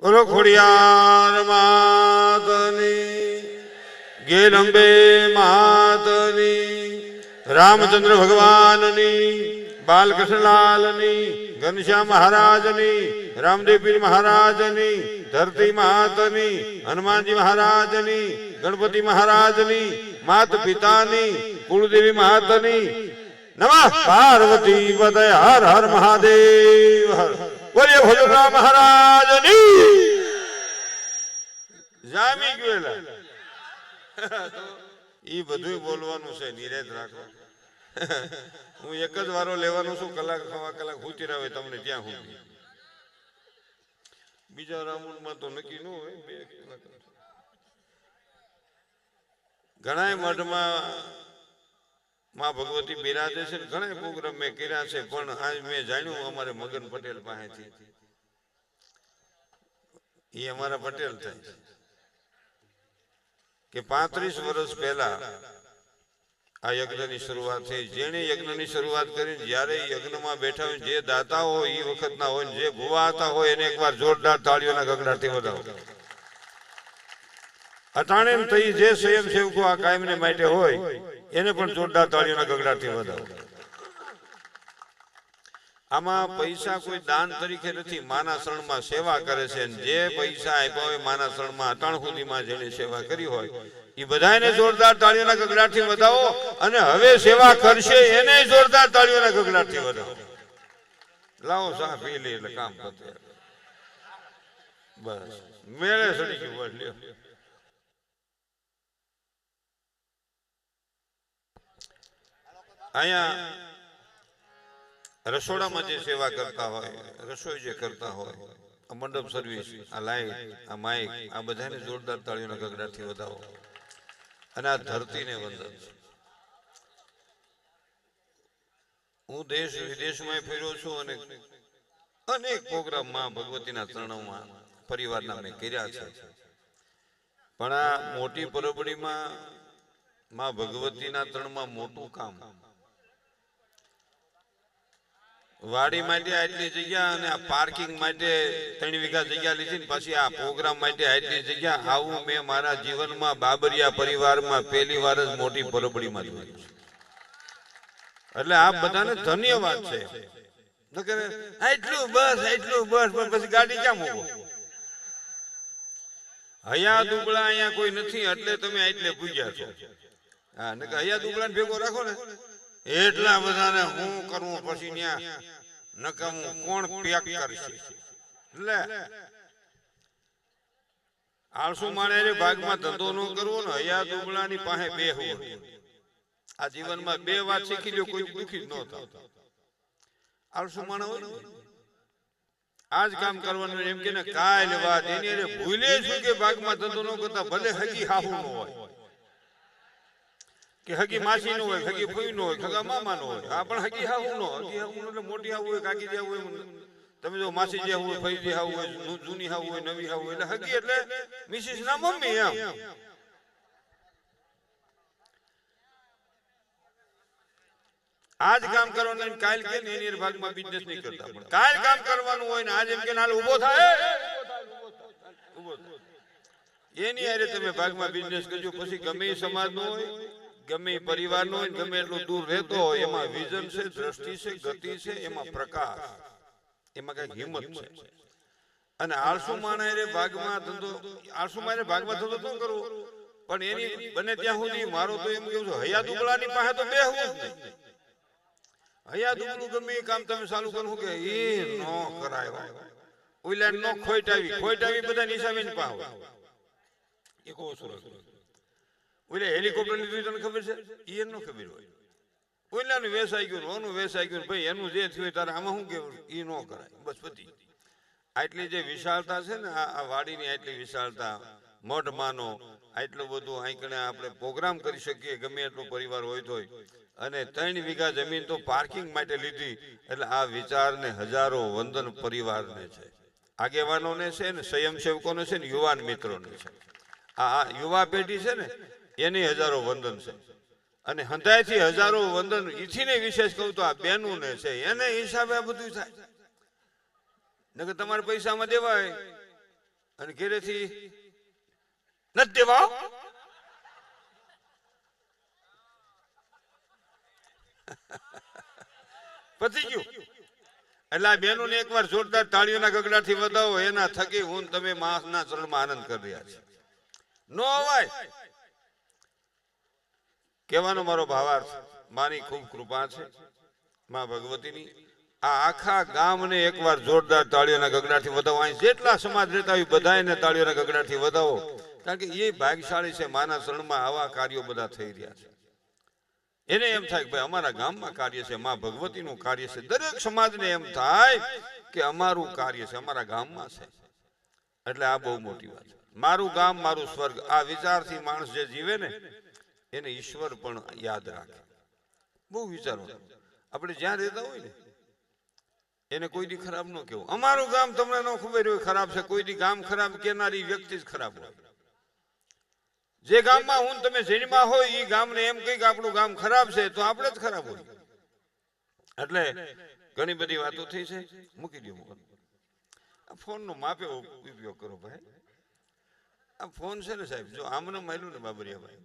બોલો ખોડિયાર માતની, ગેલ અંબે માતની, રામચંદ્ર ભગવાનની, બાલકૃષ્ણલાલની, ઘનશ્યામ મહારાજની, રામદેવ પીર મહારાજની, ધરતી માતની, હનુમાનજી મહારાજની, ગણપતિ મહારાજની, માત પિતાની, કુળદેવી માતની, નમઃ પાર્વતી પતય હર હર મહાદેવ હર. બોલીએ ભોજોરા મહારાજની. જામી ગયેલા ઈ બધું બોલવાનું છે, નિરેત રાખો. હું એક જ વારો લેવાનો છું, કલાક સવા કલાક હુતી રહે તમને ત્યાં સુધી. બીજા રાઉન્ડમાં તો નક્કી ન હોય. 2 કલાક ઘણા મઠમાં માં ભગવતી બિરાજે છે. ઘણા પ્રોગ્રામ મેં કર્યા છે, પણ આજ મેં જાણ્યું અમારે મગન પટેલ પાસેથી, એ અમારા પટેલ થાય કે 35 વર્ષ પહેલા આ યજ્ઞની શરૂઆત થઈ. જેણે યજ્ઞની શરૂઆત કરી, જ્યારે યજ્ઞમાં બેઠા હોય, જે દાતા હોય એ વખતના હોય, જે ભુવા હતા હોય એને એકવાર જોરદાર તાળીઓના ગગડાટથી વધાવો. અટાણે થઈ જે સ્વયંસેવકો આ કાયમને માટે હોય એને પણ જોરદાર તાળીઓના ગગડાટથી વધાવો. આમાં પૈસા કોઈ દાન તરીકે નથી, માના શરણમાં સેવા કરે છે. જે પૈસા આપ્યા હોય માના શરણમાં અટાણ સુધીમાં જેને સેવા કરી હોય એ બધાને જોરદાર તાળીઓના ગગડાટથી વધાવો, અને હવે સેવા કરશે એને જોરદાર તાળીઓના ગગડાટથી વધાવો. લાવો સા પી લે એટલે કામ પતે. બસ મેળે સડી ગયું. બસ લ્યો. અહીંયા રસોડામાં જે સેવા કરતા હોય, રસોઈ જે કરતા હોય, આ મંડપ સર્વિસ, આ લાઈટ, આ માઇક, આ બધાને જોરદાર તાળીઓના ગગડાટથી વધાવો. અને આ ધરતીને વંદન છે. હું દેશ વિદેશમાં ફેર્યો છું અને અનેક પ્રોગ્રામમાં ભગવતીના ચરણોમાં પરિવારના મેં કર્યા છે, પણ આ મોટી પરબડીમાં માં ભગવતીના ચરણમાં મોટું કામ. વાડી માટે આટલી જગ્યા અને આ પાર્કિંગ માટે 3 વીઘા જગ્યા લીધી, પછી આ પ્રોગ્રામ માટે આટલી જગ્યા. આવું મેં મારા જીવનમાં બાબરિયા પરિવારમાં પહેલી વાર જ મોટી પરબડીમાં જોયું છે. એટલે આ બધાને ધન્યવાદ છે. આટલું બસ પછી ગાડી ક્યાં મૂકો? હયા દુબળા અહીંયા કોઈ નથી એટલે તમે આટલે પૂજ્યા છો. હા, ને હયા દુબળાને ભેગો રાખો ને એટલા બધાને હું કરવું, પછી ત્યાં નકામું કોણ પેક કરશે? એટલે આળસુ માણસે ભાગમાં ધંધો ન કરવો ને, હયા દુબળાની પાસે બેહવું. આ જીવનમાં 2 વાત શીખી લો, કોઈ દુખી ન થાવ. આળસુ માણસ હોય આજ કામ કરવાનું, એમ કે કાલ વાત એની અરે ભૂલે છું કે ભાગમાં ધંધો ન કરતા. ભલે હગી હાહુ નો હોય કે હગી માસી નો હોય, હગી ફૂઈ નો હોય, હગા મામા નો હોય, આ પણ હગી હાહુ નો. હગી હાહુ એટલે મોટી હાહુ હોય, કાકી જે હોય, તમે જો માસી જે હોય, ફઈ જે હાહુ હોય, જૂની હાહુ હોય, નવી હાહુ હોય, એટલે હગી એટલે મિસિસ ના મમ્મી. એમ આજ કામ કરવાનું, કાલ કે એની ભાગમાં બિઝનેસ નહીં કરતા, પણ કાલ કામ કરવાનું હોય ને આજ એમ કે હાલ ઉભો થાય, એની હારે તમે ભાગમાં બિઝનેસ કરજો. પછી ગમે સમાજ નો હોય, ગમે પરિવાર નો હોય, ગમે એટલું દૂર રહેતો હોય, એમાં વિઝન છે, દ્રષ્ટિ છે, ગતિ છે, એમાં પ્રકાશ, એમાં કઈક હિંમત છે. અને આળસુ માણસે ભાગમાં ધંધો, આળસુ માણસે ભાગમાં ધંધો શું કરવો? પણ એની બને ત્યાં સુધી મારો તો એમ કેવું છે, હયા દુબળાની પાસે તો બેહવું જ નહીં. હયા દુબળું ગમે એ કામ તમે ચાલુ કરો કે એ નો કરાય, ઓઈલા નો ખોઈટાવી બધા નિશાબે ની પાવ. એ કહો સુરત ઓલે હેલિકોપ્ટર લીધું તને ખબર છે? એ ન ખબર હોય. ઓઈલાનું વેસાઈ ગયું, ઓનું વેસાઈ ગયું, ભાઈ એનું જે થયું તારે આમાં શું કેવું? એ ન કરાય. બસ પતી. આટલી જે વિશાળતા છે ને, આ વાડીની આટલી વિશાળતા, મઠ માનો આટલું બધું આંકણે આપણે પ્રોગ્રામ કરી શકીએ, ગમે એટલો પરિવાર હોય તોય. અને 3 વીઘા જમીન તો પાર્કિંગ માટે લીધી, એટલે આ વિચારને હજારો વંદન પરિવારને છે, આગેવાનોને છે ને, સ્વયંસેવકોને છે ને, યુવાન મિત્રોને છે. આ યુવા પેઢી છે ને એની હજારો વંદન છે. અને હંધાયથી હજારો વંદન. ઈથીને વિશેષ કહું તો આ બેનુને છે, એને હિસાબે આ બધું થાય. નકર તમારે પૈસામાં દેવાય અને ઘેરેથી નથી દેવા. પતી ગયું. એટલે આ બહેનોને એકવાર જોરદાર તાળીઓના ગગડાથી વધાવો. એના થકી હું તમે માના ચરણમાં આનંદ કરી રહ્યા છે. નો અવાય કહેવાનો મારો ભાવાર્થ. માની ખૂબ કૃપા છે, માં ભગવતીની. આ આખા ગામને એકવાર જોરદાર તાળીઓના ગગડાથી વધાવો. અહીં જેટલા સમાજ રહેતા હોય બધાને તાળીઓના ગગડાથી વધાવો. કારણ કે એ ભાગ્યશાળી છે, માના શરણમાં આવા કાર્યો બધા થઈ રહ્યા છે. એને એમ થાય કે ભાઈ અમારા ગામમાં કાર્ય છે, માં ભગવતીનું કાર્ય છે. દરેક સમાજને એમ થાય કે અમારું કાર્ય છે, અમારા ગામમાં છે. એટલે આ બહુ મોટી વાત છે. મારું ગામ મારું સ્વર્ગ, આ વિચારથી માણસ જે જીવે ને એને ઈશ્વર પણ યાદ રાખે. બહુ વિચારવાનું. આપણે જ્યાં રહેતા હોય ને એને કોઈ દી ખરાબ ન કહેવું. અમારું ગામ તમને ન ખબર હોય ખરાબ છે, કોઈ દી ગામ ખરાબ કહેનારી વ્યક્તિ જ ખરાબ હોય. જે ગામમાં હું તમે જન્મા હોય એ ગામને એમ કહી કે આપણું ગામ ખરાબ છે તો આપણે જ ખરાબ હોય. એટલે ઘણી બધી વાતો થઈ છે, મૂકી દો. ફોનનો માપે ઉપયોગ કરો ભાઈ. આ ફોન છે ને સાહેબ, જો આમને માર્યું ને બાબરિયા ભાઈ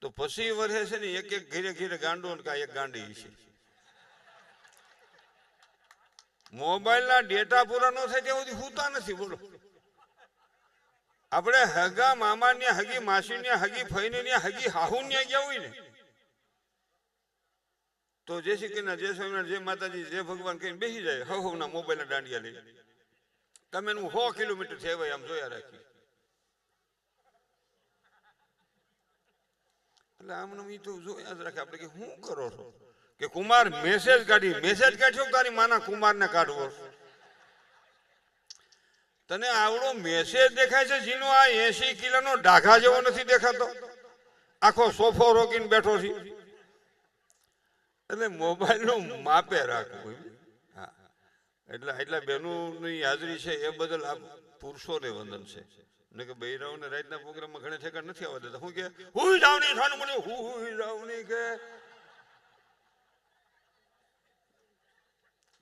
તો પછી વર્ષે છે ને એક એક ઘીરે ઘીરે ગાંડો કા એક ગાંડી છે. મોબાઈલના ડેટા પૂરા ન થાય ત્યાં સુધી હોતા નથી. બોલો, આપણે હગા મામાને હગી માસીને હગી ફઈને હગી હાહુને ગયા હોય ને તો જય શ્રી કૃષ્ણ, જય સ્વામિનારાયણ, જય માતાજી, જય ભગવાન કહીને બેસી જાય. હવના મોબાઈલના દાંડિયા લઈ. તમે 100 કિલોમીટર થવાય આમ જોયા રાખી. એટલે આમને ઈ તો જોયા જ રાખે. આપણે કે શું કરો છો કે કુમાર મેસેજ કાઢ્યો તારી માના કુમારને કાઢવો. તને આવડો મેસેજ દેખાય છે જીનો આ 80 કિલોનો ડાઘા જેવો નથી દેખાતો? આખો સોફો રોકીને બેઠો છે. એટલે મોબાઈલ નું માપે રાખવું. હા, એટલે બહેનોની હાજરી છે એ બદલ આ પુરુષોને વંદન છે. ને કે બૈરાઓને રાતના પ્રોગ્રામમાં ઘણા ઠેકાણ નથી આવવા દેતા. હું કે હુઈ જાવની થાનું મને હુઈ જાવની કે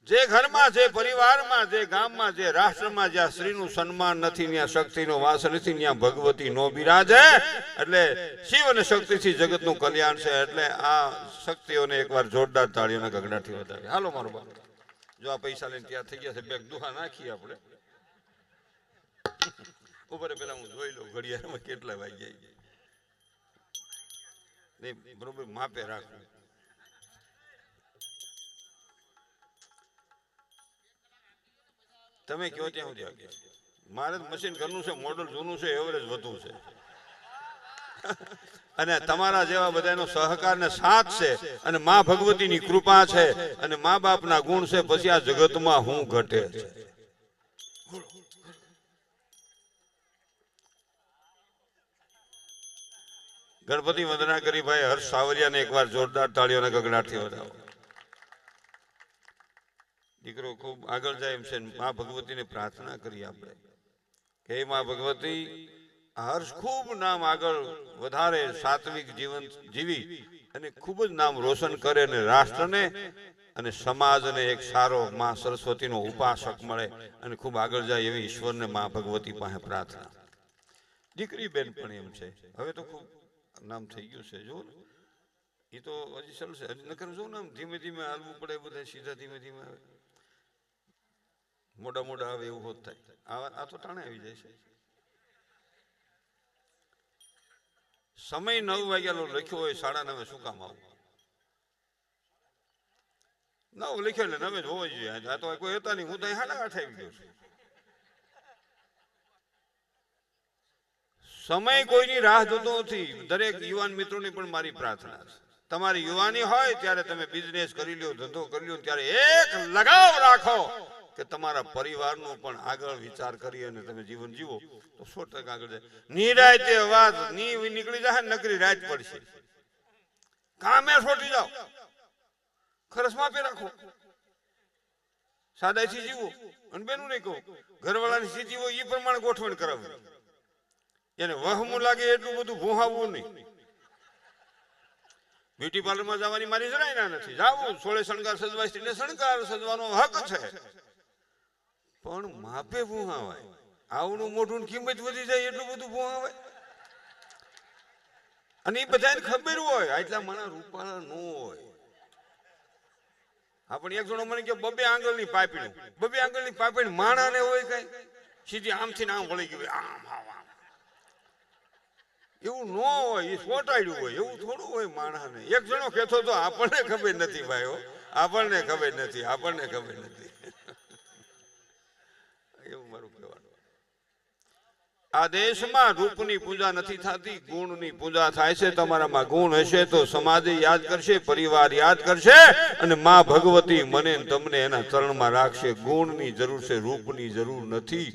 જે ઘરમાં, જે પરિવારમાં, જે ગામમાં, જે રાષ્ટ્રમાં જ્યાં સ્ત્રીનું સન્માન નથી, ત્યાં શક્તિનો વાસ નથી, ત્યાં ભગવતી નો બિરાજે. એટલે શિવ અને શક્તિથી જગતનું કલ્યાણ છે. એટલે આ શક્તિઓને એકવાર જોરદાર તાળીઓના ગગડાથી વધારે. હાલો મારો બાપ, જો આ પૈસા લઈને ત્યાં થઈ ગયા છે, બેગ દુહા નાખીએ આપણે. ઉપર પેલા હું જોઈ લઉં ઘડિયાળમાં કેટલા વાગ્યા. નહીં બરોબર માપે રાખવું. તમે કયો ત્યાં સુધી આગે. મારે મશીન ઘરનું છે, મોડલ જૂનું છે, એવરેજ વધુ છે. અને તમારા જેવા બધાનો સહકાર ને સાથ છે અને માં ભગવતીની કૃપા છે અને મા બાપના ગુણ છે. પછી આ જગતમાં હું ઘટે છે. ગણપતિ વંદના કરી ભાઈ હર્ષ સાવરિયાને એકવાર જોરદાર તાળીઓના ગગડાટથી વધાવો. દીકરો ખૂબ આગળ જાય એમ છે. મા ભગવતીને પ્રાર્થના કરી આપણે કે મા ભગવતી હર્ષ ખૂબ નામ આગળ વધારે, સાત્વિક જીવન જીવી અને ખૂબ જ નામ રોશન કરે અને રાષ્ટ્રને અને સમાજને એક સારો મા સરસ્વતીનો ઉપાસક મળે અને ખૂબ આગળ જાય એવી ઈશ્વરને મા ભગવતી પાસે પ્રાર્થના. દીકરી બેન પણ એમ છે. હવે તો ખૂબ નામ થઈ ગયું છે. જો એ તો હજી ચાલશે. હજી નકર જો નામ ધીમે ધીમે હાલવું પડે. બધા સીધા ધીમે ધીમે આવે, મોડા મોડા આવે એવું હોત થાય. આ તો ટાણે આવી જાય છે. સમય 9 વાગ્યાનો લખ્યો હોય, 9:30 શું કામ આવું? 9 લખ્યો એટલે 9 જ હોવો જોઈએ. આ તો કોઈ હતા નહીં. હું તો 8:30 આવી ગયો છું. સમય કોઈની રાહ જોતો નથી. દરેક યુવાન મિત્રોની પણ મારી પ્રાર્થના છે. તમારી યુવાની હોય ત્યારે તમે બિઝનેસ કરી લ્યો, ધંધો કરી લ્યો, ત્યારે એક લગાવ રાખો કે તમારા પરિવારનો પણ આગળ વિચાર કરી અને તમે જીવન જીવો તો 100% આગળ જાય. નિરાયતે વાત નીકળી જાય, નકરી રાત પડશે. કામે છોટી જાઓ, ખરસ માપે રાખો, સાદાઈથી જીવો. અને બેનું નહીં કહું, ઘરવાળાની સ્થિતિ હોય એ પ્રમાણે ગોઠવણ કરાવવી. એને વહમું લાગે એટલું બધું ભૂહાવવું નહીં. બ્યુટી પાર્લરમાં જવાની મારી જરાય ના નથી. જાવું, સોળે શણગાર સજવાય, સ્ત્રીને શણગાર સજવાનો હક છે, પણ માપે ભૂહાવાય. આવનું મોઢું કિંમત વધી જાય એટલું બધું ભોં આવે. અને એ બધાને ખબર હોય આટલા માણા રૂપાળા ન હોય. આપણે એક જણો મને કે બબે આંગળની પાપડી, બબે આંગળની પાપડી માણાને હોય કઈ સીધી આમથી આમ વળી ગયું આમ આમ આમ. એવું ન હોય, એ સોટાડ્યું હોય. એવું થોડું હોય માણાને. એક જણો કહેતો તો આપણને ખબર નથી ભાઈઓ, આપણને ખબર નથી, આપણને ખબર નથી. એવું મારું કહેવાનું. આ દેશમાં રૂપની પૂજા નથી થતી, ગુણની પૂજા થાય છે. તમારામાં ગુણ હશે તો સમાજ યાદ કરશે, પરિવાર યાદ કરશે, અને માં ભગવતી મને તમને એના ચરણમાં રાખશે. ગુણની જરૂર છે, રૂપની જરૂર નથી.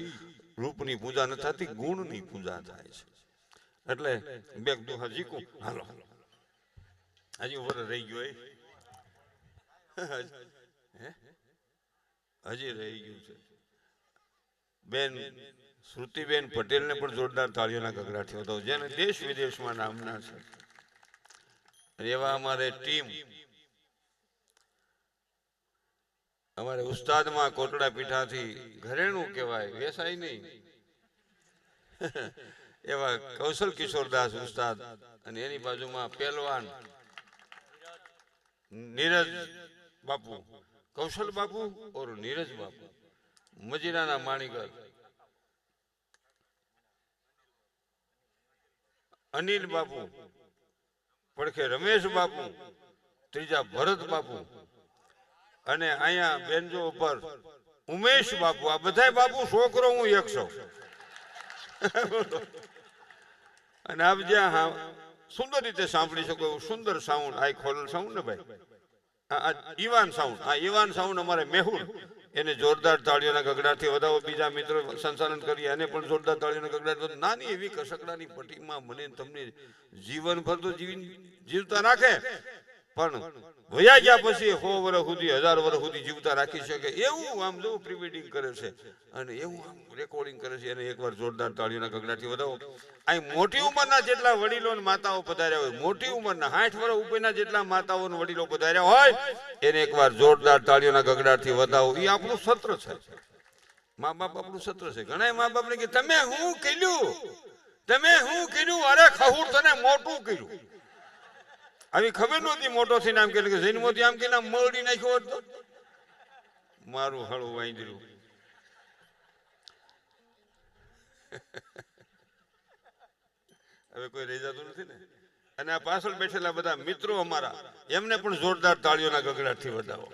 રૂપની પૂજા નથી થતી, ગુણની પૂજા થાય છે. એટલે બે દુહા જીકું હાલો હજી ઉપર રહી ગયો હજી રહી ગયું છે. બેન શ્રુતિબેન પટેલને પણ જોરદાર તાળીઓના ગગડાટથી હતો, જેને દેશ વિદેશમાં નામના છે. એવા અમારે ટીમ, અમારે ઉસ્તાદમાં કોટડા પીઠાથી ઘરેણું કહેવાય, વેસાય નહીં, એવા કૌશલ કિશોરદાસ ઉસ્તાદ, અને એની બાજુમાં પહેલવાન નીરજ બાપુ, કૌશલ બાપુ ઓર નીરજ બાપુ, મજીરાના માણીગર અનિલ બાપુ, પડખે રમેશ બાપુ, ત્રીજા ભરત બાપુ, અને અહીંયા બેન્જો ઉપર ઉમેશ બાપુ. આ બધા બાપુ છોકરો હું 100. અને આપ જ્યાં સુંદર રીતે સાંભળી શકો એવું સુંદર સાઉન્ડ, આ ખોલ સાઉન્ડ ને ભાઈ, ઈવાન સાઉન્ડ, આ ઈવાન સાઉન્ડ અમારે મેહુલ, એને જોરદાર તાળીઓના ગગડાટથી વધાવો. બીજા મિત્રો સંચાલન કરી એને પણ જોરદાર તાળીઓના ગગડાટ. નાની એવી કસકડાની પટ્ટીમાં મને તમને જીવનભર તો જીવતા રાખે, પણ વયા ગયા પછી 100 વર્ષ સુધી 1000 વર્ષ સુધી જીવતા રાખી શકે એવું આમ જો પ્રી વેડિંગ કરે છે અને એવું આમ રેકોર્ડિંગ કરે છે. એને એકવાર જોરદાર તાળીઓના ગગડાટથી વધાવો. અહીં મોટી ઉંમરના જેટલા વડીલો અને માતાઓ પધાર્યા હોય, મોટી ઉંમરના 60 વર્ષ ઉપરના જેટલા માતાઓ અને વડીલો પધાર્યા હોય, એને એકવાર જોરદાર તાળીઓના ગગડાટથી વધાવો. એ આપણું સત્ર છે, મા બાપ આપણું સત્ર છે. ઘણા મા બાપ ને કે તમે હું કર્યું, તમે હું કર્યું, અરે ખહુર તને મોટું કર્યું. આવી ખબર નહોતી મોટો થઈને આમ કે જૈનમોથી આમ કે મરડી નાખ્યો હોત તો મારું હળું વાંદરું. હવે કોઈ રહી જતું નથી ને. અને આ પાછળ બેઠેલા બધા મિત્રો અમારા, એમને પણ જોરદાર તાળીઓના ગગડાટથી વધાવો.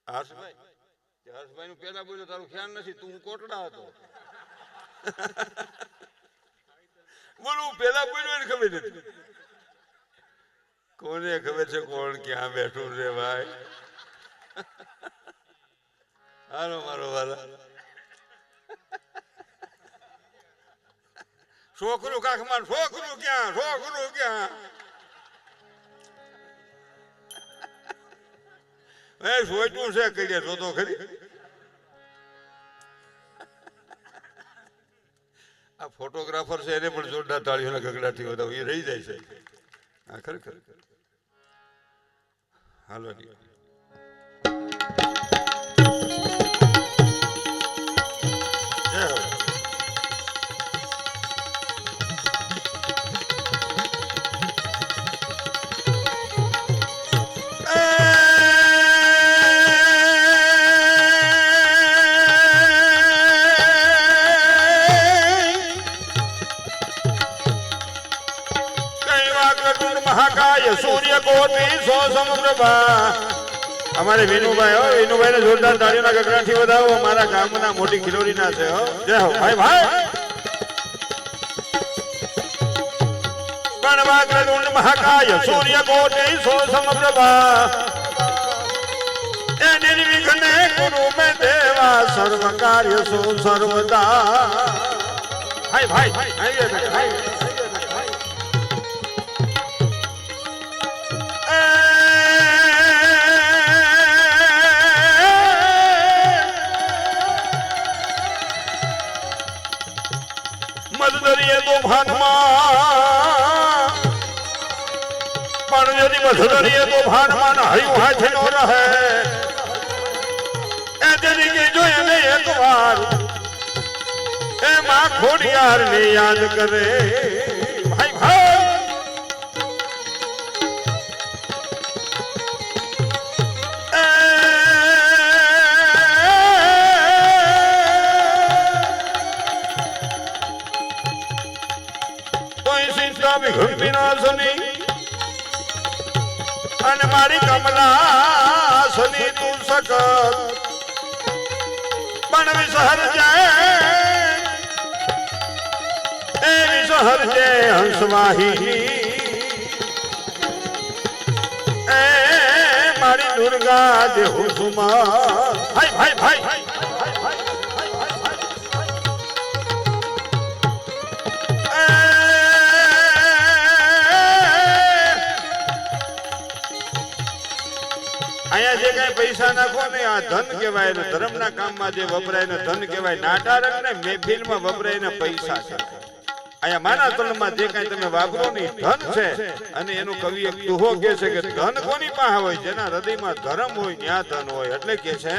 હર્ષભાઈ, હર્ષભાઈ નું પેલા બોલ્યો તારું ખ્યાલ નથી, તું કોટડા હતો. બોલું પેલા બોલ્યો ને ખબર નથી. કોને ખબર છે કોણ ક્યાં બેઠું છે ભાઈ. હાલો મારો વાલા છોકરું કાખમાં, છોકરું ક્યાં, છોકરું ક્યાં. સોચવું છે કહીએ તો ખરી. આ ફોટોગ્રાફર છે એને પણ જોરદાર તાળીઓના ગગડાટથી વધાવો. એ રહી જાય છે. હા ખરેખર. હાલો સૂર્ય કોટી સો સમપ્રભા. અમારે વિનુભાઈ, હો વિનુભાઈ ને જોરદાર તાળીઓના ગગડાટથી વધાવો. મારા ગામના મોટી ખિલોરીના છે. હો જય હો ભાઈ ભાઈ. ગણવાગ્રદુંડ મહાકાય સૂર્ય કોટી સો સમપ્રભા. એ નિર્વિઘ્ને ગુરુ મે દેવા સર્વ કાર્ય સુ સર્વદા. ભાઈ ભાઈ ભાઈ ભાઈ. પણ यदि बसदरिए तो भान मान हरियो हाथ नो रहे ए तेरी के जो ने एक बार ए मां खोड़ियार ने याद करे भाई भाई सुनी અને મારી કમલા સુની તું સકત પણ વિસહર જાય એ વિસહર જે હંસવાહી એ મારી દુર્ગા દેહુ સુમા ભાઈ ભાઈ ભાઈ અહીંયા જે કઈ પૈસા નાખો ને આ ધન કહેવાય ને ધર્મના કામમાં જે વપરાય ને ધન કહેવાય નાટારક ને મહેફિલમાં વપરાય ને પૈસા છે અહીંયા માના તલમાં જે કઈ તમે વાપરો ને ધન છે અને એનું કવિ એક દુહો કહે છે કે ધન કોની પાસે હોય જેના હૃદયમાં ધર્મ હોય ત્યાં ધન હોય એટલે કે છે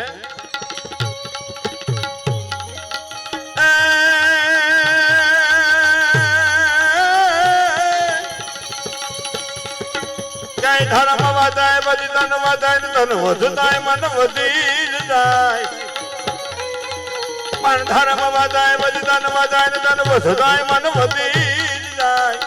ધર્મ વધાય પછી ધન વધાય ને ધન વધતાય મન વધી જાય પણ ધર્મ વધાય પછી ધન વધાય ને ધન વધતાય મન વધી જાય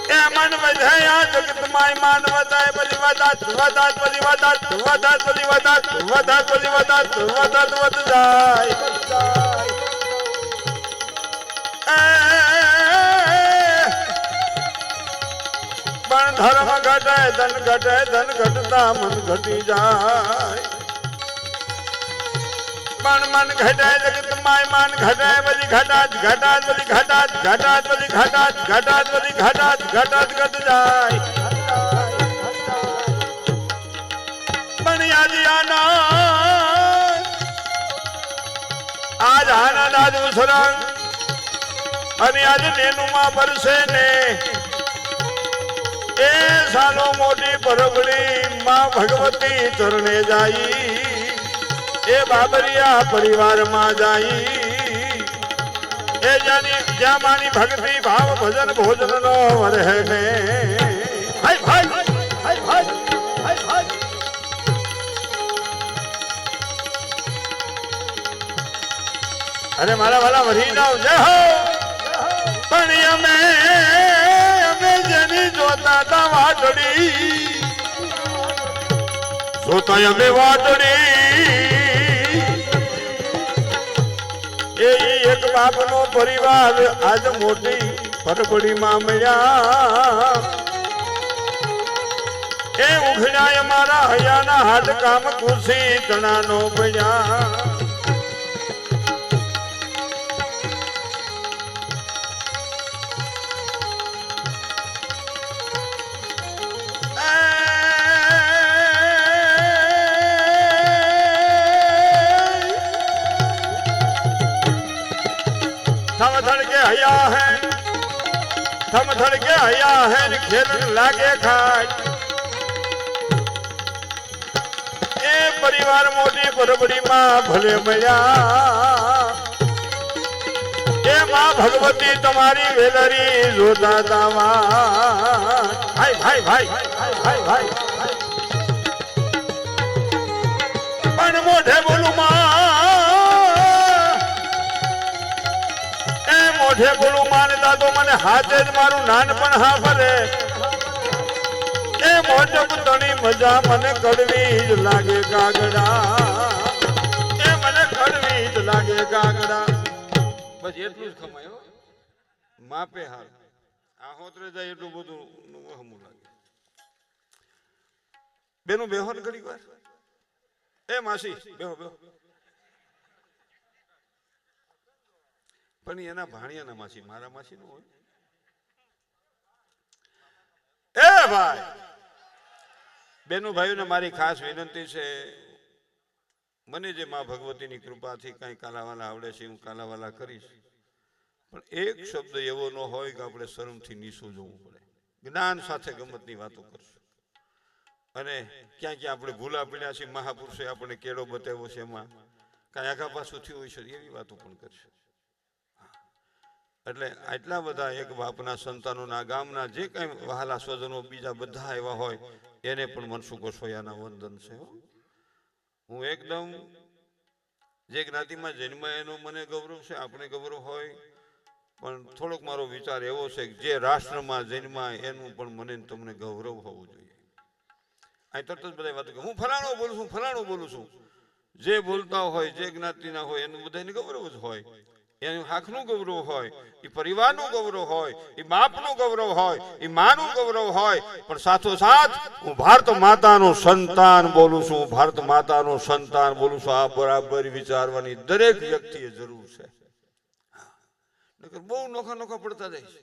એ મન વધે આ જગત માય માન વધાય પછી વધાત વધાત પછી વધાત વધાત પછી વધાત વધાત પછી વધાત વધાત વધ જાય પણ ધર્મ ઘટે ધન ઘટે ધન ઘટતા મન ઘટી જાય પણ મન ઘટે જગત માય માન ઘટે પછી ઘટાત ઘટાત પછી ઘટાત ઘટાત પછી ઘટાત ઘટાત પછી ઘટાત ઘટાત ઘટ જાય પણ યાદી આનંદ આજ આનંદ આજ ઉસરંગ અને આજ નેનુમાં બરસે ને એ સાલો મોટી પરબડી માં ભગવતી ચરણે જાઈ એ બાબરિયા પરિવારમાં જાઈ એ જ્યાં માની ભક્તિ ભાવ ભજન ભોજન નો વરહે ને હાય ભાઈ હાય ભાઈ હાય ભાઈ અરે મારા વાલા વરી જાવ જય હો પણ અમે જોતા તા વાટડી જોતા અમે વાટડી એ એક બાપનો પરિવાર આજ મોટી પરબડીમાં મળ્યા એ ઉઘડ્યા મારા હૈયાના હાડકામ ખુશી તણાનો પડ્યા थम धड़के हया है खेल लागे खाट ए परिवार मोटी परबड़ी मां भले मया ए मां भगवती तुम्हारी वेलरी जोता दावा भाई भाई भाई भाई भाई पण मोढे बोलू मां મોઢે બોલું માનતા તો મને હાથે જ મારું નાનપણ હા ભરે એ મોટપ તણી મજા મને કડવી જ લાગે કાગડા એ મને કડવી જ લાગે કાગડા બસ એટલું જ ખમાયો માપે હાલ આ હોતરે જાય એટલું બધું વહમું લાગે બેનું બેહોન ઘડી વાર એ માસી બેહો બેહો પણ એના ભાણિયાના માસી મારા માસી નું હોય એ ભાઈ બેનો ભાઈઓને મારી ખાસ વિનંતી છે મને જે માં ભગવતીની કૃપાથી કઈ કાલાવાલા આવડે છે હું કાલાવાલા કરીશ પણ એક શબ્દ એવો ન હોય કે આપણે શરમથી નીચું જોવું પડે જ્ઞાન સાથે ગમતની વાતો કરશું. અને ક્યાં ક્યાં આપણે ભૂલા પડ્યા છીએ, મહાપુરુષોએ આપણને કેળો બતાવ્યો છે, એમાં કાંઈ આગા પાછું થયું હોય છે એવી વાતો પણ કરશે. એટલે આટલા બધા એક બાપના સંતાનોના, ગામના જે કાંઈ વહાલા સ્વજનો બીજા બધા એવા હોય એને પણ મનસુખ ગોસોયાના વંદન છે. હું એકદમ જે જ્ઞાતિમાં જન્મ એનો મને ગૌરવ છે, આપણે ગૌરવ હોય, પણ થોડોક મારો વિચાર એવો છે કે જે રાષ્ટ્રમાં જન્માય એનું પણ મને તમને ગૌરવ હોવું જોઈએ. અહીં તરત જ બધા વાતો હું ફલાણો બોલું છું, ફલાણો બોલું છું. જે બોલતા હોય, જે જ્ઞાતિના હોય એનું બધાને ગૌરવ જ હોય. એનું હાખનું ગૌરવ હોય, એ પરિવારનું ગૌરવ હોય, એ બાપનું ગૌરવ હોય, એ માનું ગૌરવ હોય. પણ સાથોસાથ હું ભારત માતાનું સંતાન બોલું છું, ભારત માતાનું સંતાન બોલું છું. આ બરાબર વિચારવાની દરેક વ્યક્તિએ જરૂર છે. બહુ નોખા નોખા પડતા જાય છે.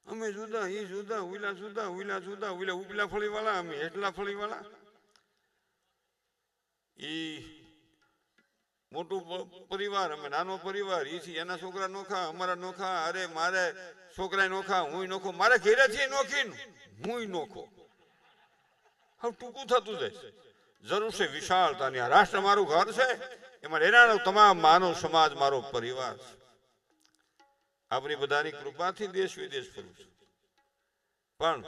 અમે જુદા, એ જુદા, ઉલા જુદા, ઉલા જુદા, ઉલા ઉપલા ફળી વાળા, અમે હેઠલા ફળી વાળા. મોટું પરિવાર, અમે નાનો પરિવાર. એના છોકરા નોખા, અમારા નોખા. અરે મારે છોકરા નોખા, હું નોખો. મારે ઘેરેથી નોખી, હું નોખો. હવે ટૂંકું થતું જાય. જરૂર છે વિશાળતાની. આ રાષ્ટ્ર મારું ઘર છે, એમાં રહેનારો તમામ માનવ સમાજ મારો પરિવાર છે. આપણી બધાની કૃપાથી દેશ વિદેશ ફરું છું, પણ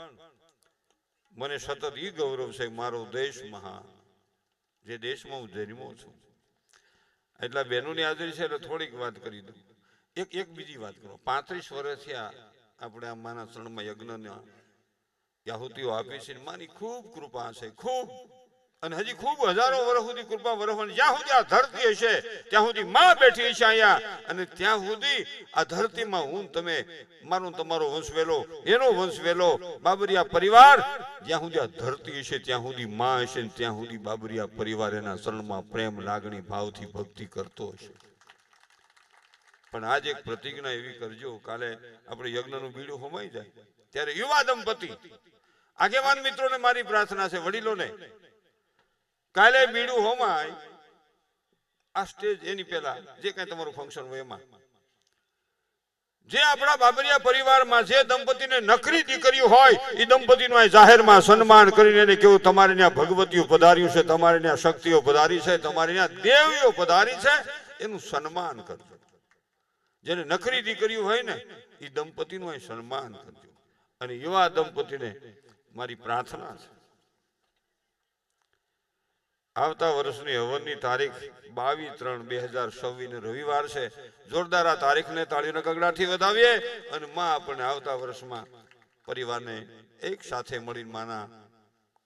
મને સતત એ ગૌરવ છે મારો દેશ મહાન, જે દેશમાં હું જન્મો છું. એટલા બહેનોની હાજરી છે એટલે થોડીક વાત કરી દઉં. એક બીજી વાત કરો. 35 વર્ષ થયા આપણે આ માના શરણમાં યજ્ઞના યાહુતિઓ આપી છે. માની ખૂબ કૃપા છે, ખૂબ. અને હજી ખૂબ હજારો વર્ષ સુધી કૃપા વરસવાની. જ્યાં સુધી આ ધરતી હશે ત્યાં સુધી માં બેઠી છે અહીંયા, અને ત્યાં સુધી આ ધરતીમાં હું તમે મારું તમારો વંશ વેલો, એનો વંશ વેલો, બાબરિયા પરિવાર જ્યાં સુધી આ ધરતી હશે ત્યાં સુધી માં હશે, ને ત્યાં સુધી બાબરિયા પરિવાર એના શરણમાં પ્રેમ લાગણી ભાવથી ભક્તિ કરતો હશે. પણ આજ એક પ્રતિજ્ઞા એવી કરજો, કાલે આપણે યજ્ઞનું બીડું હોમાઈ જાય ત્યારે યુવા દંપતી, આગેવાન મિત્રોને મારી પ્રાર્થના છે, વડીલોને, કાલે બીડું હોમાય આ સ્ટેજ એની પહેલા જે કઈ તમારું ફંક્શન હોય એમાં જે આપણા બાબરિયા પરિવારમાં જે દંપતીને નકરી દીકરીઓ હોય એ દંપતીનું આ જાહેરમાં સન્માન કરીને એને કેવું તમારે ત્યાં ભગવતીઓ પધાર્યું છે, તમારે ત્યાં શક્તિઓ પધારી છે, તમારે ત્યાં દેવીઓ પધારી છે, એનું સન્માન કરજો. જેને નકરી દીકરીઓ હોય ને એ દંપતીનું આ સન્માન કરજો. અને યુવા દંપતીને મારી પ્રાર્થના છે, આવતા વર્ષની હવનની તારીખ 22/3/2026 ને રવિવાર છે. જોરદાર આ તારીખને તાળીઓના ગગડાથી વધાવીએ અને માં આપણને આવતા વર્ષમાં પરિવારને એક સાથે મળીને માના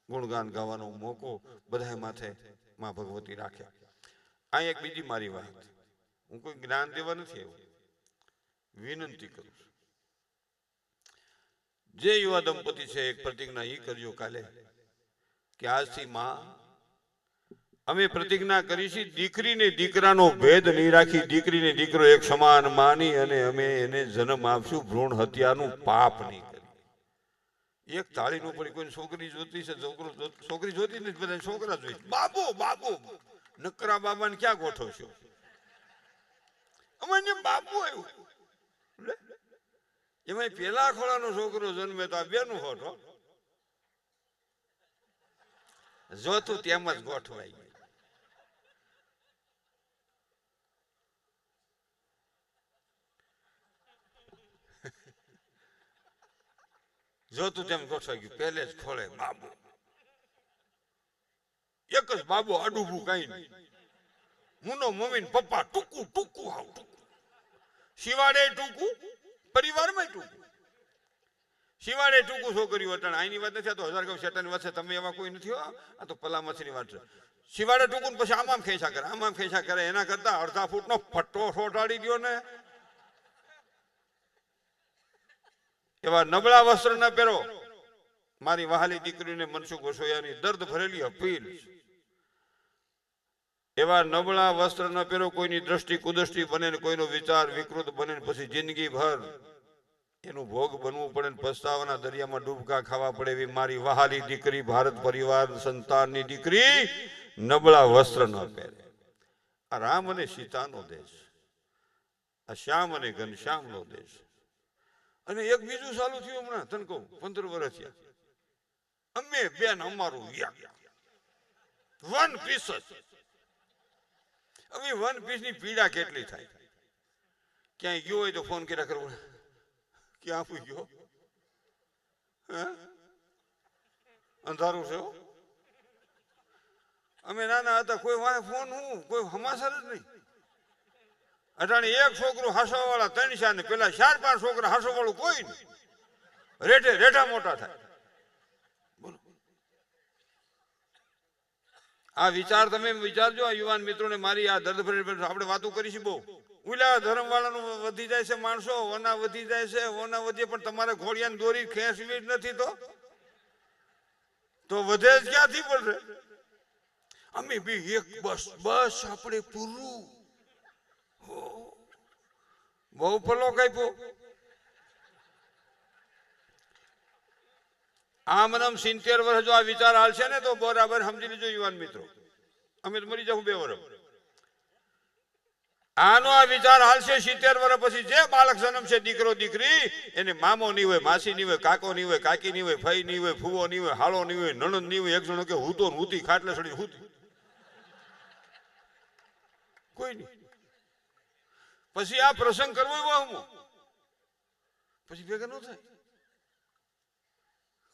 ગુણગાન ગાવાનો મોકો બધાય માથે માં ભગવતી રાખે. આ એક બીજી મારી વાત, હું કોઈ જ્ઞાન દેવા નથી આવ્યો, વિનંતી કરું છું. જે યુવા દંપતી છે એક પ્રતિજ્ઞા એ કરજો કાલે કે આજથી માં અમે પ્રતિજ્ઞા કરીશી દીકરીને દીકરાનો ભેદ નહીં રાખી, દીકરીને દીકરો એક સમાન માની અને અમે એને જન્મ આપશું, ભ્રૂણ હત્યાનું પાપ નહીં કરી. એક તાળી નો પડી. કોઈ છોકરી જોતી છે, છોકરી જોતી નથી, બધા છોકરા જોઈ. બાબુ બાબુ નકરા બાબાને ક્યાં ગોઠવશો? અમારે બાબુ આવ્યું એમાં પેલા ખોળાનો છોકરો જન્મે તો આ બેનું હોઠો જોતું તેમ જ ગોઠવાય. જોતું તેમ ગોઠવાઈ ગયું. પહેલે જ ખોળે બાબુ, એક જ બાબુ, અડુભું કઈ નહીં. મુનો મમ્મી પપ્પા ટૂંકું ટૂંકું, હાવ ટૂંકું, શિવાડે ટૂંકું, પરિવારમાં ટૂંકું. શિવાડે ટૂંકું છોકરીઓ અટાણ. આની વાત નથી, આ તો 1000 શેટાની વાત છે. તમે એવા કોઈ નથી હો, આ તો પલામસીની વાત છે. શિવાડે ટૂંકું પછી આમ ખેંચા કરે, આમ ખેંચા કરે. એના કરતા અડધા ફૂટનો ફટ્ટો સોટાડી દો ને. એવા નબળા વસ્ત્ર ન પહેરો. મારી વહાલી દીકરીને મનસુખ ગોસોયાની દર્દ ભરેલી અપીલ. એવા નબળા વસ્ત્ર ન પહેરો, કોઈની દ્રષ્ટિ કુદૃષ્ટિ બને ને કોઈનો વિચાર વિકૃત બને ને પછી જિંદગી ભર એનું ભોગ બનવું પડે ને પસ્તાવાના દરિયામાં ડૂબકા ખાવા પડે એવી મારી વહાલી દીકરી, ભારત પરિવાર સંતાનની દીકરી નબળા વસ્ત્ર ન પહેરે. આ રામ અને સીતાનો દેશ, આ શ્યામ અને ઘનશ્યામનો દેશ. અને એક બીજું ચાલુ થયું હમણાં તને કહું 15 વર્ષ થયા અમે બેન અમારું વન પીસ જ હવે વન પીસ ની પીડા કેટલી થાય ક્યાંય ગયો હોય તો ફોન કર્યા કરવો ક્યાં આપી ગયો અંધારું છે અમે નાના હતા કોઈ વાંહે ફોન હું કોઈ હમાસર જ નહીં અટાણે એક છોકરું હાસવા વાળા 3-4 ને પેલા 4-5 છોકરા હાસવા વાળું કોઈ નહીં રેઠા મોટા થાય બોલો આ વિચાર તમે વિચારજો આ યુવાન મિત્રોને મારી આ દર્દ આપણે વાતો કરીશું બહુ ઉલા ધર્મ વાળાનું વધી જાય છે માણસો વના વધી જાય છે વના વધીએ પણ તમારે ઘોડિયાની દોરી ખેંચવી જ નથી તો વધે જ ક્યાંથી પડશે અમે બી એક બસ આપણે પૂરું બહુ પલો કાપ્યો આમ 70 વર્ષ જો આ વિચાર હાલશે ને તો બરાબર સમજી લેજો યુવાન મિત્રો અમે તો મરી જાઉં 2 વર્ષ આનો આ વિચાર હાલશે 70 વર્ષ પછી જે બાળક જન્મશે દીકરો દીકરી એને મામો નહીં હોય માસી નહીં હોય કાકો નહીં હોય કાકી નહીં હોય ફઈ નહીં હોય ફૂવો નહીં હોય હાલો નહીં હોય નણંદ નહીં હોય એક જણો કે હું તો હુતી ખાટલે સડી હુતી કોઈ નહીં પછી આ પ્રસંગ કરવો હોય પછી ભેગા ન થાય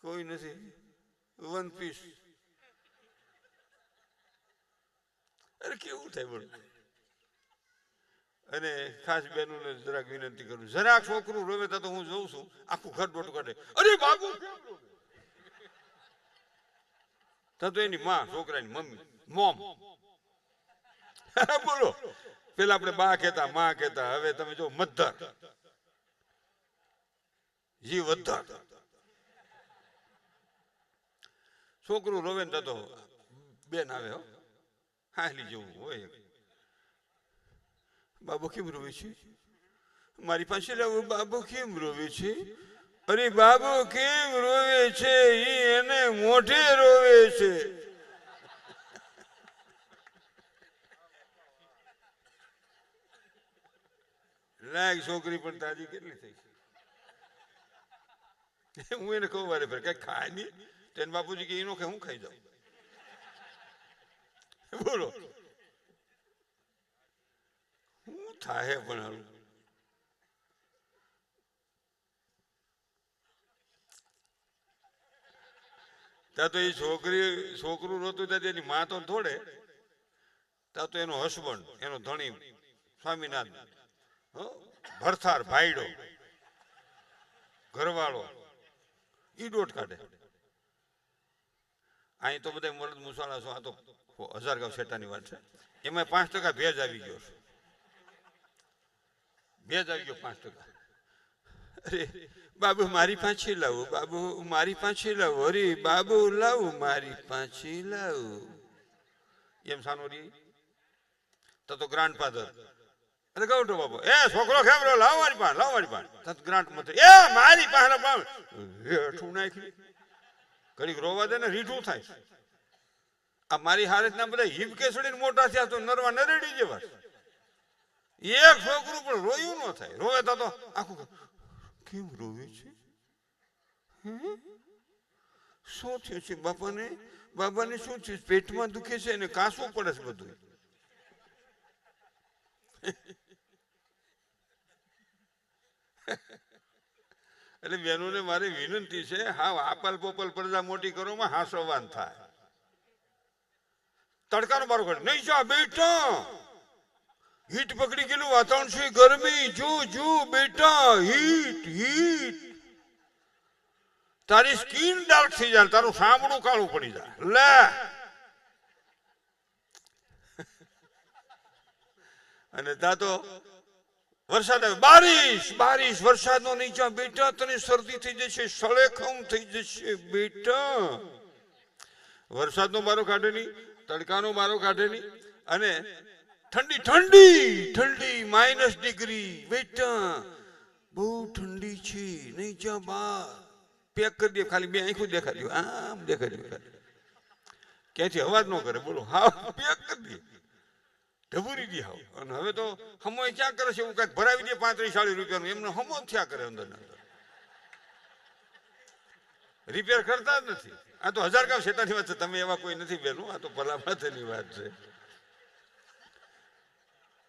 કોઈ નથી વન પીસ અરે કેવું થાય બોલ અને ખાસ બહેનોને જરાક વિનંતી કરું જરાક છોકરું રોવે તો હું જોઉં છું આખું ઘર ડોટું કાઢે અરે બાબુ તો એની માં છોકરાની મમ્મી મોમ બોલો પેલા આપણે બા કહેતા માં કહેતા હવે તમે જો મધર જીવ વધર છોકરું રોવે ને તો બેન આવે હો હાલી જેવું હોય બાબુ કેમ રોવે છે મારી પાસે લાવો બાબુ કેમ રોવે છે અરે બાબુ કેમ રોવે છે એને મોઢે રોવે છે લાગ છોકરી પણ તાજી કેટલી થઈ હું એને કહું વારે ફેર કઈ ખાય નહીં તેને બાપુજી કે એનો કે હું ખાઈ જાઉં બોલો શું થાય પણ હારું ત્યાં તો એ છોકરું રોતું ત્યાં એની માં તો થોડે ત્યાં તો એનો હસબન્ડ એનો ધણી સ્વામિનાથ ભરથાર ભાઈડો ઘરવાળો ઈ દોટ કાઢે અહીં તો બધા મરદ મુસાળા છો આ તો 1000 ગાવ શેટાની વાત છે એમાં 5% ભેજ આવી ગયો છે ભેજ આવી ગયો 5%. અરે બાબુ મારી પાછી લાવો બાબુ મારી પાછી લાવો અરે બાબુ લાવો મારી પાછી લાવો એમ સાનોરી તો ગ્રાન્ડ ફાધર અરે ગૌઠો બાબુ એ છોકરો ખેમરો લાવ મારી પાન તત ગ્રાન્ટ મત એ મારી પાસે પાન હેઠું નાખી ઘડીક રોવા દે ને રીઠું થાય આ મારી હારત ના બધા હિમકે સડીને મોટા થયા તો નરવા નરેડી જેવા એક છોકરું પણ રોયું ન થાય રોવે તો આખું કેમ રોવે છે શું થયું છે બાપાને શું થયું પેટમાં દુખે છે અને કાસવું પડે છે બધું એટલે બહેનોને મારી વિનંતી છે હા આપલ પોપલ પડદા મોટી કરો માં હાસવાન થાય તડકાનો બારો કાઢે નહીં જા બેટા હીટ પકડી ગયેલું વાતાવરણ છે ગરમી જો બેટા હીટ તારી સ્કિન ડાર્ક થઈ જાય તારું સાંભળું કાળું પડી જાય લે અને ત્યાં તો વરસાદ આવે બારીશ વરસાદ નો નહીં જા બેટા તને શરદી થઈ જશે સળેખમ થઈ જશે બેટા વરસાદ નો બારો કાઢે નહીં તડકાનો બારો કાઢે નહીં અને ઠંડી -ડિગ્રી બેટા બહુ ઠંડી છે નહીં જા બા પેક કરી દે ખાલી બે આંખું દેખાડ્યું આમ દેખાડ્યું ક્યાંથી અવાજ ન કરે બોલો હા પેક કરી દે ઢબુરી દી હાવ અને હવે તો હમો ક્યાં કરે છે હું કઈક ભરાવી દે 35-40 રૂપિયાનું એમને હમો થયા કરે અંદર રિપેર કરતા જ નથી. આ તો 1000 ગામ શેતાની વાત છે, તમે એવા કોઈ નથી બેનું, આ તો ભલા માથેની વાત છે.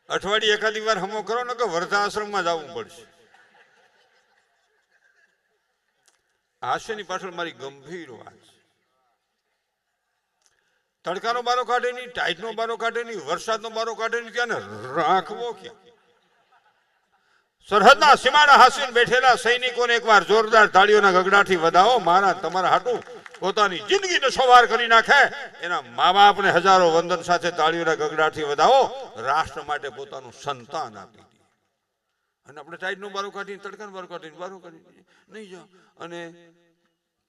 અઠવાડિયે એકાદી વાર હમો કરો ને કે વર્ધા આશ્રમમાં જવું પડશે. હાસ્યની પાછળ મારી ગંભીર વાત છે. તડકાનો બારો કાઢે નહીં, ટાઈટનો બારો કાઢે નહીં, વરસાદનો બારો કાઢે નહીં, ત્યાં રાખવો ક્યાં? સરહદના સીમાડા હાસીને બેઠેલા સૈનિકોને એકવાર જોરદાર તાળીઓના ગગડાથી વધાવો. મારા તમારા હાટું પોતાની જિંદગીને સવાર કરી નાખે એના મા બાપને હજારો વંદન સાથે તાળીઓના ગગડાથી વધાવો. રાષ્ટ્ર માટે પોતાનું સંતાન આપી દે. અને આપણે ટાઈટનો બારો કાઢીને, તડકાનો બારો કાઢીને બારો કાઢી નહીં જાઓ. અને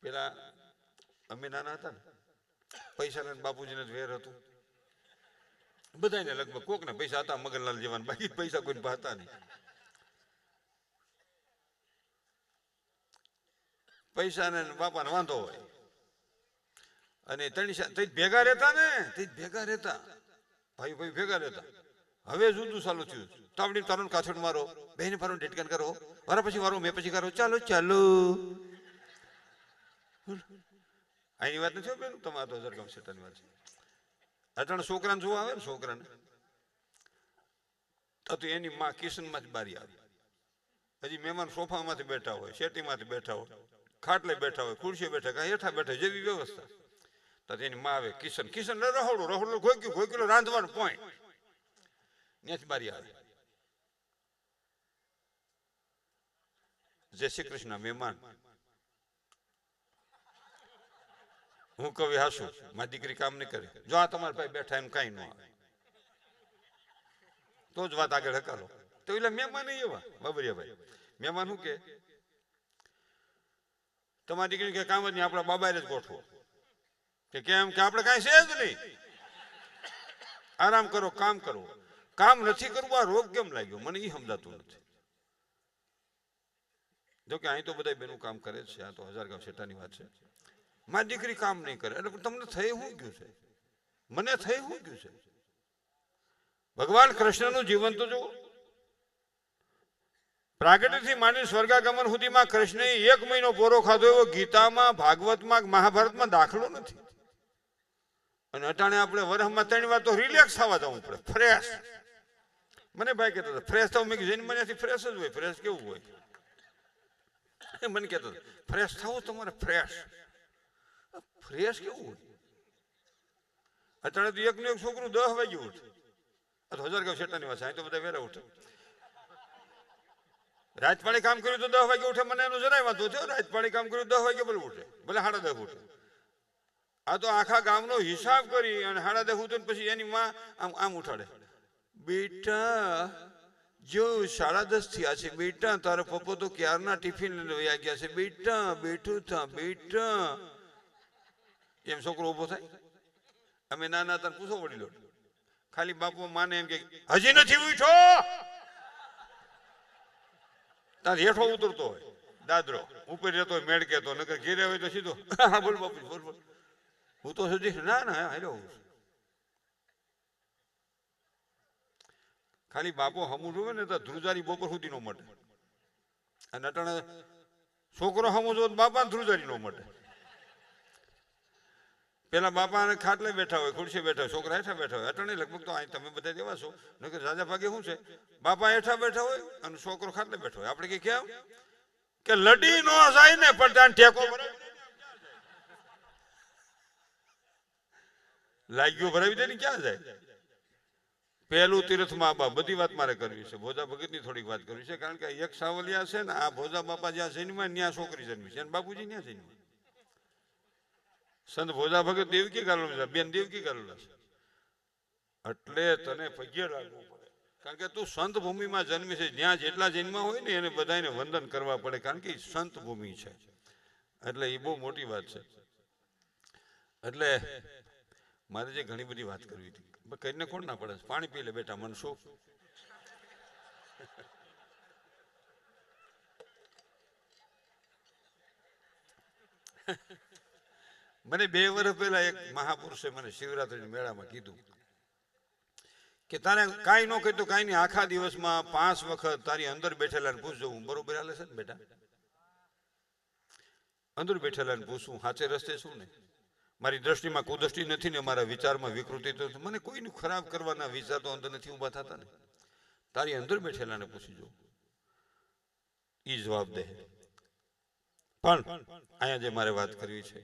પેલા અમે નાના હતા ને, પૈસા લઈને બાપુજીને જ વેર હતું. બધાને લગભગ કોકને પૈસા હતા, મગનલાલ જેવાને, બાકી પૈસા કોઈને હતા નહીં. પૈસા ને બાપાને વાંધો હોય અને તણી ભેગા રહેતા ને, ભેગા રહેતા ભાઈ ભાઈ ભેગા રહેતા. હવે જુદું ચાલુ થયું. તાવડી તારો કાછડ મારો, બહેને ફારો ઢેટકાન કરો, વારા પછી વારો મેં પછી કરો, ચાલો ચાલો. અહીંની વાત નથી બેન, તમારે તો 1000 ગામ શેતાની વાત છે. અટાણે છોકરાને જોવા આવે ને, છોકરાને તો એની માં કિશનમાંથી બારી આવી. હજી મહેમાન સોફામાંથી બેઠા હોય, શેટીમાંથી બેઠા હોય, ખાટલે બેઠા હોય, ખુરશીએ બેઠા, કાંઈ હેઠા બેઠા, જેવી વ્યવસ્થા. તો એની માં આવે, કિશન રહોડું ઘોક્યું રાંધવાનું પોઈન્ટ, ત્યાંથી બારી આવે. જય શ્રી કૃષ્ણ મહેમાન. હું કવિ હાસુ, મારી દીકરી કામ નહીં કરે, જો આ તમારા ભાઈ બેઠા એમ કઈ ન આવે તો જ વાત આગળ હકાલો. તો એટલે મહેમાન એવા બાબરિયા ભાઈ, મહેમાન શું કે તમારી દીકરી કે કામ જ નહીં, આપણા બાબા જ ગોઠવો. કે કેમ કે આપણે કાંઈ છે જ નહીં, આરામ કરો, કામ કરો. કામ નથી કરવું, આ રોગ કેમ લાગ્યો મને એ સમજાતું નથી. જો કે અહીં તો બધા બેનું કામ કરે છે, આ તો 1000 ગામ શેતાની વાત છે. મારી દીકરી કામ નહીં કરે એટલે તમને થઈ શું ગયું છે, મને થઈ શું ગયું છે? ભગવાન કૃષ્ણનું જીવન તો જુઓ. પ્રાગટ્યથી માંડી સ્વર્ગાગમન સુધીમાં કૃષ્ણએ 1 મહિનો પોરો ખાધો એવો ગીતામાં, ભાગવતમાં, મહાભારતમાં દાખલો નથી. અને અટાણે આપણે વરહમાં 3 વાર તો રિલેક્સ થવા જવું પડે, ફ્રેશ. મને ભાઈ કહેતો હતો ફ્રેશ થવું. મેં કીધું મને ફ્રેશ જ હોય. ફ્રેશ કેવું હોય? મને કહેતો ફ્રેશ થવું તમારે, ફ્રેશ ફ્રેશ કેવું હોય? અટાણે તો એકનું એક છોકરું 10 વાગે ઉઠે. આ તો 1000 ગામ શેતાની વાત છે, તો બધા વેરા ઉઠે. રાજપાણી કામ કર્યું તો 10 વાગે ઉઠે, મને એનું જરાય વાંધો થયો. રાજપાણી કામ કર્યું 10 વાગે ભલે ઉઠે, ભલે 10:30 ઉઠે. આ તો આખા ગામનો હિસાબ કરી અને 10:30 ઉઠે પછી એની માં આમ ઉઠાડે. બેટા જો 10:30 થયા છે, બેટા તારા પપ્પા તો ક્યારના ટિફિન લઈને વયા ગયા છે, બેટા બેઠું થા બેટા. એમ છોકરો ઉભો થાય. અમે નાના હતા પૂછો વડીલો, ખાલી બાપુ માને એમ કે હજી નથી ઉઠો, તાર હેઠો ઉતરતો હોય દાદરો, ઉપર જતો હોય મેળ કેતો, નકર ઘેરે હોય તો સીધો હા બોલ બાપુ બોલ બોલ. હું તો સુધી ના ના હેલો. ખાલી બાપો હમું જોવે ને તો ધ્રુજારી બપોર સુધી નો મળે. અને અટાણે છોકરો હમું જો બાપા ને ધ્રુજારી નો મળે. પેલા બાપા ખાટલે બેઠા હોય, ખુરશી બેઠા હોય, છોકરા હેઠા બેઠા હોય. અટાણે લગભગ તો અહીં તમે બધા જેવા છો, નકર રાજા ભાગે શું છે, બાપા હેઠા બેઠા હોય અને છોકરો ખાટલે બેઠો હોય. આપણે કે કેમ કે લડી નો જાય ને પણ ત્યાં ટેકો લાગ્યો ભરાવી દે ને ક્યાં જાય. પહેલું તીર્થ મા બાપ, બધી વાત મારે કરવી છે. ભોજા ભગત ની થોડીક વાત કરવી છે, કારણ કે એક સાવલિયા છે ને, આ ભોજા બાપા જ્યાં જન્મ્યા ત્યાં છોકરી જન્મી છે અને બાપુજી ત્યાં જન્મ્યા. સંત ભોજા ભગત દેવકી ગાલોલા, બેન દેવકી ગાલોલા છે. એટલે તને પગે લાગવું પડે, કારણ કે તું સંત ભૂમિમાં જન્મી છે. જ્યાં જેટલા જન્મા હોય ને એને બધાને વંદન કરવા પડે, કારણ કે સંત ભૂમિ છે. એટલે એ બહુ મોટી વાત છે. એટલે મારે જે ઘણી બધી વાત કરવી હતી, કરીને કોણ ના પડે. પાણી પી લે બેટા, મન શું. મને 2 વર્ષ પહેલા એક મહાપુરુષે મને શિવરાત્રી મેળામાં કીધું કે તારે કાંઈ ન કીધું, કાંઈ નહીં, આખા દિવસમાં 5 વખત તારી અંદર બેઠેલા પૂછજો હું બરોબર હાલે છે ને બેટા. અંદર બેઠેલાને પૂછું સાચે રસ્તે શું ને? મારી દ્રષ્ટિમાં કુદૃષ્ટિ નથી ને મારા વિચારમાં વિકૃતિ તો મને કોઈનું ખરાબ કરવાના વિચાર તો અંદર નથી ઊભા થતા ને. તારી અંદર બેઠેલાને પૂછી જો, ઈ જવાબ દે. પણ અહીંયા જે મારે વાત કરવી છે,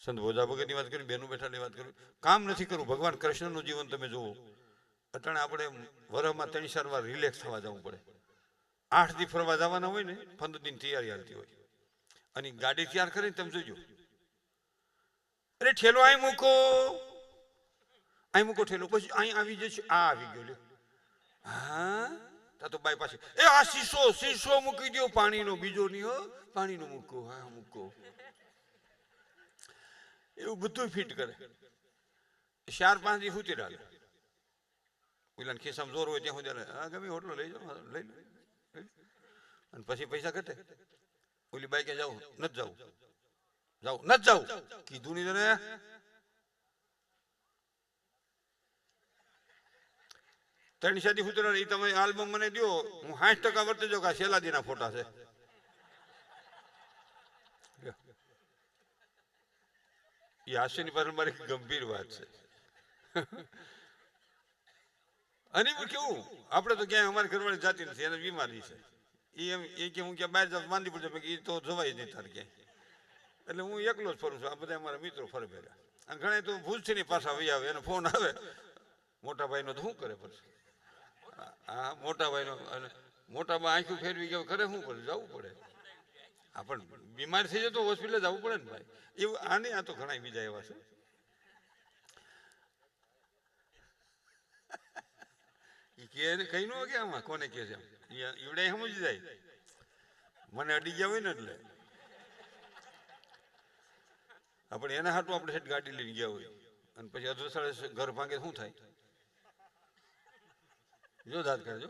સંત ભોજા ભગતની વાત કરી, બેનું બેઠાની વાત કરવી, કામ નથી કરવું. ભગવાન કૃષ્ણનું જીવન તમે જુઓ. અટાણે આપણે વરસમાં 3-4 વાર રિલેક્સ થવા જવું પડે. 8 દી ફરવા જવાના હોય ને, 15 દિન તૈયારી હાલતી હોય. અને ગાડી તૈયાર કરીને તમે જોજો, અરે ઠેલો અહીં મૂકો ઠેલો, પછી અહીં આવી જશે, આ આવી ગયો લ્યો. હા તો બાઈ પાસે એ આ શીશો મૂકી દો, પાણીનો, બીજો નહીં હો, પાણીનો મૂકો. હા મૂકો. એવું બધું ફિટ કરે. 4-5 દી સુતી રાખે. પેલા ખિસ્સામાં જોર હોય ત્યાં સુધી હા ગમે હોટલો લઈ જાઓ, લઈ લો. અને પછી પૈસા ઘટે. ઓલી બાઈ કે જાઉં નથી જાઉં કીધું નહીં તને. ત્રણ શાદી સુતરા એ તમે આલ્બમ મને દો, હું 60% વર્તે જો કે શેલાદીના ફોટા છે. એ હાસ્યની પાસે મારી ગંભીર વાત છે. અને કેવું આપણે તો ક્યાંય અમારી ઘરવાળી જાતી નથી, એને બીમારી છે. એ કે હું ક્યાં બહાર જાઉં માંદી પડશે, એ તો જવાય નહીં તારે ક્યાંય. એટલે હું એકલો જ ફરું છું. આ બધા અમારા મિત્રો ફરે ભેગા. અને ઘણા તો ભૂલથી ની પાછા વહી આવે, એને ફોન આવે મોટા ભાઈનો તો શું કરે પછી? હા મોટા ભાઈનો, અને મોટામાં આંખું ફેરવી ગયો કરે શું પડે? જવું પડે. હા પણ બીમાર થઈ જાય તો હોસ્પિટલ જવું પડે ને ભાઈ. એવું આને આ તો ઘણા બીજા એવા છે. કઈ નો કે આમાં કોને કે છે ઈવડે સમજી જાય. મને અડી ગયા હોય ને એટલે આપણે એના હાટું આપણે હેઠ ગાડી લઈને ગયા હોય અને પછી અધરસાળે ઘર ભાંગે શું થાય? જો દાદ કરજો.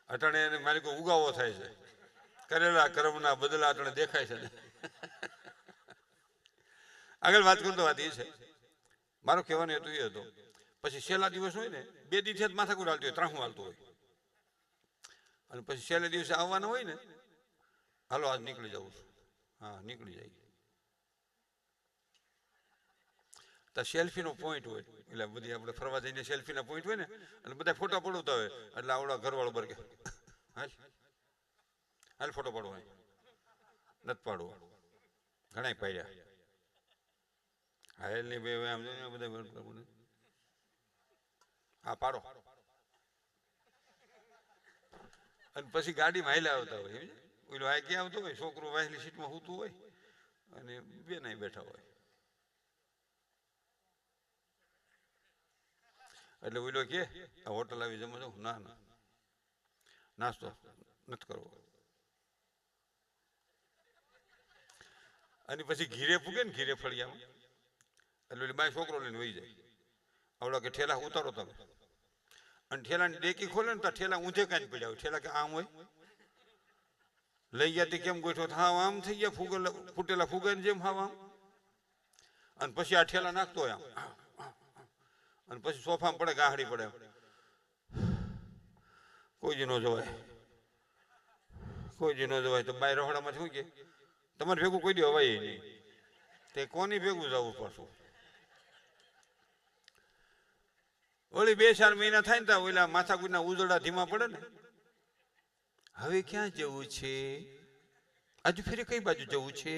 અટાણે એને મારી કોઈ ઉગાવો થાય છે, કરેલા કર્મના બદલા અટાણે દેખાય છે ને. આગળ વાત કરતો વાત એ છે, મારો કહેવાનો હેતુ એ હતો. પછી છેલ્લા દિવસ હોય ને, 2 દિવસે જ માથાકૂટ હાલતી હોય, ત્રાહું હાલતું હોય. અને પછી છેલ્લે દિવસે આવવાના હોય ને, હાલો આજ નીકળી જવું છું. હા નીકળી જાય. તો સેલ્ફીનો પોઈન્ટ હોય, એટલે બધી આપણે ફરવા જઈને સેલ્ફીના પોઈન્ટ હોય ને, એટલે બધા ફોટા પડવતા હોય. એટલે આવડા ઘરવાળો બર કે હાલ ફોટો પાડવો, નથી પાડવો. ઘણા પાડ્યા. હાલ નહીં ભાઈ આમ બધા હા પાડો. અને પછી ગાડીમાં હાલ્યા આવતા હોય. ઓલો આ ક્યાં આવતો હોય, છોકરો વાહેલી સીટમાં સૂતું હોય અને બેન બેઠા હોય. એટલે ઓલો કે આ હોટલ આવી જમવા જાઉં? ના નાસ્તો નથી કરવો. અને પછી ઘીરે પૂગે ને, ઘીરે ફળિયામાં, એટલે ઓલી બાઈ છોકરો લઈને વહી જાય. આવડા કે ઠેલા ઉતારો તમે, અને ઠેલાની ડેકી ખોલે ને તો ઠેલા ઊંધે કાંઈ પડ્યા હોય. ઠેલા કે આમ હોય, લઈ ગયા કેમ ગોઠવો? હા આમ થઈ ગયા, ફૂટેલા ફુગાની જેમ હાવ આમ. અને પછી આ ઠેલા નાખતો હોય આમ, અને પછી સોફામાં પડે, ગાહડી પડે. કોઈ જ ન જવાય, કોઈ જ ન જવાય. તો બાય રહોડામાં શું કે તમારે ભેગું કોઈ દી હવાય નહીં. તે કોની ભેગું જવું પાછું? ઓલી 2-4 મહિના થાય ને તો ઓલા માથાકૂટના ઉજળા ધીમા પડે ને. હવે ક્યાં જવું છે? આજુ ફેરે કઈ બાજુ જવું છે?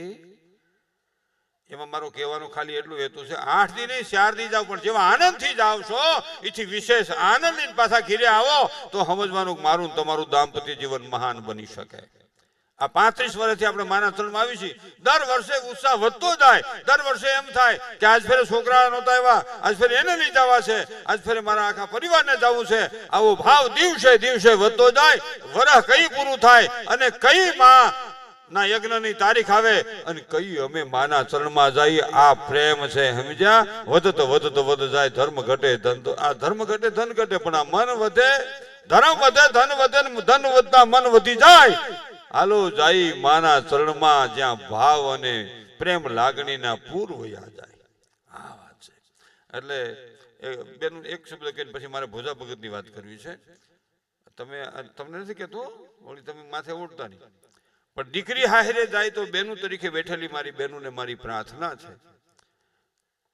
એમાં મારો કહેવાનો ખાલી એટલું હેતુ છે, 8 દી નહીં 4 દી જાવ, પણ જેવા આનંદથી જાવ છો એથી વિશેષ આનંદ લઈને પાછા ઘીરે આવો તો સમજવાનું મારું તમારું દાંપત્ય જીવન મહાન બની શકે. આ 35 વર્ષથી આપણે માના ચરણમાં આવી છીએ. દર વર્ષે ઉત્સાહ વધતો જાય. દર વર્ષે એમ થાય કે આજ ફેરે છોકરા નહોતા આવ્યા, આજ ફેરે એને લઈ જવા છે, આજ ફેરે મારા આખા પરિવારને જવું છે. આવો ભાવ દિવસે દિવસે વધતો જાય. વરહ કઈ પૂરું થાય અને કઈ માં ના યજ્ઞની તારીખ આવે અને કઈ અમે માના ચરણમાં જઈએ. આ પ્રેમ છે, સમજ્યા? વધતો જાય. ધર્મ ઘટે ધન, આ ધર્મ ઘટે ધન ઘટે, પણ આ મન વધે, ધર્મ વધે, ધન વધે, ધન વધતા મન વધી જાય. હાલો જાય માના ચરણમાં, જ્યાં ભાવ અને પ્રેમ લાગણીના પૂર વયા જાય. આ વાત છે. એટલે બેન એક શબ્દ કહીને પછી મારે ભોજા ભગતની વાત કરવી છે. તમને નથી કહેતો, ઓલી તમે માથે ઉડતા નહીં, પણ દીકરી હાહરે જાય તો બેનું તરીકે બેઠેલી મારી બહેનોને મારી પ્રાર્થના છે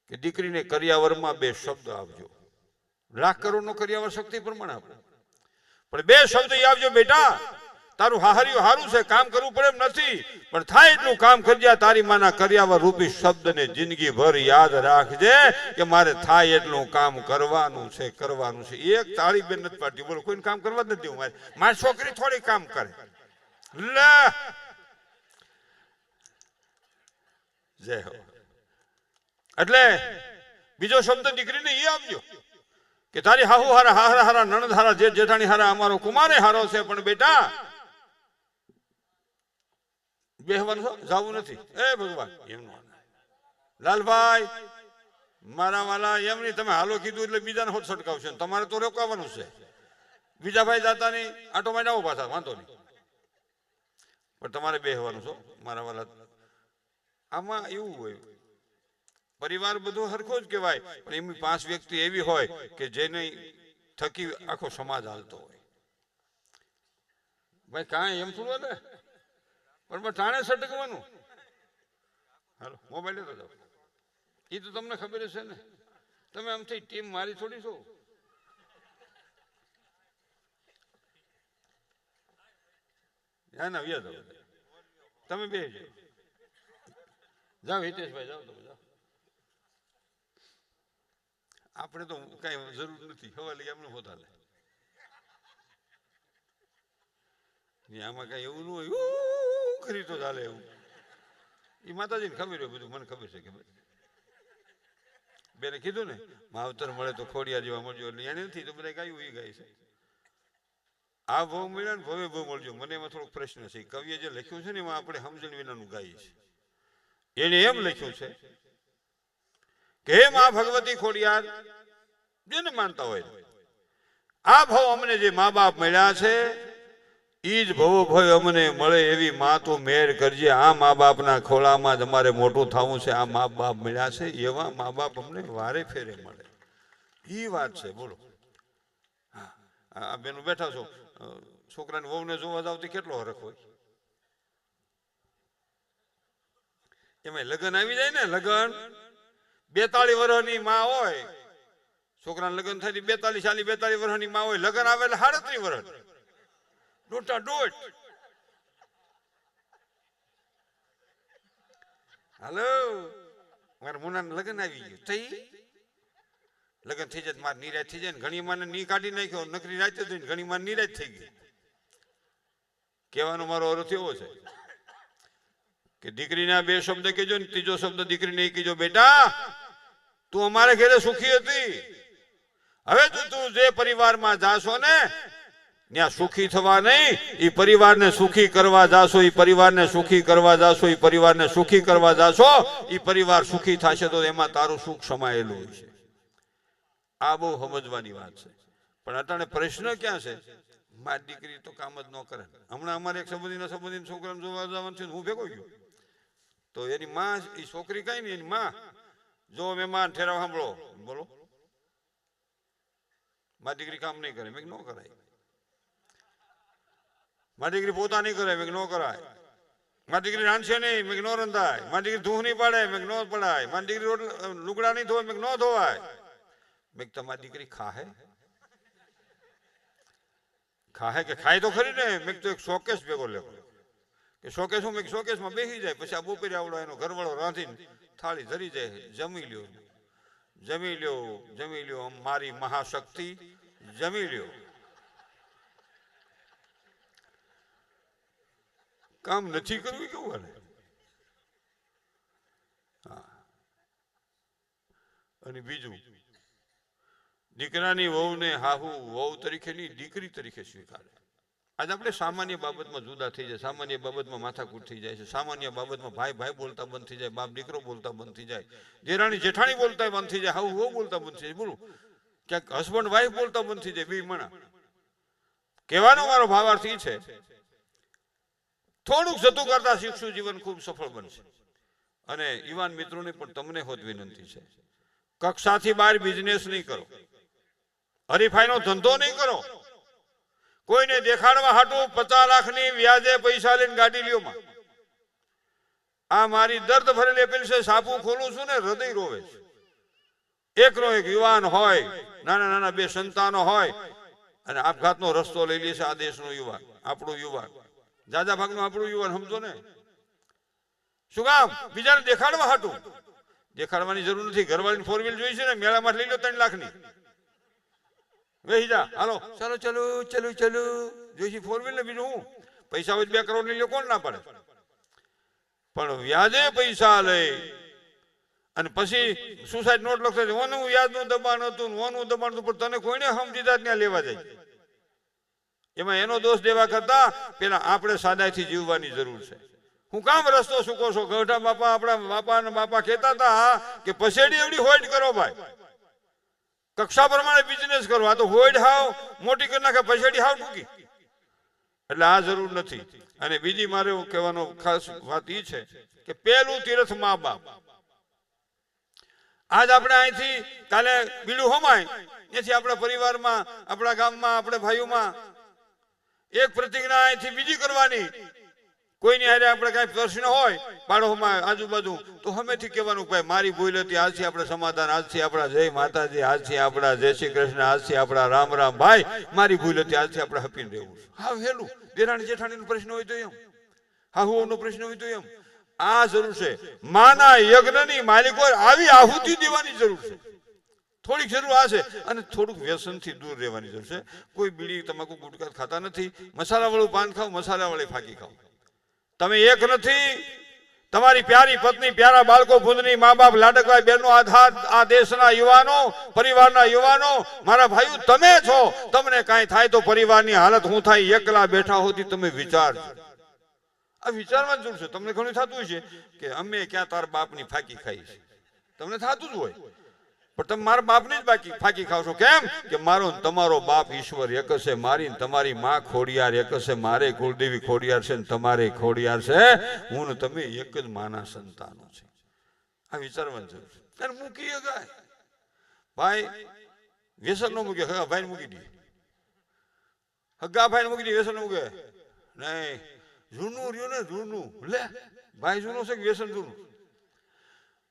કે દીકરીને કરિયાવરમાં 2 શબ્દ આપજો. લાખ કરોડનો કરિયાવર શક્તિ પ્રમાણે આપો, પણ 2 શબ્દ આપજો. બેટા, તારું હાહરિયું હારું છે, કામ કરવું પડે એમ નથી, પણ થાય એટલું કામ કરજે. તારી માના કરિયાવર રૂપી શબ્દને જિંદગી ભર યાદ રાખજે કે મારે થાય એટલું કામ કરવાનું છે, કરવાનું છે. એક તાળી બેન નથી પાડતી, બોલો, કોઈને કામ કરવા જ નથી. મારી છોકરી થોડી કામ કરે. લે જય હો. એટલે બીજો શબ્દ દીકરીને એ આપજો કે તારી હાહુ હારા, હારા હારા, નણંદ હારા, જેઠ જેઠાણી હારા, અમારો કુમારે હારો છે, પણ બેટા બેહવાનું જવું નથી. એ ભગવાન, એમનું લાલભાઈ મારા વાલા, એમની તમે હાલો કીધું એટલે બીજાને હોત છટકાવશે, તમારે તો રોકાવાનું છે. બીજા ભાઈ જાતા નહીં, આટો માં આવો પાછા, વાંધો નહીં, પણ તમારે બેહવાનું છો મારા વાલા. આમાં એવું હોય, પરિવાર બધો હરખો જ કહેવાય, પણ એમની 5 વ્યક્તિ એવી હોય કે જેને થકી આખો સમાજ હાલતો હોય. ભાઈ કાંઈ એમ થોડું ને, પણ ટાણે સટકવાનું. હાલો મોબાઈલ લેતો જાઓ, એ તો તમને ખબર હશે ને. તમે આમથી ટીમ મારી થોડી છો. ના વ્યા જાઓ, તમે બે જાઓ. હિતેશભાઈ જાઓ, તમે જાઓ. આપણે તો કઈ જરૂર નથી, હવાલી એમનું હોતા લે. આમાં કઈ એવું ન હોય ખરી તો ચાલે એવું. એ માતાજીને ખબર હોય બધું, મને ખબર છે કે બેને કીધું ને માવતર મળે તો ખોડિયા જેવા મળજો, એટલે એને નથી તો બધા ગાયું એ ગાય છે. આ ભાવ મળ્યા ને ભવે ભાવ મળજો. મને એમાં થોડોક પ્રશ્ન છે, કવિએ જે લખ્યું છે ને એમાં આપણે સમજણ વિનાનું ગાઈએ છીએ. એને એમ લખ્યું છે કે હે મા ભગવતી ખોડિયાર, જેને માનતા હોય, આ ભાવ અમને જે મા બાપ મળ્યા છે ઈ જ ભવો ભય અમને મળે એવી મા તો મેર કરજે. આ મા બાપના ખોળામાં જ અમારે મોટું થવું છે. આ મા બાપ મળ્યા છે એવા મા બાપ અમને વારે ફેરે મળે. ઈ વાત છે. બોલો, આ બેનો બેઠા છો, છોકરાને વહુને જોવા જાવ તો કેટલો હરખ હોય. એમાં લગ્ન આવી જાય ને, લગ્ન 42 વર્ષની માં હોય, છોકરાને લગ્ન થાય 42 વર્ષની માં હોય, લગ્ન આવે એટલે 37 વર્ષ ડોટા ડોટ. હાલો, મારા મુનાને લગ્ન આવી ગયું, થઈ લગ્ન થઈ જાય મારે નિરાશ થઈ જાય ને. ઘણી માને ની કાઢી નાખ્યો, નકરી રાતે થઈ, ઘણી માને નિરાશ થઈ ગઈ. કહેવાનો મારો અર્થ એવો છે કે દીકરીના 2 શબ્દ કહેજો ને, ત્રીજો શબ્દ દીકરીને એ કહેજો, બેટા તું અમારે ઘરે સુખી હતી, હવે તું જે પરિવારમાં જાશો ને ત્યાં સુખી થવા નહીં, એ પરિવારને સુખી કરવા જાશો, એ પરિવારને સુખી કરવા જાશો, એ પરિવારને સુખી કરવા જાશો, એ પરિવાર સુખી થશે તો એમાં તારું સુખ સમાયેલું હોય છે. આ બહુ સમજવાની વાત છે. પણ અટાણે પ્રશ્ન ક્યાં છે, મારી દીકરી તો કામ જ ન કરે. હમણાં અમારે એક સંબંધી છોકરાને જોવા જવાનું છે, હું ભેગો ગયો તો એની માં, એ છોકરી કઈ નહીં, એની માં જો મહેમાન ઠેરાવ સાંભળો, બોલો મારી દીકરી કામ નહીં કરે. મેં ન કરાય. મારી દીકરી પોતા નહીં કરે. મેં ન કરાય. મારી દીકરી રાંધશે નહીં. મેં ન રંધાય. મારી દીકરી ધૂહ નહીં પાડે. મેં ન પડાય. મારી દીકરી લુગડા નહીં ધોવાય. મેં ન ધોવાય. મેં તમારી દીકરી ખાહે ખાહે કે ખાય તો ખરી ને. મેં તો એક શોકેસ ભેગો લેવો કે શોકેસ હું, મેં શોકેસમાં બેસી જાય, પછી આ બપોરે આવડો એનો ઘરવાળો રાંધીને થાળી ધરી જાય, જમી લ્યો, જમી લ્યો, જમી લ્યો, મારી મહાશક્તિ જમી લ્યો. કામ નથી કરવું કેવું હાલે. અને બીજું, દીકરાની વહુને હાહુ વહુ તરીકે નહીં, દીકરી તરીકે સ્વીકારે. આજે આપણે સામાન્ય બાબતમાં જુદા થઈ જાય, સામાન્ય બાબતમાં માથાકૂટ થઈ જાય છે, સામાન્ય બાબતમાં ભાઈ ભાઈ બોલતા બંધ થઈ જાય, બાપ દીકરો બોલતા બંધ થઈ જાય, દેરાણી જેઠાણી બોલતા બંધ થઈ જાય, હાહુ વહુ બોલતા બંધ થઈ જાય. બોલું ક્યાંક હસબન્ડ વાઈફ બોલતા બંધ થઈ જાય. બે મણા કહેવાનો મારો ભાવાર્થ એ છે, થોડુંક જતું કરતા શીખશું, જીવન ખૂબ સફળ બનશે. અને યુવાન મિત્રોને પણ તમને હોત વિનંતી છે, કક્ષાથી બહાર બિઝનેસ નહીં કરો, હરીફાઈનો ધંધો નહીં કરો, કોઈને દેખાડવા હાટું 50 લાખની વ્યાજે પૈસા લઈને ગાડી લ્યો માં. આ મારી દર્દ ભરેલી અપીલ છે. સાપુ ખોલું છું ને હૃદય રોવે છે. એકનો એક યુવાન હોય, નાના નાના 2 સંતાનો હોય અને આપઘાતનો રસ્તો લઈ લે છે. આ દેશનો યુવાન, આપણું યુવાન, જાજા ભાગનું આપણું યુવાન, સમજો ને. શું કામ? બીજાને દેખાડવા હાટું. દેખાડવાની જરૂર નથી. ઘરવાળીની 4 વ્હીલ જોઈ છે ને, મેળામાં લઈ લો 3 લાખની. વેહી જા, હાલો ચાલો ચલો ચલો ચલો જોઈશી 4 વ્હીલ ને. બીજું હું પૈસા હોય 2 કરોડ લઈ લો, કોણ ના પડે? પણ વ્યાજે પૈસા લઈ અને પછી સુસાઇડ નોટ લખશે. ઓનું વ્યાજનું દબાણ હતું, ઓનું દબાણ હતું, પણ તને કોઈને સમજીતા જ ત્યાં લેવા જાય. એમાં એનો દોષ દેવા કરતા પેલા આપણે સાદાઈથી જીવવાની જરૂર છે. હું કામ રસ્તો સૂકો છો? ગઢા બાપા, આપણા બાપા ને બાપા કહેતા હતા કે પસેડી એવડી હોઈડ કરો ભાઈ, કક્ષા પ્રમાણે બિઝનેસ કરો. આ તો હોઈડ હાવ મોટી કરી નાખે, પસેડી હાવ ટૂંકી. એટલે આ જરૂર નથી. અને બીજી મારે કહેવાનો ખાસ વાત એ છે કે પહેલું તીર્થ મા બાપ. આજ આપણે અહીંથી કાલે બીડું હોમાય ત્યાંથી આપણા પરિવારમાં, આપણા ગામમાં, આપણે ભાઈઓમાં એક પ્રતિજ્ઞા અહીંથી બીજી કરવાની. કોઈની હારે આપણે કઈ પ્રશ્ન હોય પાડોમાં આજુબાજુ, તો હમેથી કહેવાનું ભાઈ મારી ભૂલ હતી, આજથી આપણે સમાધાન, આજથી આપણા જય માતાજી, આજથી આપણા જય શ્રી કૃષ્ણ, આજથી આપણા રામ રામ. ભાઈ મારી ભૂલ હતી, આજથી આપણે હપીને રહેવું. હા હેલું દેરાણી જેઠાણીનો પ્રશ્ન હોય તો એમ, હાહુઓનો પ્રશ્ન હોય તો એમ. આ જરૂર છે. માના યજ્ઞની માલિકો આવી આહુતિ દેવાની જરૂર છે. થોડીક જરૂર આ છે. અને થોડુંક વ્યસનથી દૂર રહેવાની જરૂર છે. કોઈ બીડી તમાકુ ગુટખા ખાતા નથી, મસાલાવાળું પાન ખાવ, મસાલાવાળી ફાકી ખાવ. તમે એક નથી. તમારી પ્યારી પત્ની, પ્યારા બાળકો, ભૂંદની મા બાપ, લાડકવાય બહેનો, આધાર આ દેશના યુવાનો, પરિવારના યુવાનો, મારા ભાઈઓ તમે છો. તમને કાંઈ થાય તો પરિવારની હાલત હું થાય, એકલા બેઠા હોતી તમે વિચારજો. આ વિચારમાં જરૂર છે. તમને ઘણું થતું છે કે અમે ક્યાં તાર બાપની ફાકી ખાઈ છે, તમને થતું જ હોય. પણ તમે મારા બાપની જ બાકી ફાકી ખાવ છો. કેમ કે મારો તમારો બાપ ઈશ્વર એક છે, મારી તમારી માં ખોડિયાર એક છે, મારે કુળદેવી ખોડિયાર છે, તમારે ખોડિયાર છે. હું ને તમે એક જ માના સંતાનો છે. આ વિચારવાનું જરૂર છે. અને મૂકી ગાય ભાઈ વ્યસન નો મૂકે, હગા ભાઈ મૂકી દે, હગા ભાઈ મૂકી દે, વ્યસન મૂકે નહીં. જૂનું રહ્યું ને જૂનું, લે ભાઈ જૂનું છે કે વ્યસન જૂનું?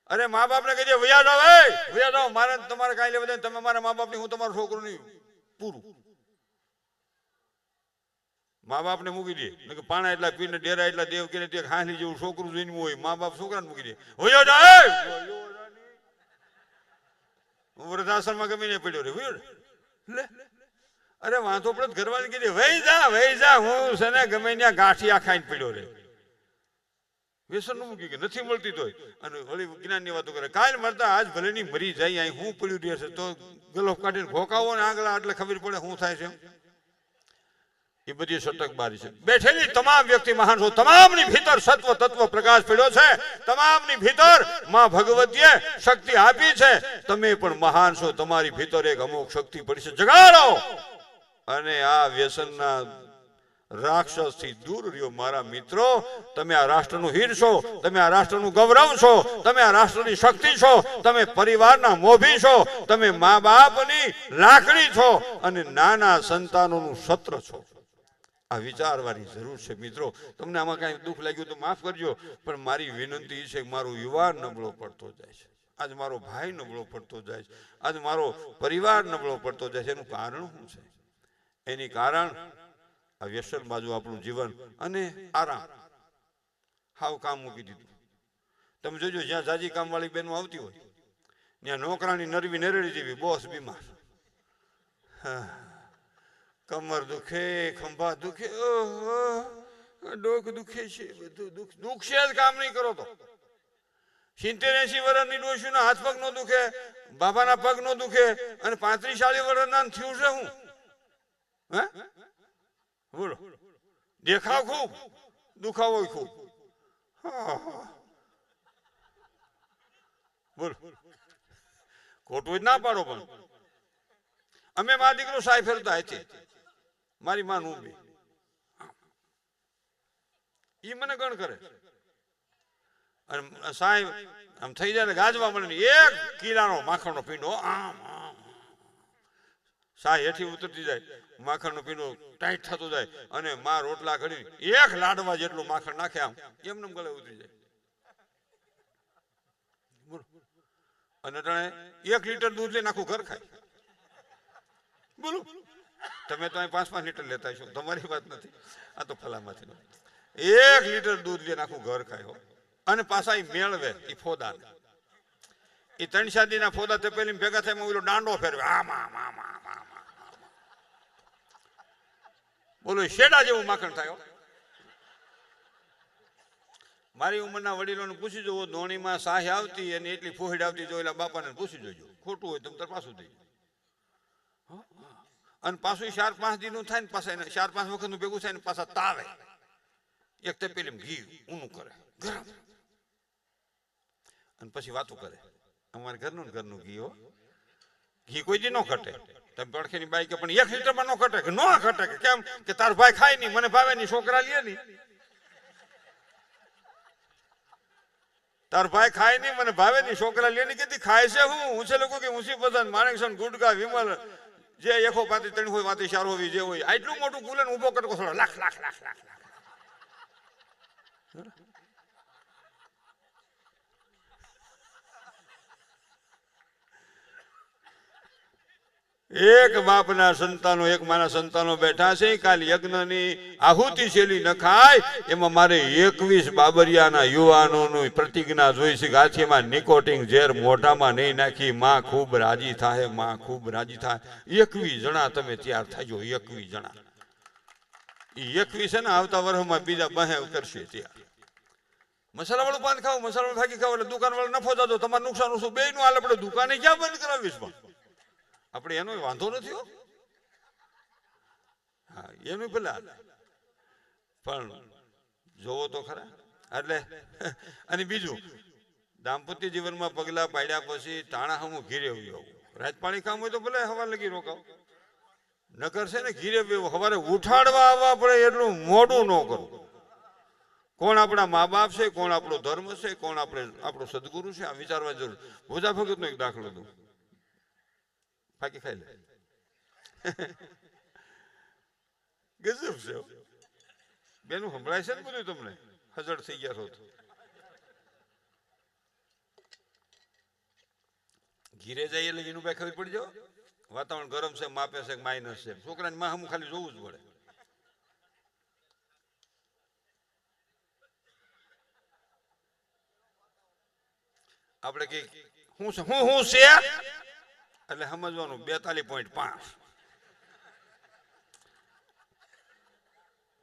અરે મા બાપ ને કહીએ વયા જાઓ, વયા જાઓ, મારે તમારે કાંઈ લેવા દે, તમે મારા મા બાપ ની, હું તમારો છોકરો નહીં. પૂરું. મા બાપ ને મૂકી દે. પાણા એટલા પીને ડેરા એટલા દેવ કે હાલી જેવું છોકરું જોઈને હોય, મા બાપ છોકરાને મૂકી દે. વયા જાઓ. હું વૃદ્ધાશ્રમમાં ગમીને પડ્યો રે. લે અરે વાંધો પડે ઘરવાળી કીધી વહી જા, હું છે ને ગમે ત્યાં ગાંઠિયા ખાઈને પડ્યો રે. વ્યસન નું મૂકી કે નથી મળતી તોય. અને વળી જ્ઞાનની વાતો કરે. કાલ મરતા આજ ભલે ની મરી જાય, અહીં હું પડ્યું રહેશે તો ગલો કાઢીને ભોકાવો ને આગળ, એટલે ખબર પડે શું થાય છે. એ બધી સટકબારી છે. બેઠેલી તમામ વ્યક્તિ મહાન છો. તમામની ભીતર સત્વ તત્વ પ્રકાશ પડ્યો છે. તમામની ભીતર માં ભગવતીએ શક્તિ આપી છે. તમે પણ મહાન છો. તમારી ભીતર એક અમુક શક્તિ પડી છે, જગાડો. અને આ વ્યસનના રાક્ષસ થી દૂર રહ્યો મારા મિત્રો. તમે આ રાષ્ટ્રનું હીર છો, તમે આ રાષ્ટ્રનું ગૌરવ છો, તમે આ રાષ્ટ્રની શક્તિ છો, તમે પરિવારના મોભી છો, તમે મા બાપની લાકડી છો અને નાના સંતાનોનું સત્ર છો. આ વિચારવાની જરૂર છે મિત્રો. તમને આમાં કાંઈ દુઃખ લાગ્યું તો માફ કરજો, પણ મારી વિનંતી છે કે મારો યુવાન નબળો પડતો જાય છે. આજ મારો ભાઈ નબળો પડતો જાય છે. આજ મારો પરિવાર નબળો પડતો જાય છે. એનું કારણ શું છે? એની કારણ આ વ્યસન બાજુ આપણું જીવન અને આરામ. હાવ કામ મૂકી દીધું. તમે જોજો જ્યાં જાજી કામ વાળી બહેનો આવતી હોય ત્યાં નોકરાની નરવી નરેડી જેવી, બોસ બીમાર, કમર દુખે, ખંભા દુખે, ડોક દુખે છે, બધું દુખશે જ કામ નહીં કરો તો. 70-80 વર્ષની ડોશીના હાથ પગ નો દુખે, બાબાના પગ નો દુખે, અને 35-40 વર્ષના થયું છે હું? હે બોલો. દેખાવ ખૂબ, દુખાવો ખૂબ. બોલો ખોટું જ ના પાડો. પણ અમે મારા દીકરો સાહેબ ફેરતા હતી, મારી માં નું બી ઈ મને ગણ કરે. અને સાહેબ આમ થઈ જાય ગાજવા મળે, એક કિલાનો માખણનો પીંડો આમ આમ સાહેબ હેઠી ઉતરતી જાય. માખણનું પીણું ટાઈટ થતું જાય અને માં રોટલા ઘડી એક લાડવા જેટલું માખણ નાખે આમ એમને ગળે ઉતરી જાય. અને અટાણે 1 લીટર દૂધ લઈને આખું ઘર ખાય. બોલો તમે તો અહીં 5-5 લીટર લેતા છો, તમારી વાત નથી, આ તો ફલામાંથી 1 લીટર દૂધ લઈને આખું ઘર ખાય. અને પાછા એ મેળવે એ ફોદા એ 3-4 દીના ફોદા તે પેલી ભેગા થાય ઓલો દાંડો ફેરવે આમાં બોલો શેડા જેવું માખણ થાય. મારી ઉંમરના વડીલોને પૂછી જોવો ધોણીમાં સાહી આવતી અને એટલી ફોહડ આવતી જો એલા બાપાને પૂછી જોજો, ખોટું હોય તો પાછું થઈ જાય. અને પાછું 4-5 દીનું થાય ને પાછા 4-5 વખતનું ભેગું થાય ને પાછા તાવે. એક તે પેલી ઘી ઊનું કરે ગરમ અને પછી વાતો કરે. અમારે ઘરનું ઘી હો, ઘી કોઈ દી ન ઘટે. તમે પડખેની બાઈ કે પણ 1 લીટરમાં ન ઘટે કે ન ઘટે કે કેમ કે તાર ભાઈ ખાય નહીં, મને ભાવે નહીં, છોકરા લે નહીં. તાર ભાઈ ખાય નહીં, મને ભાવે નહીં, છોકરા લે નહીં. કેતી ખાય છે હું છે લોકો કે ઊંચી પસંદ માણેકસન ગુટકા વિમલ જે 135 હોય વાતે 4 હોવી જે હોય આટલું મોટું કુલન ઉભો કરતો થોડો લાખ લાખ લાખ લાખ લાખ. એક બાપના સંતાનો એક માના સંતાનો બેઠા છે, કાલ યજ્ઞની આહુતિ શેલી ન ખાય એમાં મારે 21 બાબરિયાના યુવાનોની પ્રતિજ્ઞા જોઈ છે. ગાંઠીમાં નિકોટિંગ ઝેર મોઢામાં નહીં નાખી, માં ખૂબ રાજી થાય, માં ખૂબ રાજી થાય. 21 જણા તમે તૈયાર થજો. 21 જણા એ 21 છે ને આવતા વર્ષમાં બીજા 2 કરશે ત્યાં. મસાલા વાળું પાન ખાવ, મસાલા વાળું ભાગી ખાવ એટલે દુકાન વાળો નફો જતો, તમારે નુકસાન ઓછું. બે નું હાલ આપણે દુકાને ક્યાં બંધ કરાવીશ? આપણે એનો વાંધો નથી હો, હા એનું પેલા પણ જોવો તો ખરા. એટલે અને બીજું દાંપત્ય જીવનમાં પગલા પાડ્યા પછી ટાણા હમું ઘીરે આવું. રાત પાણી કામ હોય તો ભલે હવા લગી રોકાવ, નકર છે ને ઘીરે સવારે ઉઠાડવા આવવા પડે એટલું મોડું ન કરવું. કોણ આપણા મા બાપ છે, કોણ આપણો ધર્મ છે, કોણ આપણો સદગુરુ છે, આ વિચારવા જરૂર. ભોજા ભગતનો એક દાખલો દઉં, ફાકી ખાઈ લે ગજબ છે બેનું. સંભળાય છે ને બધું તમને? હજળ થઈ ગયા છો. ઘીરે જાય એટલે વિનુભાઈ ખબર પડી જાવ વાતાવરણ ગરમ છે, માપે છે, માઇનસ છે. છોકરાને માં હમ ખાલી જોવું જ પડે. આપણે કઈ હું છે એટલે સમજવાનું 42.5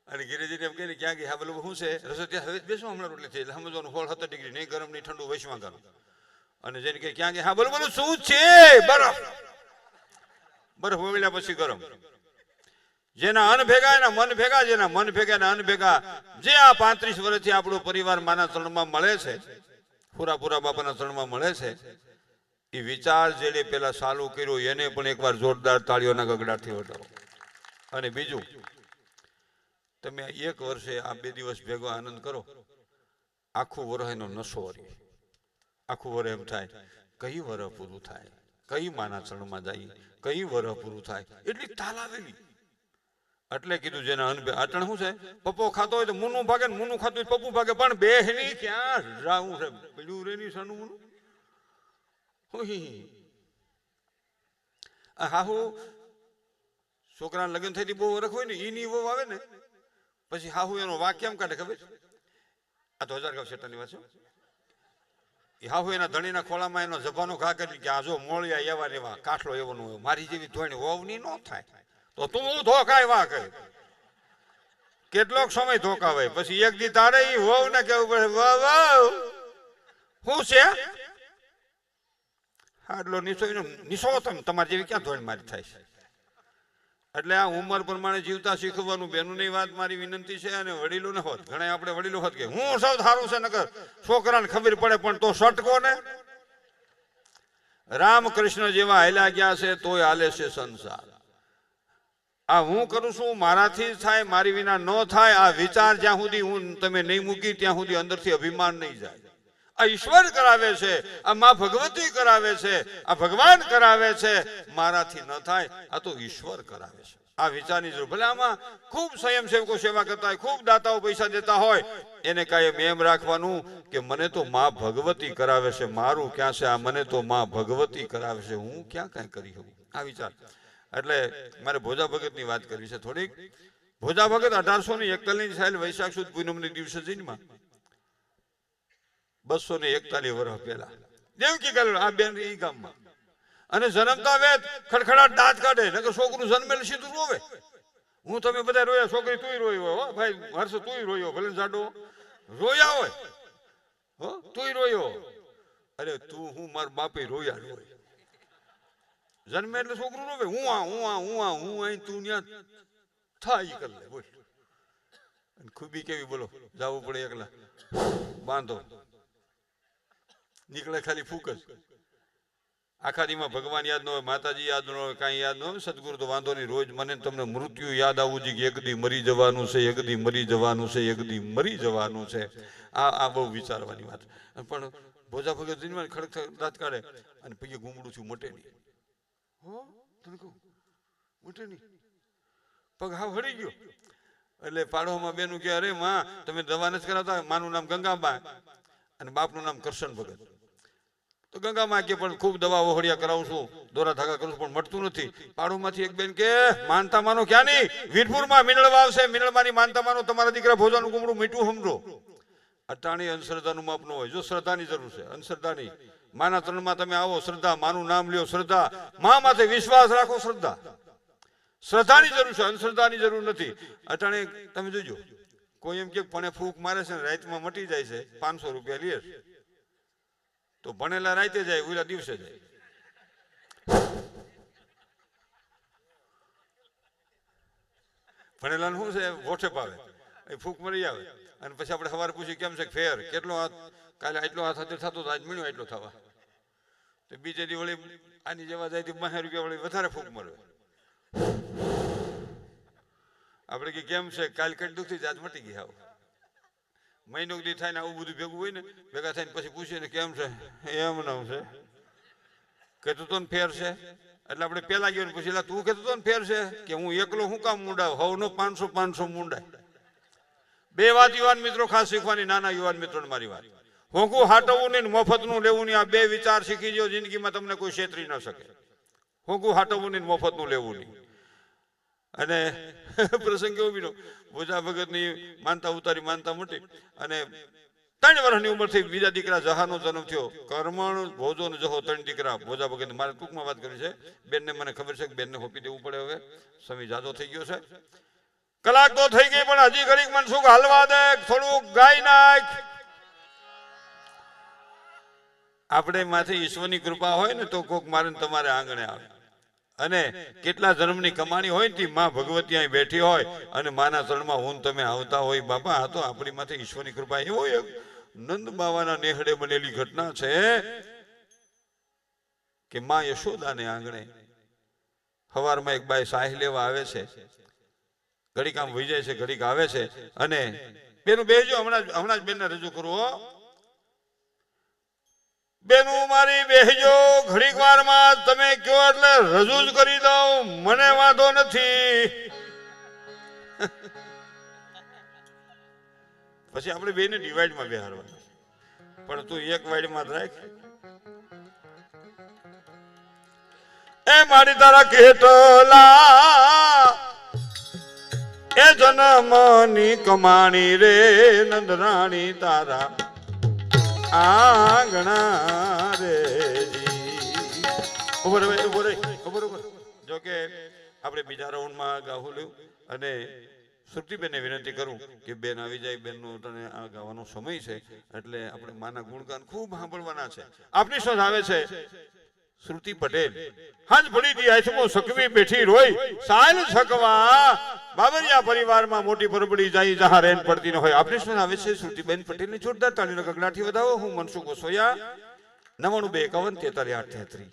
અને ગિરેજી એમ કે ક્યાં ગયા બોલું શું છે રસોઈ હવે બેસું હમણાં રોટલી થઈ એટલે સમજવાનું 16-17 ડિગ્રી નહીં ગરમ નહીં ઠંડુ વૈશ્વા ગરમ. અને જેને કે ક્યાં ગયા હા બોલું બોલું શું છે બરફ વળ્યા પછી ગરમ. જેના અન્ન ભેગા એના મન ભેગા, જેના મન ભેગા એના અન્ન ભેગા. જે આ 35 વર્ષથી આપણો પરિવાર માના ચરણમાં મળે છે, પૂરા બાપાના ચરણમાં મળે છે, એ વિચાર જેને પેલા ચાલુ કર્યો એને પણ એકવાર જોરદાર તાળીઓના ગગડાટથી વધારો. અને બીજું તમે 1 વર્ષે આ 2 દિવસ ભેગો આનંદ કરો, આખું વર્ષ એનો નશો રહે. આખું વર્ષ એમ થાય કઈ વર્ષ પૂરું થાય, કઈ માના ચરણમાં જાય, કઈ વર્ષ પૂરું થાય, એટલી તાલ આવેલી. એટલે કીધું જેના અનબે અટણ શું છે, પપ્પો ખાતો હોય તો મુનું ભાગે, મુનું ખાતું હોય પપ્પુ ભાગે, પણ બેહની ક્યાં રાવું છે પીડ્યું રે ની સનું મુનું. હાહુ છોકરા લગ્ન થઈ બહુ વરખ હોય ને ઈની વહુ આવે ને પછી હાહુ એનો વાક કેમ કાઢે ખબર? આ તો 1000 ગાવ શેતાની વાત છે. હાહુ એના ધણીના ખોળામાં એનો જભાનો ઘા કરી કે આ જો મોળિયા એવા ને એવા કાઠલો એવો નો હોય, મારી જેવી ધોણી વહુની ન થાય તો તું ધોકાય વાહ કરે. કેટલોક સમય ધોકાવાય પછી એક દી તારે ઈ વહુ ને કેવું પડે વાહ વાહ શું છે આટલો નિશો તમારી જેવી ક્યાં ધોરણ મારી થાય છે. એટલે આ ઉંમર પ્રમાણે જીવતા શીખવાનું બેનની વાત મારી વિનંતી છે. અને વડીલો ને હોત ઘણા આપણે વડીલો હોત કે હું સૌ સારું છે નકર છોકરાને ખબર પડે પણ તો સટકો ને. રામકૃષ્ણ જેવા હાલ્યા ગયા છે તોય હાલે છે સંસાર. આ હું કરું છું મારાથી થાય, મારી વિના ન થાય, આ વિચાર જ્યાં સુધી હું તમે નહીં મૂકી ત્યાં સુધી અંદરથી અભિમાન નહીં જાય. આ ઈશ્વર કરાવે છે, આ માં ભગવતી કરાવે છે, આ ભગવાન કરાવે છે, મારાથી ન થાય, આ તો ઈશ્વર કરાવે છે. આ વિચારની જરૂર. ભલે આમાં ખૂબ સ્વયંસેવકો સેવા કરતા હોય, ખૂબ દાતાઓ પૈસા દેતા હોય, એને કાંઈ એમ રાખવાનું કે મને તો માં ભગવતી કરાવે છે, મારું ક્યાં છે આ, મને તો માં ભગવતી કરાવે છે, હું ક્યાં કાંઈ કરી શકું, આ વિચાર. એટલે મારે ભોજા ભગતની વાત કરવી છે થોડીક. ભોજા ભગત 1841 સાલ વૈશાખ સુદ પૂનમની દિવસે જન્મા, 241 વર્ષ પહેલા દેવકી ગામ, આ બેન એ ગામમાં. અને જન્મતા વેત ખડખડાટ દાંત કાઢે, નકર છોકરું જન્મેલ સીધું રોવે. હું તમે બધા રોયા, છોકરી તુંય રોયો હો ભાઈ, હર્ષ તુંય રોયો, ભલે જાડો રોયા હોય હો, તુંય રોયો. અરે તું હું માર બાપે રોયા રોય. જન્મે એટલે છોકરું રોવે, હું અહીં તું ત્યાં થાય કર લે બોલ. ખૂબી કેવી બોલો, જવું પડે એકલા, બાંધો નીકળે ખાલી ફૂક જ. આખા દીમાં ભગવાન યાદ ન હોય, માતાજી યાદ ન હોય, કાંઈ યાદ ન હોય. સદગુરુ તો વાંધો નહીં, રોજ મને તમને મૃત્યુ યાદ આવવું જોઈએ કે એક દી મરી જવાનું છે, એક દી મરી જવાનું છે, એક દી મરી જવાનું છે. આ બહુ વિચારવાની વાત. પણ ભોજા ભગત ખડક દાંત કાઢે અને પૈયે ગુમડું છું મોટે નહીં, હો તને કહું મોટે નહીં, પગ હાવ હળી ગયો. એટલે પાડોમાં બેનું કે અરે માં તમે દવા નથી કરાવતા, માનું નામ ગંગાબા અને બાપનું નામ કરશન ભગત. તો ગંગામાં કે પણ ખૂબ દવા ઓહળિયા કરાવું છું, દોરા ધાગા કરું છું, પણ મળતું નથી. પાડોમાંથી એક બેન કે માનતા માનો ક્યાં નહીં, વીરપુરમાં મિનળવા આવશે, મિનળમાંની માનતા માનો, તમારા દીકરા ભોજાનું ગુમડું મીઠું સમજો. અટાણી અંધશ્રદ્ધાનું માપ ન હોય, જો શ્રદ્ધાની જરૂર છે, અંધશ્રદ્ધાની. માના તણમાં તમે આવો, શ્રદ્ધા, માનું નામ લ્યો, શ્રદ્ધા, મા માથે વિશ્વાસ રાખો, શ્રદ્ધા. શ્રદ્ધાની જરૂર છે, અંધશ્રદ્ધાની જરૂર નથી. અટાણે તમે જોજો, કોઈ એમ કે પણ ફૂંક મારે છે ને રાતમાં મટી જાય છે, 500 રૂપિયા લે, તો ભણેલા રાતે જાય, ઓલા દિવસે જાય. ભણેલા શું છે, વોઠે પાવે, એ ફૂંક મરી આવે. અને પછી આપણે સવારે પૂછ્યું કેમ છે ફેર, કેટલો હાથ, કાલે આટલો હાથ હતો થતો, આજ મળ્યો એટલો થવા. તો બીજે દી વળી આની જેવા જાય 12 રૂપિયા વળી વધારે ફૂંક મળે. આપણે કે કેમ છે, કાલ કઈ દુખતી આજ મટી ગઈ. આવું મહિનો દી થાય ને આવું બધું ભેગું હોય ને, ભેગા થઈને પછી પૂછીએ ને કેમ છે, એમ નામ છે, કહેતો તો ને ફેર છે. એટલે આપણે પેલા ગયો ને પૂછી, તું કહેતો તો ને ફેર છે, કે હું એકલો શું કામ મૂંડાવ, હવનો 500 મૂંડાય. બે વાત યુવાન મિત્રો ખાસ શીખવાની, નાના યુવાન મિત્રોને મારી વાત, હોંકું હાટવવું નહીં, મફતનું લેવું નહીં. આ બે વિચાર શીખી જો, જિંદગીમાં તમને કોઈ છેતરી ન શકે. હોંકું હાટવવું નહીં, મફતનું લેવું નહીં. અને પ્રસંગ એવો બીનો, ભોજા ભગતની માનતા ઉતારી, માનતા મોટી, અને 3 વર્ષની ઉંમરથી બીજા દીકરા જહાનો જન્મ થયો. કર્મણ ભોજો ને જહો 3 દીકરા ભોજા ભગત. મારે ટૂંકમાં વાત કરી છે, બેનને મને ખબર છે કે બેનને હોપી દેવું પડે, હવે સમય જાજો થઈ ગયો છે. કલાક તો થઈ ગઈ, પણ હજી ઘડીક મનસુખ હાલવા દે, થોડું ગાઈ નાખ. આપણે માથે ઈશ્વરની કૃપા હોય ને તો કોક મારે તમારે આંગણે આવે. અને કેટલા જન્મની કમાણી હોય ને માં ભગવતી અહીં બેઠી હોય અને માના ચરણમાં હું તમે આવતા હોય. બાપા આ તો આપણી માથે ઈશ્વરની કૃપા. એવો એક નંદ બાવાના નેહડે બનેલી ઘટના છે કે માં યશોદાને આંગણે સવારમાં એક બાઈ સાહી લેવા આવે છે. ઘડીક આમ વહી જાય છે, ઘડીક આવે છે. અને બેનું બેસજો, હમણાં જ બેનને રજૂ કરું. બેનું મારી બેસજો, ઘડીક વારમાં તમે કયો એટલે રજૂ જ કરી દઉં, મને વાંધો નથી. પછી આપણે બેને ડિવાઈડમાં બેહારવાના, પણ તું એક વાઈડમાં રાખ. એ મારી તારા કેટલા એ જન્મની કમાણી રે નંદરાણી તારા આંગણા રે. જો કે આપણે બીજા રાઉન્ડમાં ગાહુલ્યું અને શ્રુતિબેનને વિનંતી કરું કે બેન આવી જાય. બેનનો તને આ ગાવાનો સમય છે એટલે આપણે માના ગુણગાન ખૂબ સાંભળવાના છે. આપની સાથે આવે છે શ્રુતિ પટેલ. હાજ પડી દી આથમો સકવી બેઠી રોય સાલ સકવા બાબરિયા પરિવારમાં મોટી પરબડી જાય જહાં રેન પડતી ન હોય. આપની સાથે આવે છે શ્રુતિબેન પટેલની જોરદાર તાળીનો ગગડાથી વધાવો. હું મનસુખ વસોયા 9251433833.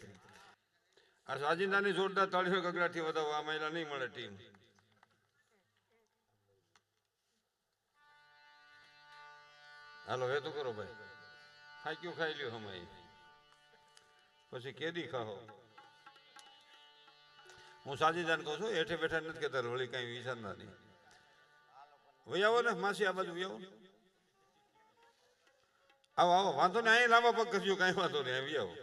આ સાજિંદાની જોરદાર તાળીનો ગગડાથી વધાવો. આ મહિલા નહીં મળે ટીમ. હાલો હે તો કરો ભાઈ. ખાઈ ખાઈ લ્યો હમાઈ પછી કેદી ખાઓ. હું સાજીદાન કહું છું, હેઠે બેઠા નથી કહેતા વળી કઈ વિચારના નહીં. વહી આવો ને માસી, આ બાજુ વહી આવો. આવો આવો, વાંધો નહીં, અહીં લાંબા પગ કરજો, કઈ વાંધો નહીં, આવી આવો.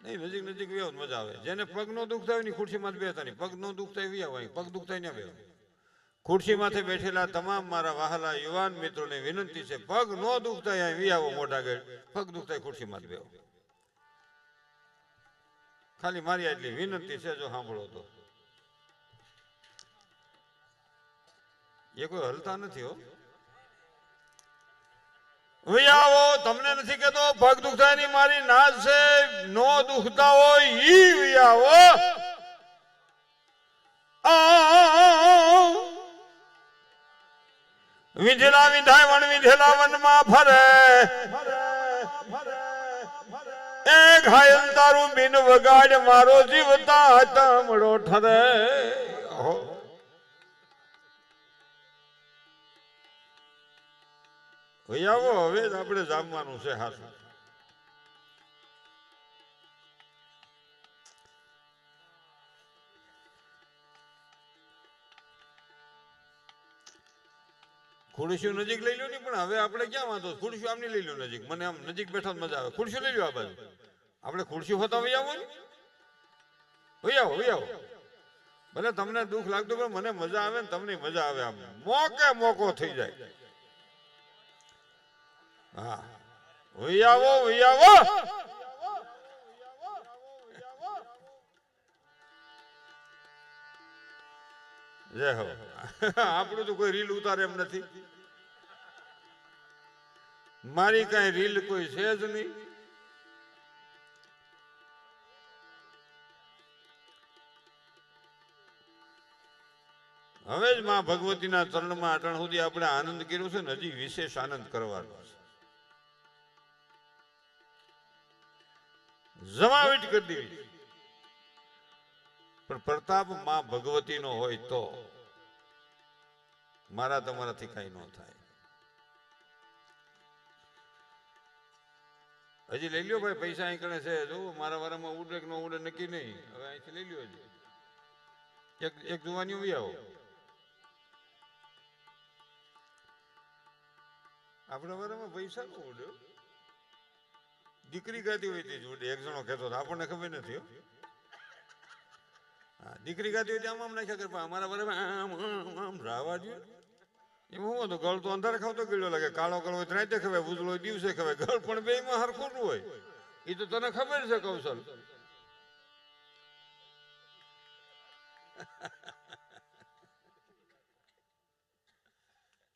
નહીં નજીક નજીક વ્યાવ મજા આવે. જેને પગ નો દુખ થાય ની ખુરશીમાં જ બેસતા નહીં, પગ નો દુખ થાય વ્યાવ, અહીં પગ દુખ થાય ને બેવ. ખુરશી માથે બેઠેલા તમામ મારા વહાલા યુવાન મિત્રોને વિનંતી છે, પગ નો દુખ થાય અહીં વ્યાવો મોટા ગેડ, પગ દુખ થાય ખુરશીમાં જ બેવ. ખાલી મારી આટલી વિનંતી છે, જો સાંભળો તો. એ કોઈ હલતા નથી હો. વિયાવો, તમને નથી કેતો પગ દુખતા ની મારી નાજ છે, નો દુખતા હોય ઈ વિયાવો. વિંધેલા વિંધાય વણ વિંધેલા વનમાં ફરે, એ ઘાયલ તારું બિન વગાડ મારો જીવતા તમડો ઠરે. આવો, હવે જ આપણે જામવાનું છે હાથું. ખુરશીઓ નજીક લઈ લો ને, પણ હવે આપણે ક્યાં વાંધો, ખુરશીઓ આમની લઈ લો નજીક, મને આમ નજીક બેઠા મજા આવે. ખુરશીઓ લઈ લો આ બાજુ, આપણે ખુરશીઓ હોતા વહી આવો ને, વહી આવો વહી આવો. ભલે તમને દુઃખ લાગતું પણ મને મજા આવે ને તમને મજા આવે, આમ મોકે મોકો થઈ જાય. હા વહી આવો વહી આવો. જય હો. આપણું તો કોઈ રીલ ઉતારે એમ નથી, મારી કઈ રીલ કોઈ છે જ નહીં. હવે જ માં ભગવતીના ચરણમાં અટણ સુધી આપણે આનંદ કર્યો છે ને, હજી વિશેષ આનંદ કરવાનો છે. જમાવીટ કરી દેવી, પણ પ્રતાપ માં ભગવતી નો હોય તો મારા તમારાથી કઈ ન થાય. હજી લઈ લ્યો ભાઈ, પૈસા અહીં કણે છે, જો મારા વારામાં ઉડે કે ન ઉડે નક્કી નહીં. હવે અહીંથી લઈ લ્યો, હજી એક જુવાની ઉભી આવો. આપણા વારામાં પૈસા ન ઉડે, દીકરી ગાતી હોય તે જોડે. એક જણો કહેતો આપણને ખબર નથી. હા, દીકરી ગાતી હોય આમ આમ નાખ્યા કરે, અમારા બરાબર આમ આમ આમ રાવા દે. એમાં હું હતું, ગળ તો અંધારે ખાવતો ગળ્યો લાગે, કાળો ગળ હોય રાતે ખવાય, ઉજળો હોય દિવસે ખવાય, ગળ પણ બે માં હરખું હોય. એ તો તને ખબર છે કૌશલ.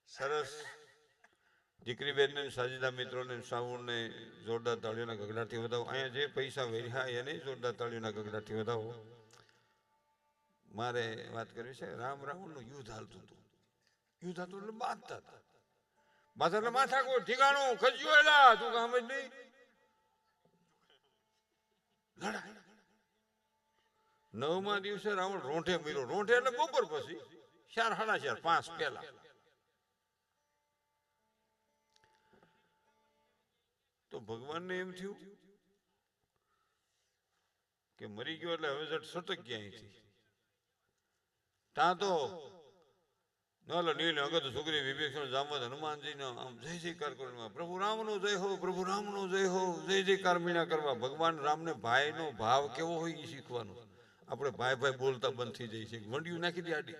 સરસ. દીકરી બેન ને સાજીદા મિત્રોને સાવણને જોરદાર તાળીઓના ગગડાથી વધાવો. અહીંયા જે પૈસા વેર્યા એને જોરદાર તાળીઓના ગગડાથી વધાવો. મારે વાત કરવી છે, રામ રાવણ નું યુદ્ધ હાલતું હતું. યુદ્ધ હતું એટલે બાંધતા હતા. બાંધતા એટલે માથા કોઈ ઠીકાણું ખજ્યો એલા તું કામ જ નહીં. લડાઈ 9મા દિવસે રાવણ રોંઠે મર્યો. રોંઠે એટલે બપોર પછી 4, 4:30, 5 પહેલા. તો ભગવાનને એમ થયું કે મરી ગયો એટલે હવે સટક ગયા અહીંથી. ત્યાં તો નીલ અગત સુગ્રીવ વિભીષણ જામવંત હનુમાનજીનો આમ જય જયકાર કરવા, પ્રભુ રામનો જય હો, પ્રભુ રામનો જય હો, જય જયકાર મીણા કરવા. ભગવાન રામને ભાઈનો ભાવ કેવો હોય એ શીખવાનું. આપણે ભાઈ ભાઈ બોલતા બંધ થઈ જાય છે. વંડિયું નાખી દે આડી,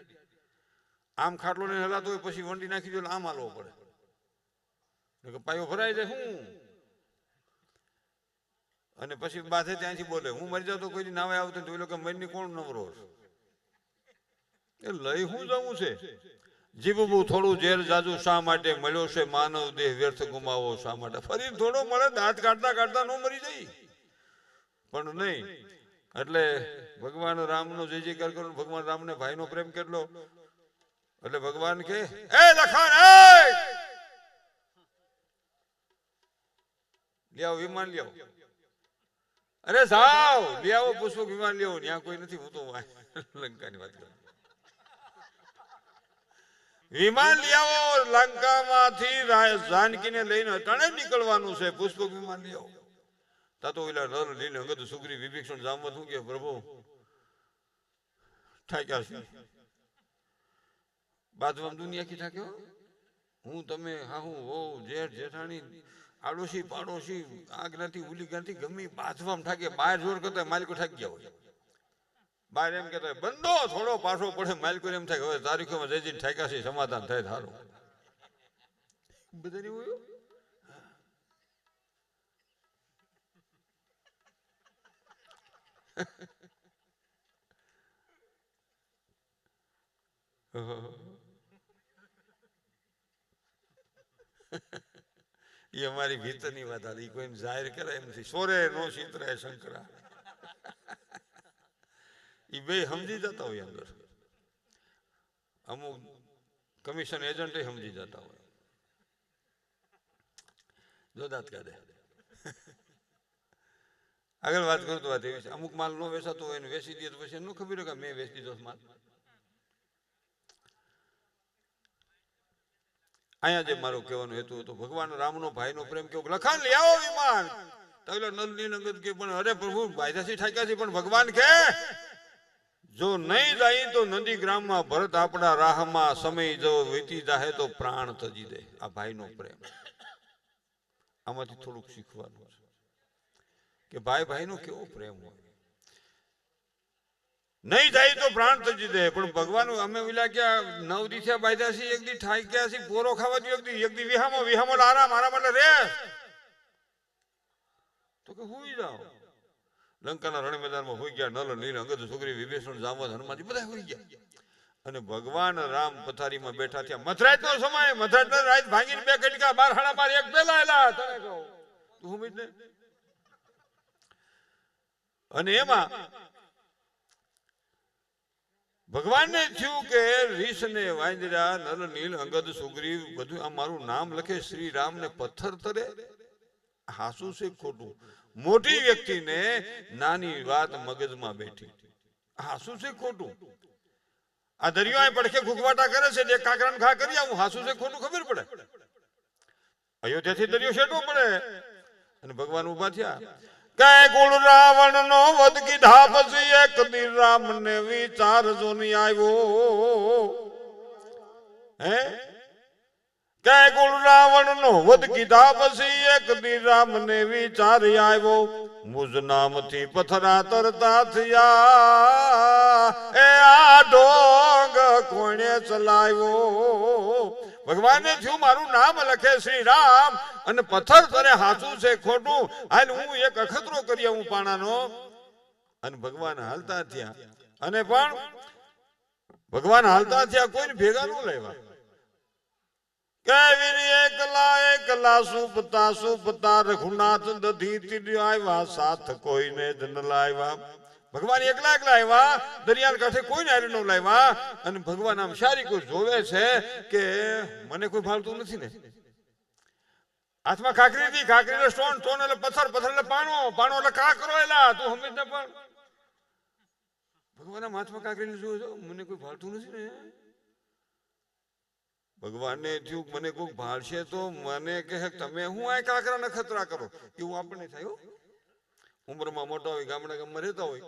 આમ ખાટલો ને હલાતો હોય પછી વંડી નાખી દે એટલે આમ હાલવો પડે, પાયો ભરાઈ જાય. હું અને પછી બાધે ત્યાંથી બોલે, હું મરી જાઉં તો કોઈ નાવે આવતું તો એ લોકો મરની કોણ નવરો એ લઈ હું જવું છે. જીવવું થોડું ઝેર જાજુ શા માટે, મળ્યો છે માનવ દેહ વ્યર્થ ગુમાવો શા માટે. ફરી થોડો મળે, દાંત કાઢતા કાઢતા ન મરી જાય પણ નહીં. એટલે ભગવાન રામનો જય જયકાર કરો. ભગવાન રામને ભાઈનો પ્રેમ કેટલો, એટલે ભગવાન કે એ લખાણ લે આવો વિમાન લે આવો. અરે જાઓ લે આવો પુષ્પક વિમાન લે આવો. ત્યાં કોઈ નથી, હું તો લંકાની વાત કરું. વિમાન લઈ આવો, લંકામાંથી જાનકીને લઈને અટાણે નીકળવાનું છે. પુષ્પક વિમાન લઈ આવો. તા તો ઓલા નર લીલ અંગદ સુગ્રી વિભીષણ જામવંત શું કે પ્રભુ ઠાક્યા છે બાદમાં દુનિયા કી ઠાક્યો હું તમે હા હું ઓ જેઠ જેઠાણી આડોશી પાડોશી આ જ્ઞાતિ ઉલી જ્ઞાતિ ગમે બાથવામાં ઠાકે બહાર જોર કરતા માલિકો ઠાકી ગયા હોય બહાર એમ કહેતા બંધો થોડો પાછો પડે માલિકો એમ થાય હવે તારીખોમાં જઈ જઈને ઠાક્યા છે સમાધાન થાય સારું બધાની હોય એ અમારી ભીતરની વાત હતી કોઈ જાહેર કરે એમ નથી સોરે નો ચિત્રાય શંકરા એ બે સમજી જતા હોય અંદર અમુક કમિશન એજન્ટ સમજી જતા હોય જોદાત કાઢે આગળ વાત કરું તો વાત એવી છે અમુક માલ નો વેચાતો હોય ને વેચી દે તો પછી એનું ખબર કે મેં વેચી દીધો માલ અહીંયા જે મારું કહેવાનું હેતુ હતું ભગવાન રામનો ભાઈનો પ્રેમ કેવો લખાણ લઈ આવો વિમાન તો નલની અંગત કે પણ અરે પ્રભુ ભાઈદાસી ઠાક્યા છે પણ ભગવાન કે જો નહીં જાય તો નદી ગ્રામમાં ભરત આપણા રાહમાં સમય જો વીતી જાય તો પ્રાણ તજી દે આ ભાઈનો પ્રેમ આમાંથી થોડુંક શીખવાનું છે કે ભાઈ ભાઈનો કેવો પ્રેમ હોય નહીં જાય તો પ્રાણ તજી દે પણ ભગવાન અમે ઓલા ક્યાં 9 દિવસે બાયદાસી એક દી ઠાઈ ગયા છે પોરો ખાવા દો એક દી વિહામો આરામ એટલે રે તો કે હુઈ જાઓ લંકાના રણ મેદાનમાં હોઈ ગયા નલ નીલ અંગદ સુગ્રીવ વિભીષણ જામવંત હનુમાનજી બધા હોઈ ગયા અને ભગવાન રામ પથારીમાં બેઠા થયા મધરાત નો સમય મધરાત રાત ભાંગીને બે કટકા 12 સાડા 12 એક પેલાયેલા તને કહું તું સમજ ને અને એમાં ભગવાનને થયું કે રીસ ને વાંદરા નલ નીલ અંગદ સુગ્રીવ બધું આ મારું નામ લખે શ્રી રામ ને પથ્થર તરે હાસુ છે ખોટું મોટી વ્યક્તિને નાની વાત મગજમાં બેઠી હાસુ છે ખોટું આ દરિયો પડખે ઘૂઘવાટા કરે છે એક કાકરાને ઘા કરી આવું હાસુ છે ખોટું ખબર પડે અયોધ્યાથી દરિયો શેટવો પડે અને ભગવાન ઉભા થયા કે કુળ રાવણ નો વધ કીધા પછી એક દી રામ ને વિચાર જો નહીં આવ્યો હે કે કુળ રાવણ નો વધ કીધા પછી એક દી રામ ને વિચાર આવ્યો મુજ નામથી પથરા તરતા થયા એ આ ઢોંગ કોણે ચલાવ્યો ભગવાને થયું મારું નામ લખે શ્રી રામ અને પથ્થર તરે હાચું છે ખોટું હાલ હું એક અખતરો કરી આવું પાણાનો અને ભગવાન હાલતા થયા અને પણ ભગવાન હાલતા થયા કોઈને ભેગા ન લેવા કેવી એકલા સુપતા રઘુનાથ દધી આવ્યા સાથ કોઈને જ ન લાવ્યા ભગવાન એકલા આવ્યા દરિયા કાંઠે કોઈને હારે ન લાવ્યા અને ભગવાન આમ સારી કોઈ જોવે છે કે મને કોઈ ભાળતું નથી ને હાથમાં કાકરી હતી કાકરી સ્ટોન એટલે પથ્થર એટલે પાણો એટલે કાકરો એલા તું સમજ ને પણ ભગવાન આમ હાથમાં કાકરીને જોવે છો મને કોઈ ભાળતું નથી ને ભગવાનને થયું મને કોઈ ભાળશે તો મને કહે તમે હું આ કાકરા નખતરા કરો એવું આપણને થયું ઉંમરમાં મોટા હોય ગામમાં રહેતા હોય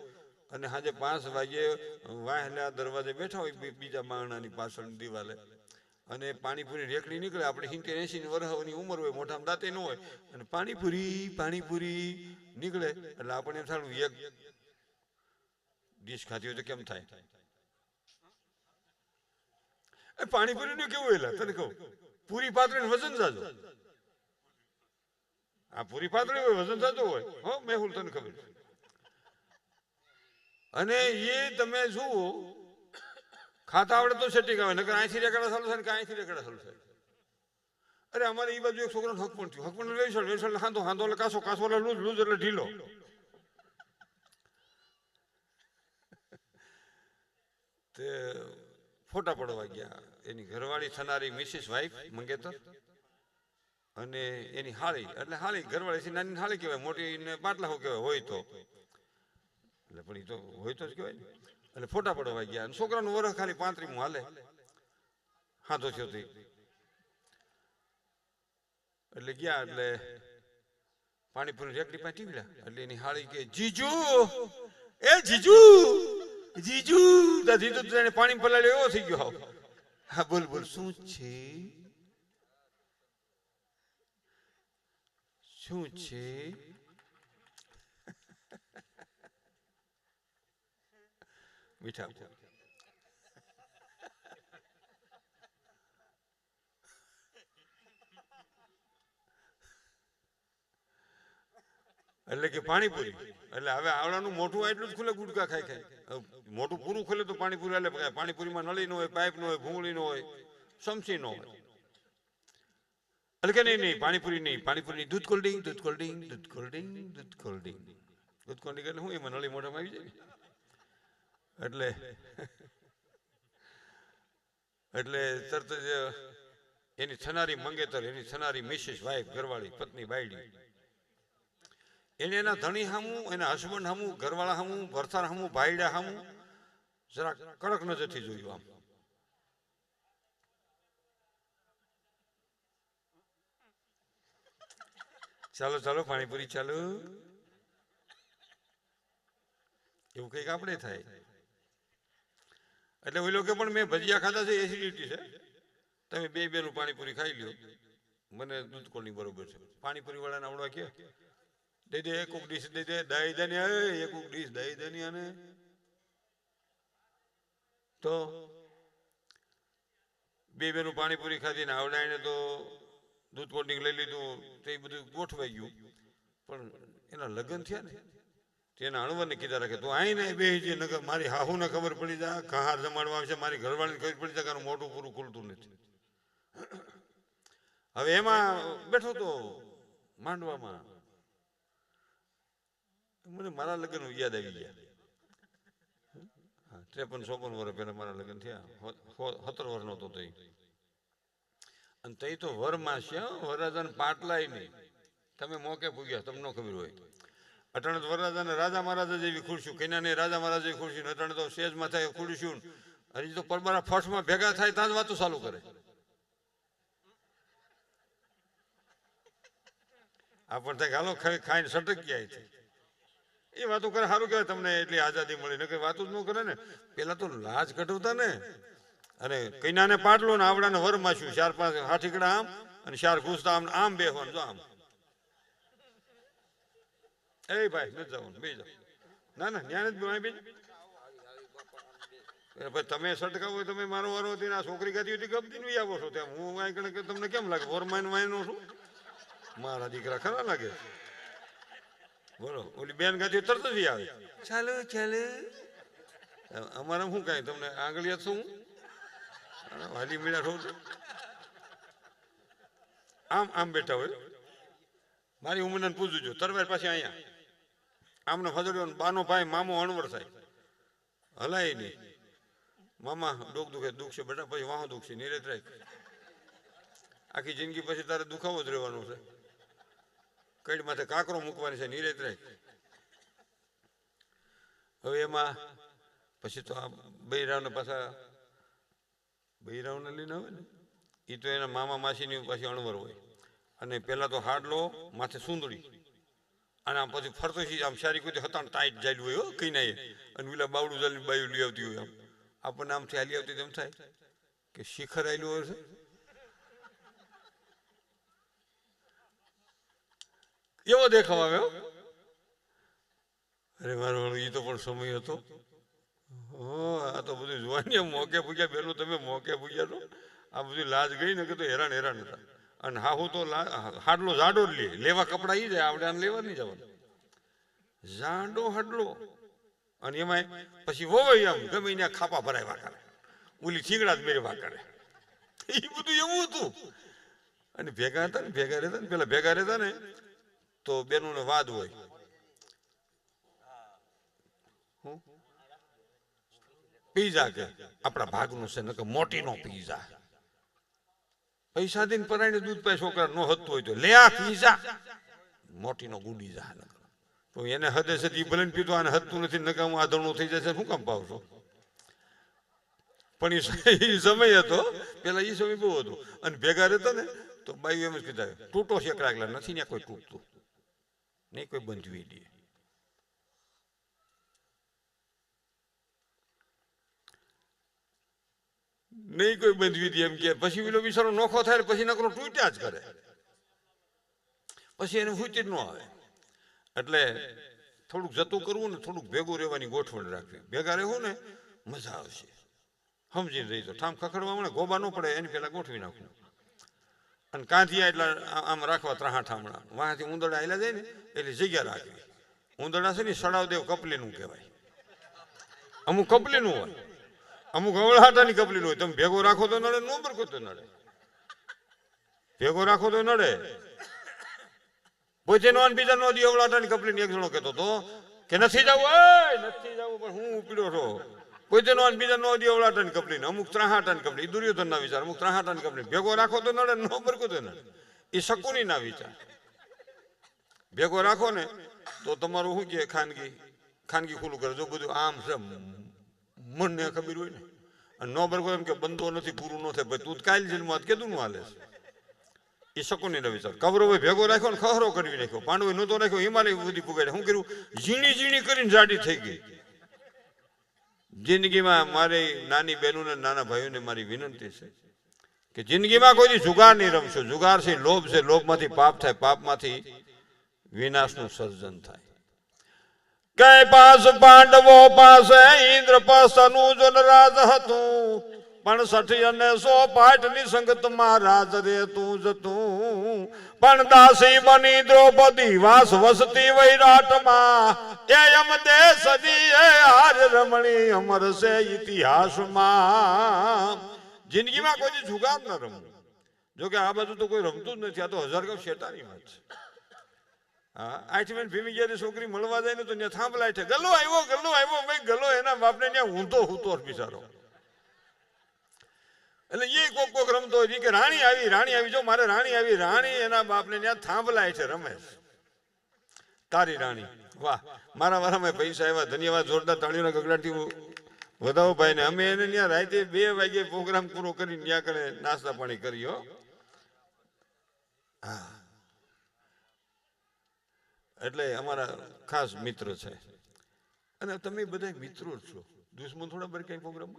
અને સાંજે 5 વાગે વાહના દરવાજે બેઠા હોય બીજા માણસની પાછળ દિવાલે અને પાણીપુરી રેકડી નીકળે આપણે 70-80 વર્ષની ઉંમર હોય મોઢામાં દાંતે ન હોય અને પાણીપુરી નીકળે એટલે આપણે એમ થાળું એક ડીશ ખાતી હોય તો કેમ થાય પાણીપુરી નું કેવું એલા તને કહું પૂરી પાતળી વજન જાજો આ પૂરી પાતળી હોય વજન જાજો હોય હો મેહુલ તને ખબર અને એ તમે જુઓ ખાતા આવડે તો સેટિંગ આવે નકર અહીંથી રેકડા ચાલુ થાય કે અહીંથી રેકડા ચાલુ થાય અરે અમારે એ બાજુ એક છોકરાનો હક પણ થયું હક પણ વેસળ હાંધો એટલે કાસો એટલે લૂઝ એટલે ઢીલો તે ફોટા પડવા ગયા એની ઘરવાળી થનારી મિસિસ વાઇફ મંગેતર અને એની હાળી એટલે હાળી ઘરવાળી નાની હાળી કહેવાય મોટી ને બાટલા કહેવાય હોય તો એટલે પણ એ તો હોય તો જ કહેવાય ને એટલે ફોટા પડવા ગયા અને છોકરાનું વરસ ખાલી 35 હાલે હાથો થયો એટલે ગયા એટલે પાણીપુરી રેકડી પાસે ટીવડા એટલે એની હાળી કે જીજુ એ જીજુ જીજુ જીજુ તો પાણી પલાળ્યો એવો થઈ ગયો. હા બોલ બોલ શું છે શું છે? મીઠા એટલે કે પાણીપુરી એટલે હવે આવડાનું મોઢું એટલું જ ખુલે ગુટકા ખાઈ ખાઈ. મોઢું પૂરું ખુલે તો પાણીપુરી એટલે પાણીપુરીમાં નળી ન હોય, પાઇપ ન હોય, ભૂંગળી ન હોય, સમસી ન હોય. એટલે કે નહીં પાણીપુરી નહીં, પાણીપુરી દૂધ કોલ્ડિંગ દૂધ કોલ્ડિંગ દૂધ કોલ્ડિંગ દૂધ કોલ્ડિંગ દૂધ કોલ્ડિંગ એટલે હું એમાં નળી મોઢામાં આવી જાય. એટલે એટલે તરત જ એની થનારી મંગેતર, એની થનારી મિસિસ વાઇફ, ઘરવાળી, પત્ની, બાયડી, એને એના ધણી હામું, એના હસબન્ડ હામું, ઘરવાળા હામું, ભરથાર હામું, ભાઈડા હામું જરા કડક નજરથી જોયું. આમ ચાલો ચાલો પાણીપુરી ચાલો એવું કઈક આપણે થાય. એટલે ઓઈ લોકો પણ મેં ભજીયા ખાધા છે, એસિડિટી છે, તમે બે બેનું પાણીપુરી ખાઈ લ્યો, મને દૂધ કોની બરોબર છે. પાણીપુરી વાળાને આવડવા કે દઈ દે એક ડીશ દઈ દે, દઈ દે ને એક ડીશ દઈ દે ને આને તો બે બેનું પાણીપુરી ખાધી ને આવડાઈને તો દૂધ કોલ્ડિંગ લઈ લીધું, તે બધું ગોઠવાઈ ગયું. પણ એના લગ્ન થયા ને તેના અણવરને કીધા રાખે તું આઈને બે જે નગર મારી હાહુને ખબર પડી જાય, કહાર જમાડવા આવશે, મારી ઘરવાળીને ખબર પડી જાય કે મોટું પૂરું ખુલતું નથી. હવે એમાં બેઠો તો માંડવામાં મને મારા લગ્ન યાદ આવી ગયા. 53-54 વર્ષ પહેલા મારા લગ્ન થયા, 17 વર્ષ નહોતો તઈ. અને તઈ તો વરમાં છે, વરરાજાને પાટલાય નહીં, તમે મોકે પૂગ્યા, તમને ન ખબર હોય. અટાણે તો વરરાજાને રાજા મહારાજા જેવી ખુરશી, કન્યાને રાજા મહારાજા જેવી ખુરશી, અટાણે તો સ્ટેજમાં થાય ખુરશી, હજી તો પરબારા ફર્સ્ટમાં ભેગા થાય ત્યાં જ વાતો ચાલુ કરે. આપણ થાય હાલો ખાઈને સટક ગયા છે એ વાતો કરે. સારું કહેવાય તમને એટલી આઝાદી મળી, ને કઈ વાતો જ ન કરે ને. પેલા તો લાજ કઢવતા ને, અને કન્યાને પાટલો ને આવડાને વરમાં શું 4-5 હાથીકડા આમ અને 4 ઘૂસતા આમ આમ બેસવાનું. જો આમ એ ભાઈ નથી જવાનું, બે જાઓ. ના ના ન્યા નથી બે. ભાઈ તમે સટકાવો હોય, તમે મારો વારો હતી આ છોકરી ગાતી હતી ગમતી નહીં આવો છો ત્યાં, હું કાંઈ તમને કેમ લાગે વરમાન વાયનો છું? મારા દીકરા ખરા લાગે. બોલો ઓલી બેન ગાતી તરત જ આવે ચાલો ચાલો. અમારે શું કાંઈ તમને આંગળિયા શું વાલી મીડા છો? આમ આમ બેઠા હોય. મારી ઉંમરને પૂછું છું તરવાર પાસે અહીંયા આમને ફજડ્યો, બાનો ભાઈ મામો અણવર થાય, હલાય નહીં. મામા ડોક દુખે, દુખ છે બેટા, પછી વાહો દુખ છે, નિરેત રાખ. આખી જિંદગી પછી તારે દુખાવો જ રહેવાનો છે, કઈ માથે કાકરો મૂકવાની છે, નિરેત રાખ. હવે એમાં પછી તો આ બૈરાવને પાછા બૈરાવને લઈને આવે ને એ તો એના મામા માસીની પાછી અણવર હોય. અને પેલા તો હાડલો માથે સુંદડી, અને આમ પછી ફરતો આમ સારી કોઈ હતા ટાઈટ જાયેલું હોય કઈ ના, અને પેલા બાવડું જાલી બાયું લઈ આવતી હોય. આમ આપણને આમથી હાલી આવતી તેમ થાય કે શિખર આવેલું હોય છે. એવો દેખાવ આવ્યો. અરે મારો એ તો પણ સમય હતો. આ તો બધું જોવાની મોકે પૂગ્યા બેનો, તમે મોકે પૂગ્યા તો આ બધી લાજ ગઈ ને કે તો હેરાન હેરાન હતા. અને હાહુ તો હાડલો જાડો જ લે, લેવા કપડા ઈ જાય, આપણે આને લેવા નહીં જવાનું. જાડો હાડલો, અને એમાં પછી વોવાય આમ ગમે એને ખાપા ભરાય કરે, ઓલી થીગડા જ મેળવા કરે. એ બધું એવું હતું. અને ભેગા હતા ને, ભેગા રહેતા ને, પેલા ભેગા રહેતા ને તો બેનોને વાદ હોય. પીઝા કે આપણા ભાગનું છે ને કે મોટી નો પીઝા, પૈસા દઈને પરાઈને દૂધ પાય છોકરા નો હતું હોય તો લે આ પીઝા મોટી નો ગુડી જા. તો એને હદે સદી ભલે પીતો આને હદતું નથી, નકા હું આધણું થઈ જશે, શું કામ પાવશો? પણ એ સમય હતો પેલા, એ સમય બહુ હતો. અને ભેગા રહેતા ને તો બાયું એમ જ કીધા તૂટો શેકડા, નથી ને કોઈ તૂટતું. નહીં કોઈ બંધવી દે. નહીં કોઈ બંધવી દે એમ કે પછી પેલો બિચારો નોખો થાય પછી નકરો તૂટ્યા જ કરે, પછી એને ફૂટી જ ન આવે. એટલે થોડુંક જતું કરવું ને થોડુંક ભેગું રહેવાની ગોઠવણ રાખવી. ભેગા રહેવું ને મજા આવશે. સમજીને રહી તો ઠામ ખખડવા મળે ગોબા ન પડે એની પહેલા ગોઠવી નાખવું. અને કાંધિયા એટલે આમ રાખવા ત્રાહા ઠામણા, વાંથી ઉંદરડા આવેલા જાય ને એટલે જગ્યા રાખવી. ઉંદરડા છે ને સડાવદેવ કપલીનું કહેવાય. અમુક કપલીનું હોય, અમુક અવળાટાની કપલીનું હોય. તમે ભેગો રાખો તો નડે, નો બરકો તો નડે. ભેગો રાખો તો નડે. પોતે નો બીજા નો દી અવળાટાની કપલીની એક જણો કહેતો હતો કે નથી જવું, નથી જવું, પણ હું ઉપડ્યો છો. પોતે નો બીજા નો દી અવળાટાની કપલીને, અમુક ત્રાહાટાની કપલી, દુર્યોધન ના વિચાર, અમુક ત્રાહાટાની કપલી. ભેગો રાખો તો નડે, નો બરકો તો નડે. એ શકુની ના વિચાર. ભેગો રાખો ને તો તમારું શું કે ખાનગી ખુલ્લું કરે. જો બધું આમ છે મનને ખબર હોય ને, અને નો બરકો એમ કે બંધો નથી, પૂરું ન થાય, ભાઈ તું કાલ જન્મ કીધું નું હાલે છે. એ શકુની ના વિચાર. કૌરવે ભેગો રાખ્યો ને ખહરો કરી નાખ્યો, પાંડવે નહોતો રાખ્યો હિમાલય સુધી પુગાડ્યા. શું કર્યું? ઝીણી ઝીણી કરીને જાડી થઈ ગઈ. જિંદગીમાં મારી નાની બહેનોને નાના ભાઈઓને મારી વિનંતી છે કે જિંદગીમાં કોઈ જુગાર નહીં રમશો. જુગાર છે લોભ છે, લોભમાંથી પાપ થાય, પાપમાંથી વિનાશનું સર્જન થાય. કઈ પાસ પાંડવો પાસે ઇન્દ્રપ્રસ્થ અનુજન રાજ હતું, પણ 60 અને 100 પાઠની સંગતમાં રાજ રે તું જતું. પણ દાસી બની દ્રૌપદી વાસ વસતી વૈરાટમાં, એ અમ દેશજી એ હાર રમણી અમર છે ઇતિહાસમાં. જિંદગીમાં કોઈ જુગાર ન રમવું. જોકે આ બધું તો કોઈ રમતું જ નથી. આ તો 1000 કપ શેતાની વાત છે. હા, આઠમેન ભીમી ગયા છોકરી મળવા જાય ને તો ત્યાં થાંભલાય છે, ગલ્લો આવ્યો, ગલ્લો આવ્યો. ભાઈ ગલ્લો એના બાપને ત્યાં ઊંધો હૂતો બિચારો. એટલે એ કોક રમતો હોય કે રાણી આવી, રાણી આવી, જો મારે રાણી આવી. રાણી એના બાપને ત્યાં થાંભલાય છે, રમે છે. તારી રાણી, વાહ, મારા વારામાં પૈસા આવ્યા, ધન્યવાદ. જોરદાર તાળીઓના ગગડાથી વધાવો ભાઈ ને. અમે એને ત્યાં રાતે 2 વાગે પ્રોગ્રામ પૂરો કરીને ત્યાં કરે નાસ્તા પાણી કર્યો. હા, એટલે અમારા ખાસ મિત્ર છે. અને તમે બધા મિત્રો છો, દુશ્મન થોડા બર કઈ પ્રોગ્રામ.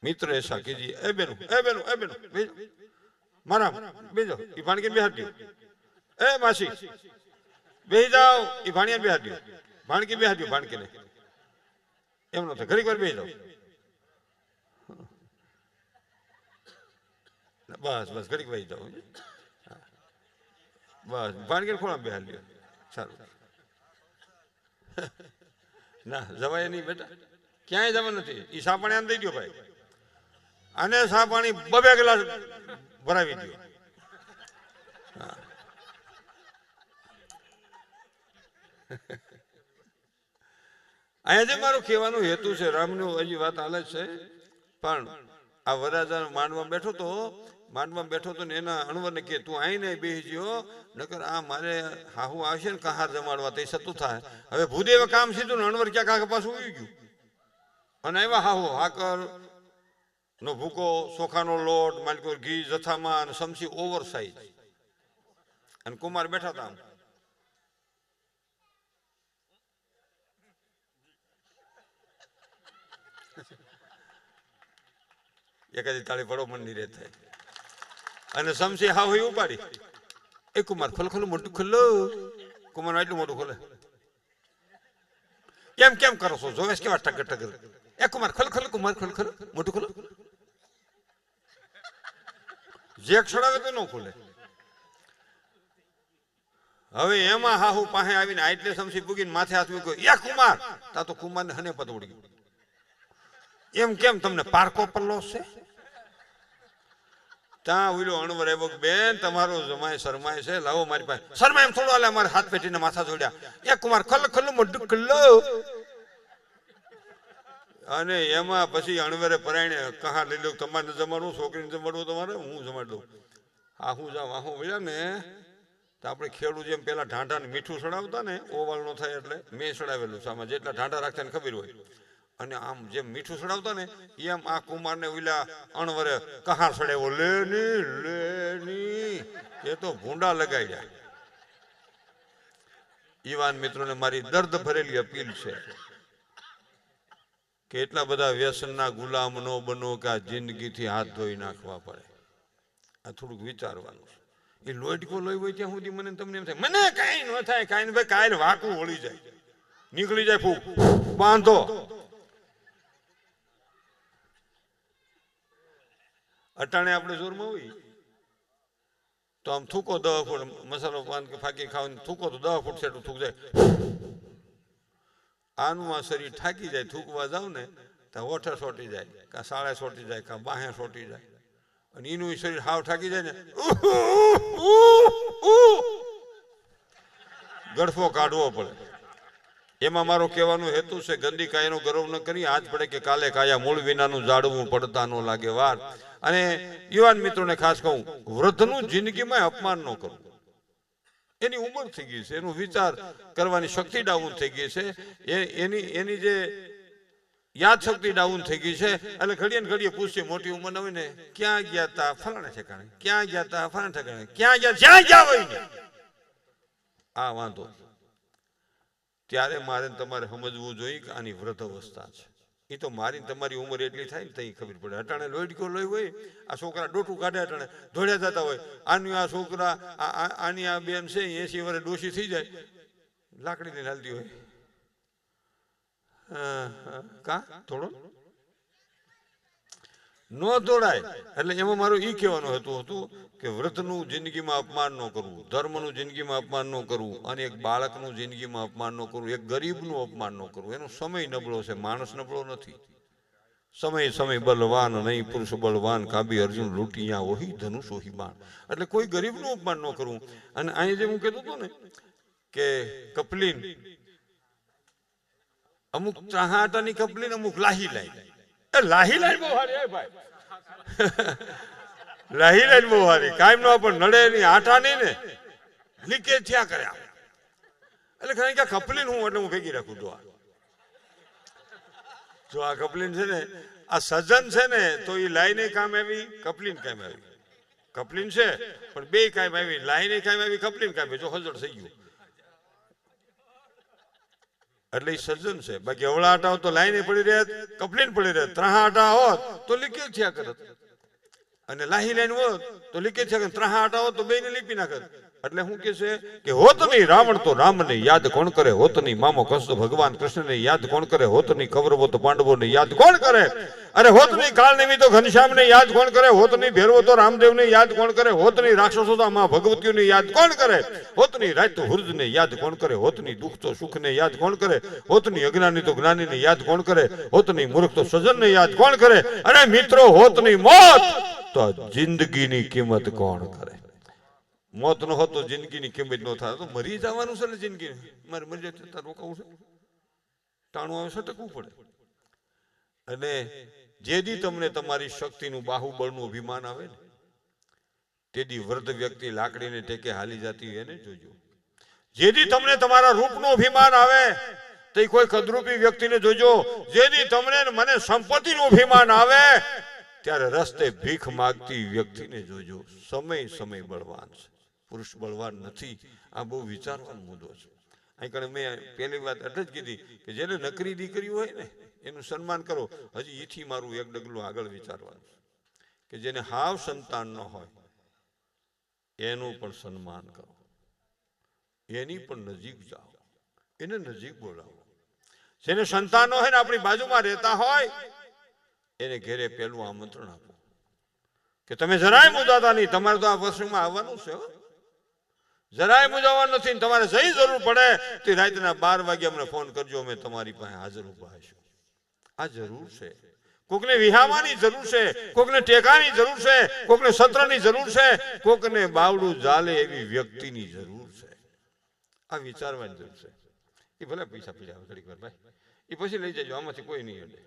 મિત્ર એસા કીજીએ. એ બેનો, એ બેનો, એ બેનો, મારા બેજો. એ ભાણકી બેહાડ્યો. એ માસી બેહી જાઓ. એ ભાણિયા બેહાડ્યો. ભાણકી બેહાડ્યો. ભાણકીને એમ ન થાય, ઘડીક વાર બેહી જાઓ. બસ બસ, ઘડીક બેહી જાઓ. બસ, ભાણકી ખોળા બેહાડ્યો. સારું. ના જવાય નહીં બેટા, ક્યાંય જવા નથી. એ સા પાણી આને દઈ દો ભાઈ. અને સા પાણી 2 ગ્લાસ ભરાવી દો. અહીંયા જે મારો કહેવાનો હેતુ છે, રામનું હજી વાત હાલે છે, પણ આ વરરાજા માંડવા બેઠો તો ને એના અણવરને કે તું આઈને બેસી ગયો, નકર આ મારે હાહુ આવશે ને કહાર જમાડવા તે સતું થાય. હવે ભૂદેવે કામ સીધું ને અણવર ક્યાં કાકા પાછું ઉઈ ગયું. અને આવ્યા હાહુ હાકર નો ભૂકો, ચોખાનો લોટ, માલિકો ઘી જથામાં, અને સમસી ઓવર સાઈઝ. અને કુમાર બેઠા હતા. એકાદી તાળી પડો મન ની રે થાય. અને સમસી હાવ ઉપાડી. એ કુમાર ખોલો, ખોલો, મોટું ખોલો. કુમાર એટલું મોટું ખોલે. કેમ કેમ કરો છો? જોવેશ કેવા ટગર ટગર. એ કુમાર ખોલો, ખોલો, કુમાર ખોલો, ખોલો, મોટું ખોલો. જેક છોડાવે તો ન ખોલે. હવે એમાં હાહુ પાસે આવીને આટલે સમસી પૂગીને માથે હાથ મૂક્યો. એ કુમાર, તા તો કુમાર ને હને પદ ઉડી ગયું. એમ કેમ તમને પારકો પલ્લો છે? ત્યાં ઉલો અણવર આવ્યો. બેન તમારો જમાય શરમાય છે, લાવો મારી પાસે. શરમાય એમ થોડો હાલે, અમારે હાથ પેટીને માથા જોડ્યા. એ કુમાર ખલ્લો, ખલ્લો, મોઢું ખલ્લો. અને એમાં પછી અણવરે પરાયણે કહા લઈ લો, તમારે જમાડવું, છોકરીને જમાડવું તમારે, હું જમાડી દઉં. આહું જાઉં આહું વળ્યા ને તો આપણે ખેડૂત જેમ પેલા ઢાંઢાને મીઠું સડાવતા ને, ઓવાળ નો થાય એટલે મેં સડાવેલું છે. આમાં જેટલા ઢાંઢા રાખતા ને ખબર હોય. અને આમ જેમ મીઠું સડાવતા ને એમ આ કુમારને ઓલા અણવરે કહાર સડાવ્યો. લેની લેની, એ તો ભૂંડા લગાડ્યા. યુવાન મિત્રોને મારી દર્દ ભરેલી અપીલ છે કે એટલા બધા વ્યસનના ગુલામ ન બનો કે આ જિંદગીથી હાથ ધોઈ નાખવા પડે. આ થોડુંક વિચારવાનું છે. એ લોટકો લોહી હોય ત્યાં સુધી મને તમને એમ થાય મને કાંઈ ન થાય, કાંઈ ભાઈ કાંઈ વાકું વળી જાય, નીકળી જાય, ફૂક બાંધો. અટાણે આપણે જોરમાં હોય તો આમ થૂકો 10 ફૂટ મસાલો પાન કે ફાકી ખાવાની થૂકો તો 10 ફૂટ સેટું થૂક જાય. આનું આ શરીર થાકી જાય, થૂકવા જાવ ને તો ઓઠે સોટી જાય, કાં સાળે સોટી જાય, કાં બાહે સોટી જાય, અને એનું શરીર હાવ થાકી જાય ને ગળફો કાઢવો પડે. એમાં મારો કહેવાનો હેતુ છે ગંદી કાયાનો ગર્વ ન કરી, આજ પડે કે કાલે કાયા મૂળ વિનાનું જાડવું પડતા ન લાગે વાર. અને યુવાન મિત્રોને ખાસ કહું, વૃદ્ધનું જિંદગીમાં અપમાન ન કરવું. એની ઉંમર થઈ ગઈ છે, એનું વિચાર કરવાની શક્તિ ડાઉન થઈ ગઈ છે, એની જે યાદ શક્તિ ડાઉન થઈ ગઈ છે. એટલે ઘડીએ ને ઘડીએ પૂછશે, મોટી ઉંમર ના હોય ને, ક્યાં ગયા તા ફલાણા ઠેકાણે, ક્યાં ગયા તા ફલાણા ઠેકાણે, ક્યાં ગયા, જ્યાં ગયા હોય ને આ વાંધો. ત્યારે મારે તમારે સમજવું જોઈએ કે આની વૃદ્ધ અવસ્થા છે. એ તો મારી તમારી ઉંમર એટલી થાય ને તઈ ખબર પડે. અટાણે લોહીડકો લોહી હોય, આ છોકરા ડોટું કાઢે, અટાણે દોડ્યા જતા હોય, આની આ છોકરા આની આ બેન છે 80 વર્ષ ડોશી થઈ જાય, લાકડીની હાલતી હોય, કા થોડો ન દોડાય. એટલે એમાં મારું ઈ કહેવાનું હતું કે વૃદ્ધનું જિંદગીમાં અપમાન ન કરવું, ધર્મનું જિંદગીમાં અપમાન ન કરવું, અને એક બાળકનું જિંદગીમાં અપમાન ન કરવું, એક ગરીબનું અપમાન ન કરવું. એનો સમય નબળો છે, માણસ નબળો નથી. સમય બલવાન નહીં પુરુષ બળવાન, કાબી અર્જુન લૂંટિયા ઓહી ધનુષ ઓહી બાણ. એટલે કોઈ ગરીબનું અપમાન ન કરવું. અને અહીંયા જે હું કહેતો હતો ને કે કપલીન, અમુક ચાહાટાની કપલીન, અમુક લાહી લાઈ. લાહી લાઈ બહુ હારી ભાઈ, લાહી લાઈ બહુ હારી. કાયમ નો પણ નડે ની આટા નહીં ને લીકેજ થયા કર્યા. એટલે ખરી કે કપલીન હું એટલે હું ભેગી રાખું. જો આ કપલીન છે ને, આ સજન છે ને, તો એ લાઈને કામ આવી, કપલીન કામ આવી. કપલીન છે પણ બે કામ આવી, લાઈને કામ આવી, કપલીન કામ આવી. જો હજળ થઈ ગયું એટલે એ સજ્જન છે. બાકી અવળા આટા હોત તો લાઈને પડી રહ્યા, કપલીન પડી રહ્યા. ત્રહા આટા હોત તો લીકેજ થયા કરત, અને લાહી લાઈન હોત તો લીકેજ થયા કરત. ત્રહા આટા હોત તો બેને લીપી નાખત. એટલે શું કે છે કે હોત નહીં રાવણ તો રામને યાદ કોણ કરે, હોત નહીં મામો કૃષ્ણ ભગવાન કૃષ્ણને યાદ કોણ કરે, હોત નહીં કૌરવો તો પાંડવોને યાદ કોણ કરે, અરે હોત નહીં કાળ નિમિ તો ઘનશ્યામને યાદ કોણ કરે, હોત નહીં ભેરવો તો રામદેવને યાદ કોણ કરે, હોત નહીં રાક્ષસો તો માં ભગવતીઓને યાદ કોણ કરે, હોત નહીં રાત તો હુર્જને યાદ કોણ કરે, હોત નહીં દુઃખ તો સુખને યાદ કોણ કરે, હોત નહીં અજ્ઞાની તો જ્ઞાનીને યાદ કોણ કરે, હોત નહીં મૂર્ખ તો સજ્જનને યાદ કોણ કરે, અને મિત્રો હોત નહીં મોત તો જિંદગીની કિંમત કોણ કરે. મોત ન હોત તો જિંદગીની કિંમત ન થાય. તો મરી જવાનું છે ને જિંદગી, મારે મરી જાય રોકાવું છે, ટાણું આવે સટકવું પડે. અને જેથી તમને તમારી શક્તિનું બાહુબળનું અભિમાન આવે ને, તેથી વૃદ્ધ વ્યક્તિ લાકડીને ટેકે હાલી જતી એને જોજો. જેથી તમને તમારા રૂપનું અભિમાન આવે તે કોઈ કદરૂપી વ્યક્તિને જોજો. જેથી તમને મને સંપત્તિનું અભિમાન આવે ત્યારે રસ્તે ભીખ માગતી વ્યક્તિને જોજો. સમય બળવાન છે, પુરુષ બળવાન નથી. આ બહુ વિચારવાનો મુદ્દો છે. અહીં કણે મેં પહેલી વાત એટલે જ કીધી કે જેને નકરી દીકરી હોય ને એનું સન્માન કરો. હજી ઈથી મારું એક ડગલું આગળ વિચારવાનું કે જેને હાવ સંતાન ન હોય એનું પણ સન્માન કરો, એની પણ નજીક જાઓ, એને નજીક બોલાવો. જેને સંતાન હોય ને આપણી બાજુમાં રહેતા હોય એને ઘેરે પહેલું આમંત્રણ આપો કે તમે જરાય મુજાતા નહીં, તમારે તો આ વર્ષમાં આવવાનું છે, જરાય મુજાવાનું નથી. તમારે જઈ જરૂર પડે તો રાતના 12 વાગે અમને ફોન કરજો, અમે તમારી પાસે હાજર ઉભા હશું. આ જરૂર છે. કોકને વિહાવાની જરૂર છે, કોકને ટેકાની જરૂર છે, કોકને સત્રની જરૂર છે, કોકને બાવડું જાલે એવી વ્યક્તિની જરૂર છે. આ વિચારવાની જરૂર છે. એ ભલે પૈસા પીડા ઘડીક વાર ભાઈ, એ પછી લઈ જજો, આમાંથી કોઈ નહીં અડે.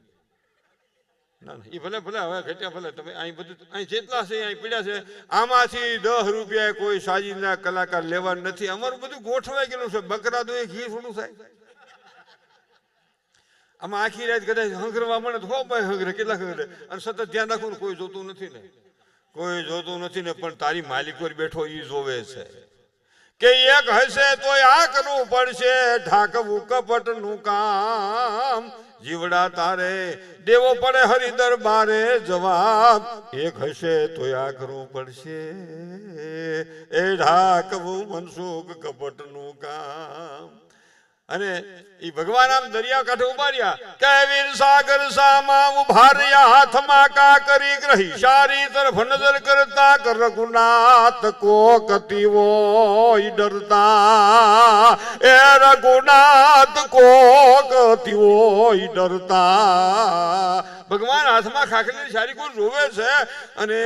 ના એ ભલે હવે ઘટ્યા ભલે, તમે અહીં બધું અહીં જેટલા છે અહીં પીડ્યા છે, આમાંથી 10 રૂપિયા કોઈ સાજીના કલાકાર લેવા નથી. અમારું બધું ગોઠવાઈ ગયેલું છે. બકરા તો ઘી થોડું થાય. આમાં આખી રાત કદાચ હંગરવા મળે તો હો ભાઈ હંગરે, કેટલા હંગરે, અને સતત ધ્યાન રાખવું. કોઈ જોતું નથી ને, કોઈ જોતું નથી ને, પણ તારી માલિક પર બેઠો એ જોવે છે કે એક હશે તોય આ કરવું પડશે, ઢાંકવું કપટનું કામ, જીવડા તારે દેવો પડે હરિ દરબારે જવાબ, એક હશે તોય આ કરવું પડશે, એ ઢાંકવું મનસુખ કપટનું કામ. અને ઈ ભગવાન આમ દરિયા કાંઠે ઉભા રહ્યા, કેવીર સાગર સામા ઉભા રહ્યા, હાથમાં કાકરી ગ્રહી સારી તરફ નજર કરતા, કર રઘુનાથ કો કતિવો ડરતા, એ રઘુનાથ કો કતિવો ડરતા. ભગવાન હાથમાં ખાખરી સારી કોઈ જોવે છે અને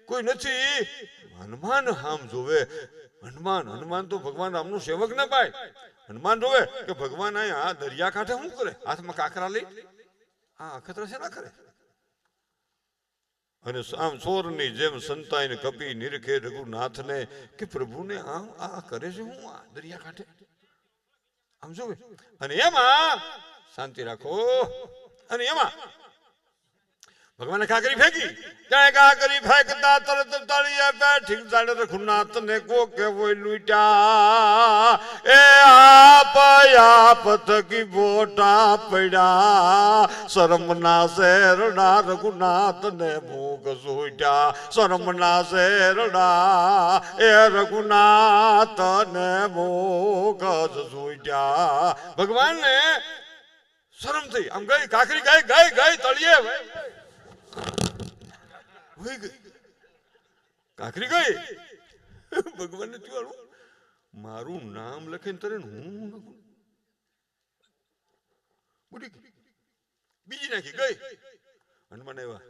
કોઈ નથી. હનુમાન હામ જોવે. હનુમાન તો ભગવાન રામનું સેવક ન પાય. હનુમાન જોવે કે ભગવાન અહીંયા દરિયા કાંઠે શું કરે, હાથમાં કાકરા લઈ આ અખતરા છે ના કરે. અને આમ ચોરની જેમ સંતાઈને કપી નિરખે રઘુનાથને કે પ્રભુને આમ આ કરે છે હું આ દરિયા કાંઠે આમ જોવે. અને એમાં શાંતિ રાખો. અને એમાં ભગવાને કાકરી ફેંકી, ક્યાંય કાકરી ફેંકતા તરત તળિયે બેઠી જાણે રઘુનાથ ને કોકે હોય લૂટ્યા, એ આપ થકી બોટા પડ્યા, શરમના શેરડા રઘુનાથ ને ભૂખ સૂટ્યા, શરમના શેરડા એ રઘુનાથ ને ભૂખ સૂટ્યા. ભગવાન ને શરમ થઈ, આમ ગઈ કાકરી ગઈ તળિયે કાકરી ગઈ. ભગવાન ને થયું મારું નામ લખીને તરે હું બુડી બીજી નાખી ગઈ. હનુમાન આવ્યા,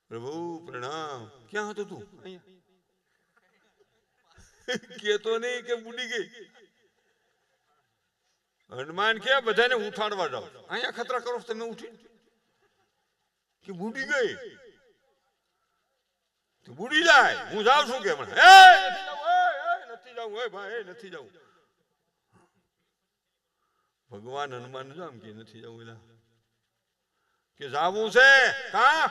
પ્રભુ પ્રણામ. ક્યાં હતો તું? અહીંયા કેતો નહીં કે બુડી ગઈ. હનુમાન કે બધાને ઉઠાડવા જાઓ, અહીંયા ખતરા કરો તમે ઉઠી કે બુડી ગઈ. બુડી જાય હું જાઉં છું કે નથી જાઉં ભાઈ નથી જાઉં. ભગવાન હનુમાન જામ કે નથી જાઉં કે જાવું છે કા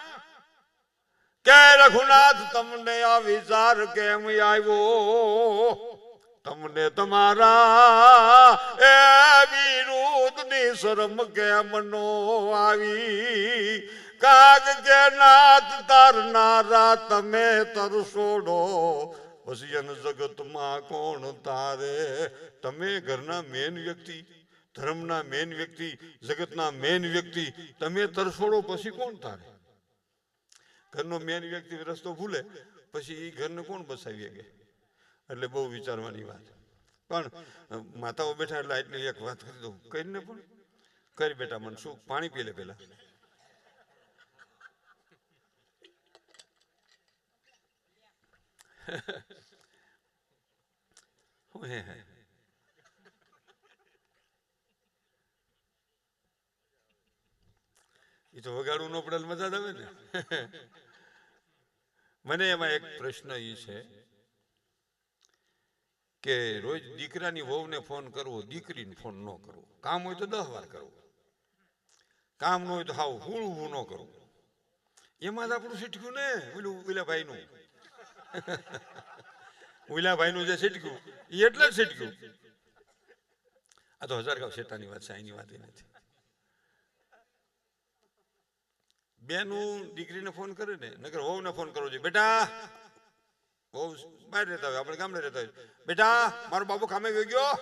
કે રઘુનાથ તમને આ વિચાર કેમ આવ્યો, તમને તમારા એ વિરુદ્ધની શરમ કેમ નો આવી, કાગ કે નાથ તારનારા તમે તરસોડો, પછી અન જગતમાં કોણ તારે. તમે ઘરના મેન વ્યક્તિ, ધર્મના મેન વ્યક્તિ, જગતના મેન વ્યક્તિ, તમે તરસોડો પછી કોણ તારે. ઘરનો મેન વ્યક્તિ રસ્તો ભૂલે પછી એ ઘરને કોણ બસાવી શકે. એટલે બહુ વિચારવાની વાત. પણ માતાઓ બેઠા એટલે એટલી એક વાત કરી દઉં, કરીને પણ કરી બેટા મને શું પાણી પી લે પેલા. એ તો વગાડવું ન પડે મજા જ આવે ને. મને એમાં એક પ્રશ્ન એ છે કે રોજ દીકરાની વહુને ફોન કરવો, દીકરીને ફોન ન કરવો. કામ હોય તો 10 વાર કરવું, કામ ન હોય તો હાવ હું ન કરવું. એમાં જ આપણું શીઠ્યું ને ઓલું ઉલાભાઈનું ઉલાભાઈનું જે શીઠ્યું એ એટલે જ શીઠ્યું. આ તો 1000 ગાવ શેતાની વાત છે, એની વાત નથી. બેનું દીકરીને ફોન કરે ને, નકર વહુને ફોન કરવો જોઈએ. બેટા બહુ બહાર રહેતા હોય, આપણે ગામડે રહેતા હોય, બેટા મારો બાબુ કામે ગયો ગયો,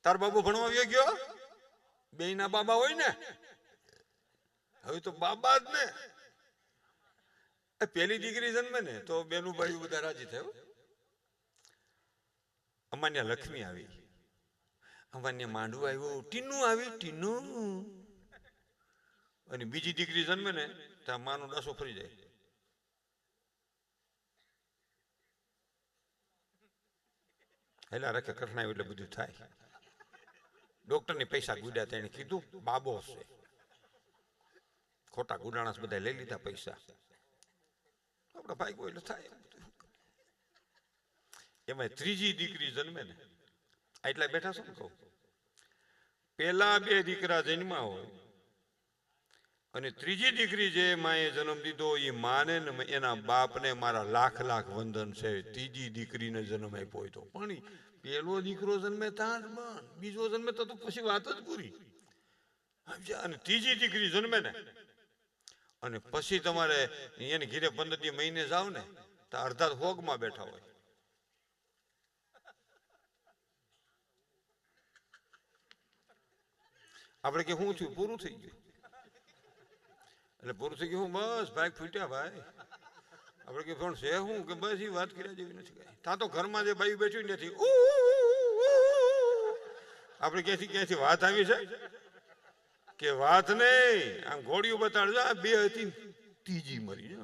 તારો બાબુ ભણવા ગયો ગયો. બે ના બાબા હોય ને, હવે તો બાબા જ ને. પેલી દીકરી જન્મે ને તો બેનું ભાઈ બધા રાજી થયો. અમાન્ય લક્ષ્મી આવી, અમાન્ય માંડવું આવ્યું, ટીનું આવી ટીનું. અને બીજી દીકરી જન્મે ને ત્યાં માનો ડાસો ફરી જાય. હેલા રખે કઠણાયું એટલે બધું થાય. ડોક્ટરની પૈસા ગુડ્યા તેને કીધું બાબો છે. ખોટા ગુડાણાસ બધા લઈ લીધા પૈસા. આપડા ભાઈ કોઈ એટલે થાય. એમાં ત્રીજી દીકરી જન્મે ને એટલા બેઠા છો ને કહું, પેલા 2 દીકરા જન્મા હોય અને ત્રીજી દીકરી જે માએ જન્મ દીધો એ માને ને એના બાપને મારા લાખ લાખ વંદન છે. ત્રીજી દીકરીને જન્મ આપ્યો હોય તો પણ પેલો દીકરો જન્મે ત્યાં જ બંધ, બીજો જન્મે તો પછી વાત જ પૂરી. અને ત્રીજી દીકરી જન્મે ને અને પછી તમારે એની ઘીરે 15 મહિને જાવ ને તો અડધા હોગમાં બેઠા હોય. આપણે કે શું થયું? પૂરું થઈ ગયું. એટલે પૂરું થઈ ગયું, બસ ભાઈ ફૂટ્યા ભાઈ. આપણે કે પણ છે શું કે બસ એ વાત કર્યા જેવી નથી કઈ. ત્યાં તો ઘરમાં જે બાઈ બેઠી નથી, આપણે ક્યાંથી વાત આવી છે કે વાત નહીં, આમ ઘોડીઓ બતાડજો. આ બે હતી, ત્રીજી મરી.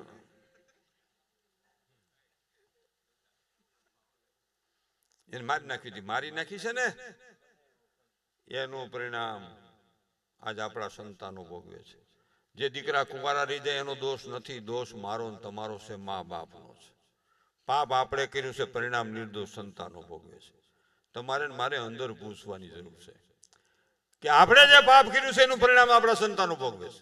એને મારી નાખી હતી. મારી નાખી છે ને એનું પરિણામ આજ આપણા સંતાનો ભોગવે છે. જે દીકરા કુંવારા રહી જાય એનો દોષ નથી, દોષ મારો ને તમારો છે, મા બાપનો છે. પાપ આપણે કર્યું છે, પરિણામ નિર્દોષ સંતાનો ભોગવે છે. તમારે મારે અંદર પૂછવાની જરૂર છે કે આપણે જે પાપ કર્યું છે એનું પરિણામ આપણા સંતાનો ભોગવે છે.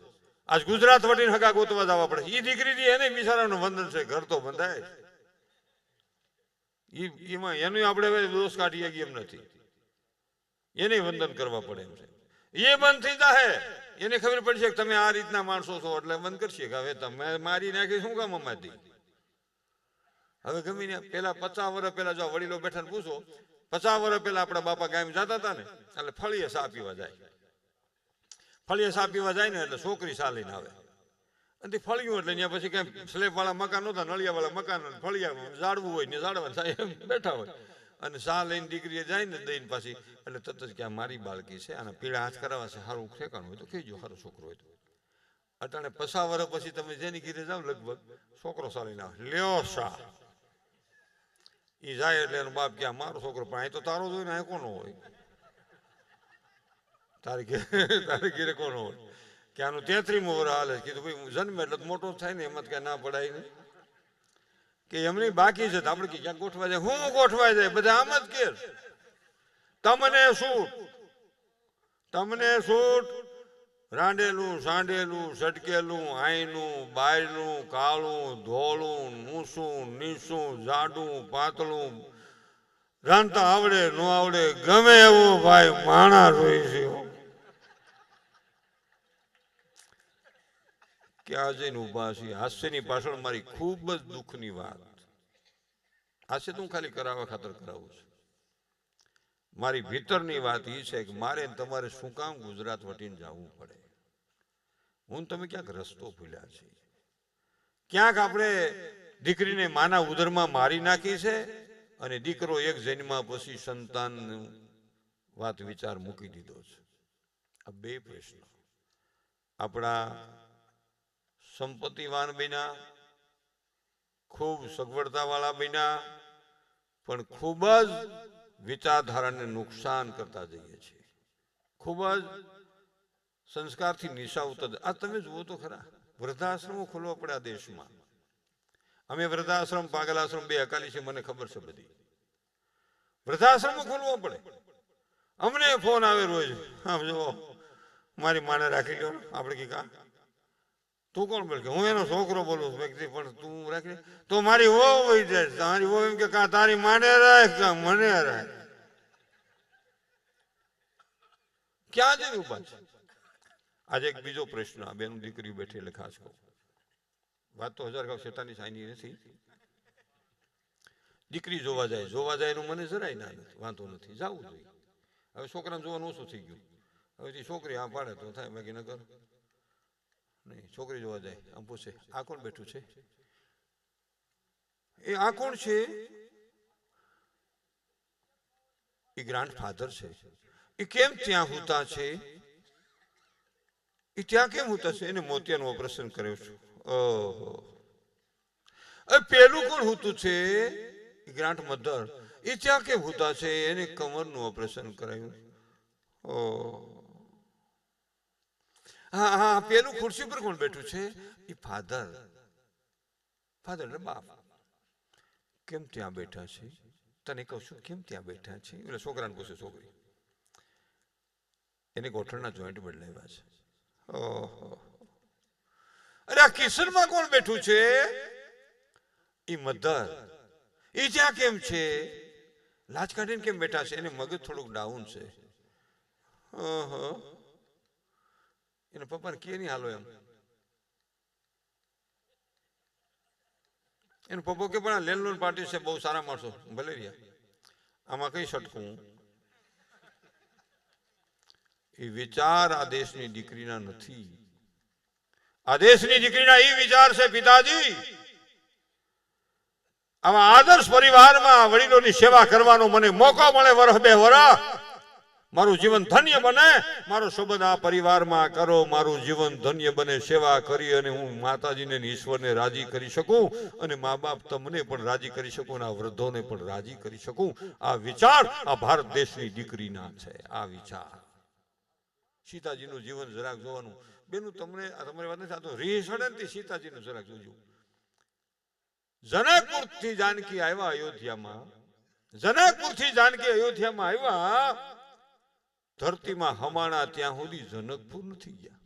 આજ ગુજરાત વટીને હગા ગોતવા જવા પડે. એ દીકરી એને બિચારાનું વંદન છે, ઘર તો બંધાય. એમાં એનું આપણે દોષ કાઢીએ એમ નથી, એને વંદન કરવા પડે એમ છે. એ બંધ થઈ જાય, એને ખબર પડશે કે તમે આ રીતના માણસો છો એટલે બંધ કરશે કે હવે તમે મારી નાખી શું કામ અમારી. હવે ગમે ને પેલા 50 વર્ષ પહેલા જો વડીલો બેઠા પૂછો, 50 વર્ષ પહેલા આપણા બાપા ગામ જતા હતા ને એટલે ફળીએ સા પીવા જાય. ફળીએ સા પીવા જાય ને એટલે છોકરી સા લઈને આવે. અને ફળ્યું એટલે ત્યાં પછી કઈ સ્લેબ વાળા મકાન નહોતા, નળિયા વાળા મકાન, ફળિયા ઝાડવું હોય ને ઝાડવા સાહેબ બેઠા હોય. અને સા લઈને દીકરીએ જાય ને દઈને પાછી એટલે તરત જ ક્યાં મારી બાળકી છે અને પીળા હાથ કરાવવા છે, સારું ઠેકાણું હોય તો કહેજો, સારો છોકરો હોય તો. અટાણે 50 વર્ષ પછી તમે જેની ઘીરે જાઓ લગભગ છોકરો સાલીને આવે, લ્યો સા. એ જાય એટલે એનો બાપ ક્યાં મારો છોકરો, પણ અહીં તો તારો જોઈ ને અહીં કોનો હોય? તારી ઘીરે કોનો હોય? કે આનું 33મું વર્ષ હાલે. કીધું ભાઈ જન્મે એટલે મોટો થાય ને એમાં કઈ ના પડાય નહીં કે એમની બાકી છે. આપણે ક્યાં ગોઠવા જાય? હું ગોઠવાય જાય? બધા આમ જ કે તમને સૂટ રાંડેલું સાંડેલું સટકેલું આઈનું બાયનું કાળું ધોળું મૂસું નીસું જાડું પાતળું રાંધતા આવડે ન આવડે ગમે એવું ભાઈ માણા રોઈ છે. ક્યાં જઈને ઉભા છે? હાસ્યની પાછળ મારી ખૂબ જ દુઃખની વાત. હાસ્ય તું ખાલી કરાવવા ખાતર કરાવું છું. મારી ભીતરની વાત એ છે કે મારે તમારે શું કામ ગુજરાત વટીને જવું પડે? હું તમે ક્યાંક રસ્તો ભૂલ્યા છે. ક્યાંક આપણે દીકરીને માના ઉદરમાં મારી નાખી છે અને દીકરો એક જન્મા પછી સંતાન વાત વિચાર મૂકી દીધો છે. આ બે પ્રશ્નો આપણા સંપત્તિવાન બન્યા, ખૂબ સગવડતા વાળા બન્યા, પણ ખૂબ જ વિચારધારાને નુકસાન કરતા જઈએ છીએ. ખૂબ જ સંસ્કારથી નિશાવતા. આ તમે જુઓ તો ખરા, વૃદ્ધાશ્રમો ખોલવા પડે આ દેશમાં. અમે વૃદ્ધાશ્રમ પાગલાશ્રમ બે અકાલી છે, મને ખબર છે બધી. વૃદ્ધાશ્રમો ખોલવા પડે. અમને ફોન આવે રોજ, હા જો મારી માને રાખી લો. આપણે કે કા તું કોણ બોલ? કે હું એનો છોકરો બોલું વ્યક્તિ, પણ તું રાખી તો મારી વહુ હોય જાય. તારી વહુ એમ કે કા તારી માને રાખ કા મને રાખ. ક્યાં જઈને ઉભા છે? આજે એક બીજો પ્રશ્ન, આ બેનું દીકરી બેઠી એટલે ખાસ કહું. વાત તો 1000 શેતાની સાઈની નથી. દીકરી જોવા જાય એનું મને જરાય ના નથી, વાંધો નથી, જવું જોઈએ. હવે છોકરાને જોવાનું ઓછું થઈ ગયું. હવે છોકરી આ પાડે તો થાય, બાકી ન કર નહીં. છોકરી જોવા જાય, આમ પૂછે આ કોણ બેઠું છે? એ આ કોણ છે? એ ગ્રાન્ડ ફાધર છે. એ કેમ ત્યાં હોતા છે? એ ત્યાં કેમ હોતા છે? એને મોતિયાનું ઓપરેશન કર્યું છે. ઓહો. પેલું કોણ હોતું છે? એ ગ્રાન્ડ મધર. એ ત્યાં કેમ હોતા છે? એને કમરનું ઓપરેશન કરાયું. ઓહ. હા હા, પેલું ખુરશી પર કોણ બેઠું છે? એ ફાધર. ફાધર એટલે બાપ. કેમ ત્યાં બેઠા છે? તને કહું છું કેમ ત્યાં બેઠા છે? એટલે છોકરાને પૂછે છોકરી. એને ગોઠણના જોઈન્ટ બદલાવ્યા છે. ઓહો. અરે આ કિશનમાં કોણ બેઠું છે? ઈ મધર. ઈ જ્યાં કેમ છે? લાજ કાઢીને કેમ બેઠા છે? એને મગજ થોડુંક ડાઉન છે. એને પપ્પાને કે નહીં હાલો એમ. એનો પપ્પો કે પણ આ લેનલોન પાર્ટી છે, બહુ સારા માણસો. ભલે રહ્યા, આમાં કઈ સટકું? એ વિચાર આ દેશની દીકરીના નથી. આ દેશની દીકરીના એ વિચાર છે, પિતાજી આમાં આદર્શ પરિવારમાં વડીલોની સેવા કરવાનો મને મોકો મળે, વરહ બે વરહ મારું જીવન ધન્ય બને. મારો સંબંધ આ પરિવારમાં કરો, મારું જીવન ધન્ય બને, સેવા કરી અને હું માતાજીને ઈશ્વરને રાજી કરી શકું અને મા બાપ તમને પણ રાજી કરી શકું અને આ વૃદ્ધોને પણ રાજી કરી શકું. આ વિચાર આ ભારત દેશની દીકરીના છે. આ વિચાર સીતાજીનું જીવન જરાક જોવાનું. બેનું તમને તમારી વાત નથી થતો, રીહ સડે ને સીતાજીનું જરાક જોજો. જનકપુર થી જાનકી આવ્યા અયોધ્યામાં. જનકપુર થી જાનકી અયોધ્યામાં આવ્યા. ધરતીમાં હમાણા ત્યાં સુધી જનકપુર નથી ગયા.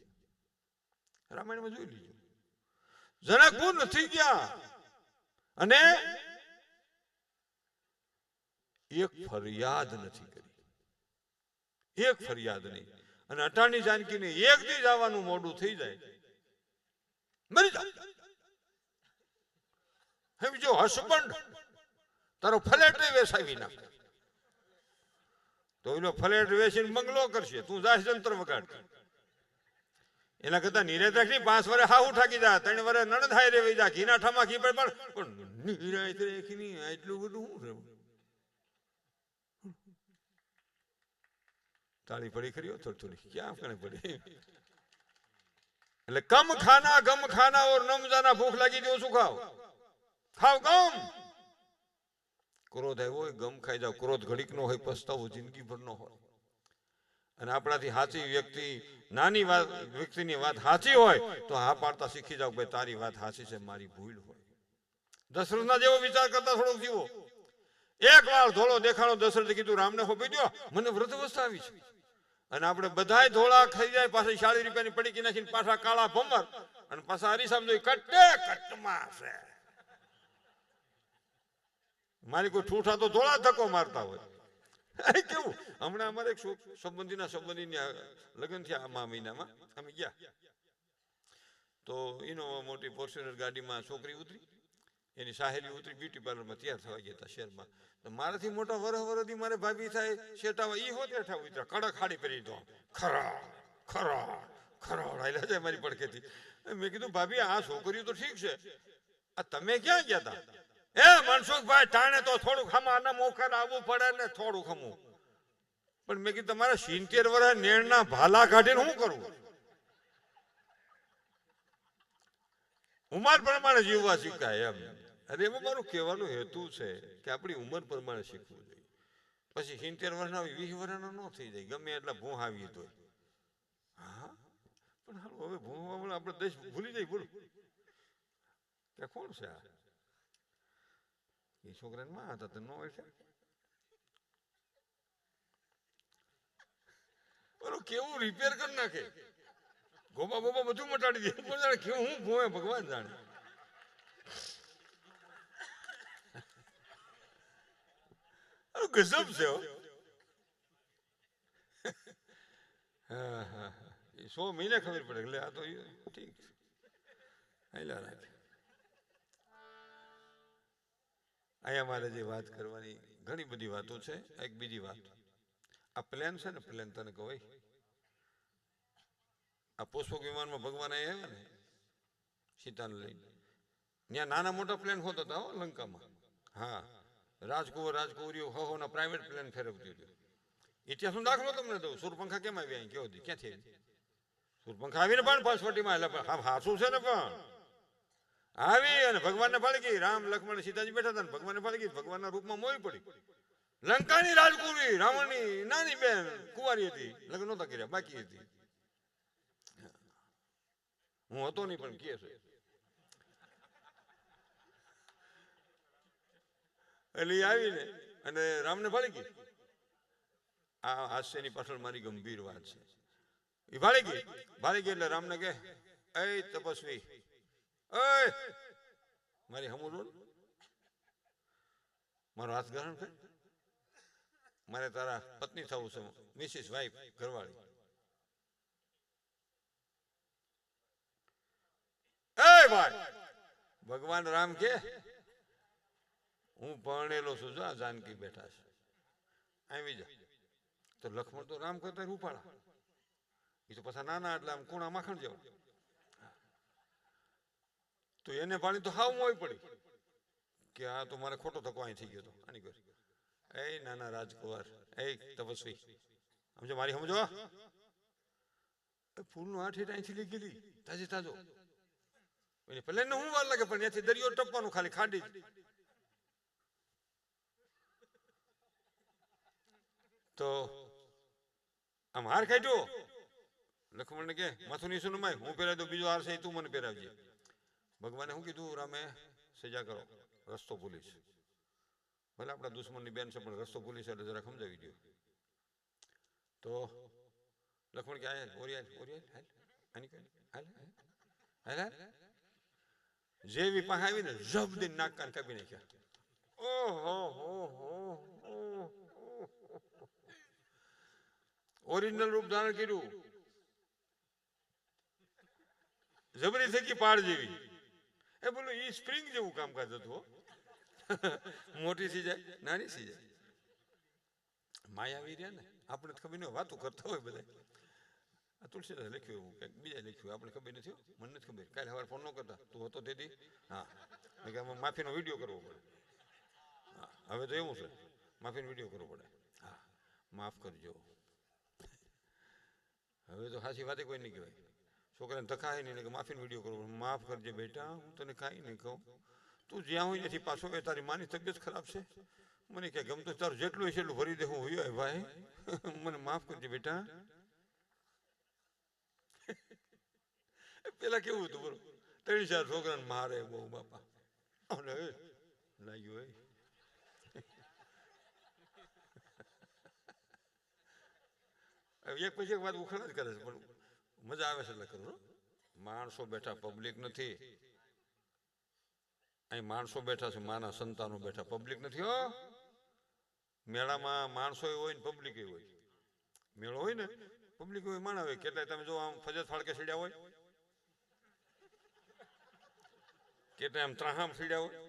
રામાયણમાં જોઈ લીધું, જનકપુર નથી ગયા અને એક ફરિયાદ નથી કરી. એક ફરિયાદ નહીં. અને અટાણી જાનકીને એક દી જવાનું મોડું થઈ જાય, મરી જાવ. સમજો, હસબન્ડ તારો ફ્લેટ વેસાવી નાખે તો એનો ફ્લેટ વેચીને બંગલો કરશે, તું જાશ જંતર વગાડ. એના કરતા નિરેત રાખી 5 વર્ષ હાહુ ઠાકી જા, 3 વર્ષ નણંદ હાય રે વઈ જા, ઘીના ઠામા ઘી પણ નિરાત રાખી ની આટલું બધું શું રહેવું? તાળી પડી ખરી થોડી થોડી, ક્યાં કણે પડી? એટલે કમ ખાના ઓર નમ જાના. ભૂખ લાગી દો શું ખાવ? ખાવ ગમ. ક્રોધ આવ્યો હોય ગમ ખાઈ જાવ. ક્રોધ ઘડીક નો હોય, પસ્તાવો જિંદગી ભર નો હોય. અને આપણાથી સાચી વ્યક્તિ, નાની વાત વ્યક્તિની વાત સાચી હોય તો હા પાડતા શીખી જાવ, ભાઈ તારી વાત સાચી છે, મારી ભૂલ હોય. દશરથના જેવો વિચાર કરતા થોડોક જીવો. એક વાર ધોળો દેખાણો, દશરથે કીધું રામને હોપી દો, મને વ્રત અવસ્થા આવી છે. અને આપણે બધાય ધોળા ખાઈ જાય, પાછા 40 રૂપિયાની પડીકી નાખીને પાછા કાળા ભમર અને પાછા હરીસામ જોઈ કટ્ટે કટ્ટમાં છે. મારી કોઈ ઠૂઠા તો ધોળા ધક્કો મારતા હોય. કેવું હમણાં અમારે એક સંબંધીની લગ્ન થયા આ મહિનામાં. અમે ગયા તો ઇનોવા મોટી ફોર્ચ્યુનર ગાડીમાં છોકરી ઉતરી, એની સાહેલી ઉતરી, બ્યુટી પાર્લરમાં તૈયાર થવા ગયા હતા શહેરમાં. તો મારાથી મોટા વરહથી મારે ભાભી થાય શેટાવા ઈ હોતે ઠા ઉતર્યા, કડક હાડી પહેરી દો, ખરા હાલ્યા જાય મારી પડખેથી. મેં કીધું ભાભી આ છોકરીઓ તો ઠીક છે, આ તમે ક્યાં ગયા હતા? એ મનસુખભાઈ ટાણે તો થોડુંક હમાના મોખર આવવું પડે ને, થોડુંક હમું. પણ મેં કીધું તમારા 70 વર્ષ નેણના ભાલા કાઢીને શું કરવું? ઉંમર પ્રમાણે જીવવા શીખાય એમ. અરે એમાં મારું કહેવાનો હેતુ છે કે આપણી ઉંમર પ્રમાણે શીખવું જોઈએ. પછી 70 વર્ષના 20 વર્ષના ન થઈ જાય, ગમે એટલા ભૂં આવી તો. હા પણ હાલો હવે ભૂં આપણે દેશ ભૂલી જાય. બોલો કે કોણ છે આ? એ છોકરાને માં હતા તો ન હોય છે. બોલો કેવું રિપેર કરી નાખે, ગોબા બોબા બધું મટાડી દે. કોણ જાણે કેવું હું ભૂએ, ભગવાન જાણે. ગજબ છે. હા 100 મહિને ખબર પડે એટલે આ તો ઠીક છે. અહીંયા મારે જે વાત કરવાની ઘણી બધી વાતો છે. એક બીજી વાત, આ પ્લેન છે ને, પ્લેન તને કહું, આ પુષ્પક વિમાનમાં ભગવાન આવ્યા ને સીતાને લઈને, ત્યાં નાના મોટા પ્લેન હોતા હતા લંકામાં. હા રાજકુંવરીઓ હોના પ્રાઇવેટ પ્લેન ફેરવતી હતી. ઇતિહાસનો દાખલો તમને દઉં, સુરપંખા કેમ આવી અહીં કેવો ક્યાંથી આવી? સુરપંખા આવીને પણ પંચવટીમાં એટલે હાસું છે ને, પણ આવી અને ભગવાનને ફાળી ગઈ. રામ લક્ષ્મણ સીતાજી બેઠા હતા ને ભગવાનને ફાળી ગઈ. ભગવાનના રૂપમાં મોઈ પડી. લંકાની રાજકુંવરી રાવણની નાની બેન કુંવારી હતી, લગ્ન નહોતા કર્યા, બાકી હતી. હું હતો નહીં પણ કે છે. એટલે આવીને અને રામને ફાળી ગઈ. આ હાસ્યની પાછળ મારી ગંભીર વાત છે. એ ભાળી ગઈ એટલે રામને કહે, એ તપસ્વી ઓય મારી હમું રોલ મારો હાથ ગ્રહણ કર. મારે તારા પત્ની થવું છે, મિસિસ વાઇફ ઘરવાળી. એ ભાઈ ભગવાન રામ કે હું પરણેલો છું, જો જાનકી બેઠા છે, આવી જા. તો લક્ષ્મણ તો રામ કરતા રૂપાળા, એ તો પાછા નાના, એટલે આમ કુણા માખણ જેવા. તો એને પાણી તો હાવ મોય પડી કે આ તો મારે ખોટો ધક્કો અહીં થઈ ગયો હતો આની કોઈ. એ નાના રાજકુમાર, એ તપસ્વી, સમજો મારી સમજો, ફૂલનું આઠ અહીંથી લઈ ગયેલી તાજી તાજો. પેલે ને હું વાર લાગે, પણ ત્યાંથી દરિયો ટપવાનું, ખાલી ખાડી જ. તો આમ હાર કાઢ્યો. લક્ષ્મણ ને કે માથું નીસું નમાય, હું પહેરાવી દઉં, બીજો હાર છે તું મને પહેરાવજે. ભગવાને શું કીધું? રામે સજા કરો, રસ્તો ભૂલીશ. ભલે આપણા દુશ્મનની બેન છે, પણ રસ્તો ભૂલીશ એટલે જરા સમજાવી દો. તો લક્ષ્મણ કે આય ઓરિયાલ ઓરિયાલ હાલ આની કે હાલ હાલ હાલ. જેવી પાસે આવીને જબ દિન નાક કાન કાપી નાખ્યા. ઓહો હો હો, ઓરિજિનલ રૂપ ધારણ કર્યું. જબરી થકી પાડ જેવી. એ બોલો એ સ્પ્રિંગ જેવું કામકાજ હતું. મોટી થઈ જાય, નાની થઈ જાય. માયાવી રહ્યા ને, આપણે ખબર નહીં, વાતો કરતા હોય બધા. આ તુલસીદાસ લખ્યું એવું કંઈક, બીજા લખ્યું, આપણે ખબર નથી, મને નથી ખબર. કાલે સવારે ફોન ન કરતા, તું હતો તેથી. હા, કે આમાં માફીનો વિડીયો કરવો પડે. હા, હવે તો એવું છે, માફીનો વિડીયો કરવો પડે. હા, માફ કરજો. હવે તો સાચી વાતે કોઈ નહીં કહેવાય. છોકરાને ધકાય નહીં કે માફીનો વિડીયો કરવો, માફ કરજે બેટા, હું તને કાંઈ નહીં કહું, તું જ્યાં હોય નથી પાછો. એ તારી માની તબિયત ખરાબ છે, મને કે ગમતો તારું જેટલું છે એટલું ભરી દે, હું હોય ભાઈ, મને માફ કરજે બેટા. પેલા કેવું હતું બોલો, 3-4 છોકરાને મારે બહુ બાપા લાગ્યું. એક પછી એક વાત ઉખાણ જ કરે છે, પણ મજા આવે છે એટલે કરું. માણસો બેઠા, પબ્લિક નથી. અહીં માણસો બેઠા છે, માના સંતાનો બેઠા, પબ્લિક નથી. હો, મેળામાં માણસો હોય ને પબ્લિક હોય. મેળો હોય ને પબ્લિક હોય, માણા હોય. કેટલાય તમે જો આમ ફજત ફાળકે સીડ્યા હોય, કેટલાય આમ ત્રાહામ સીડ્યા હોય,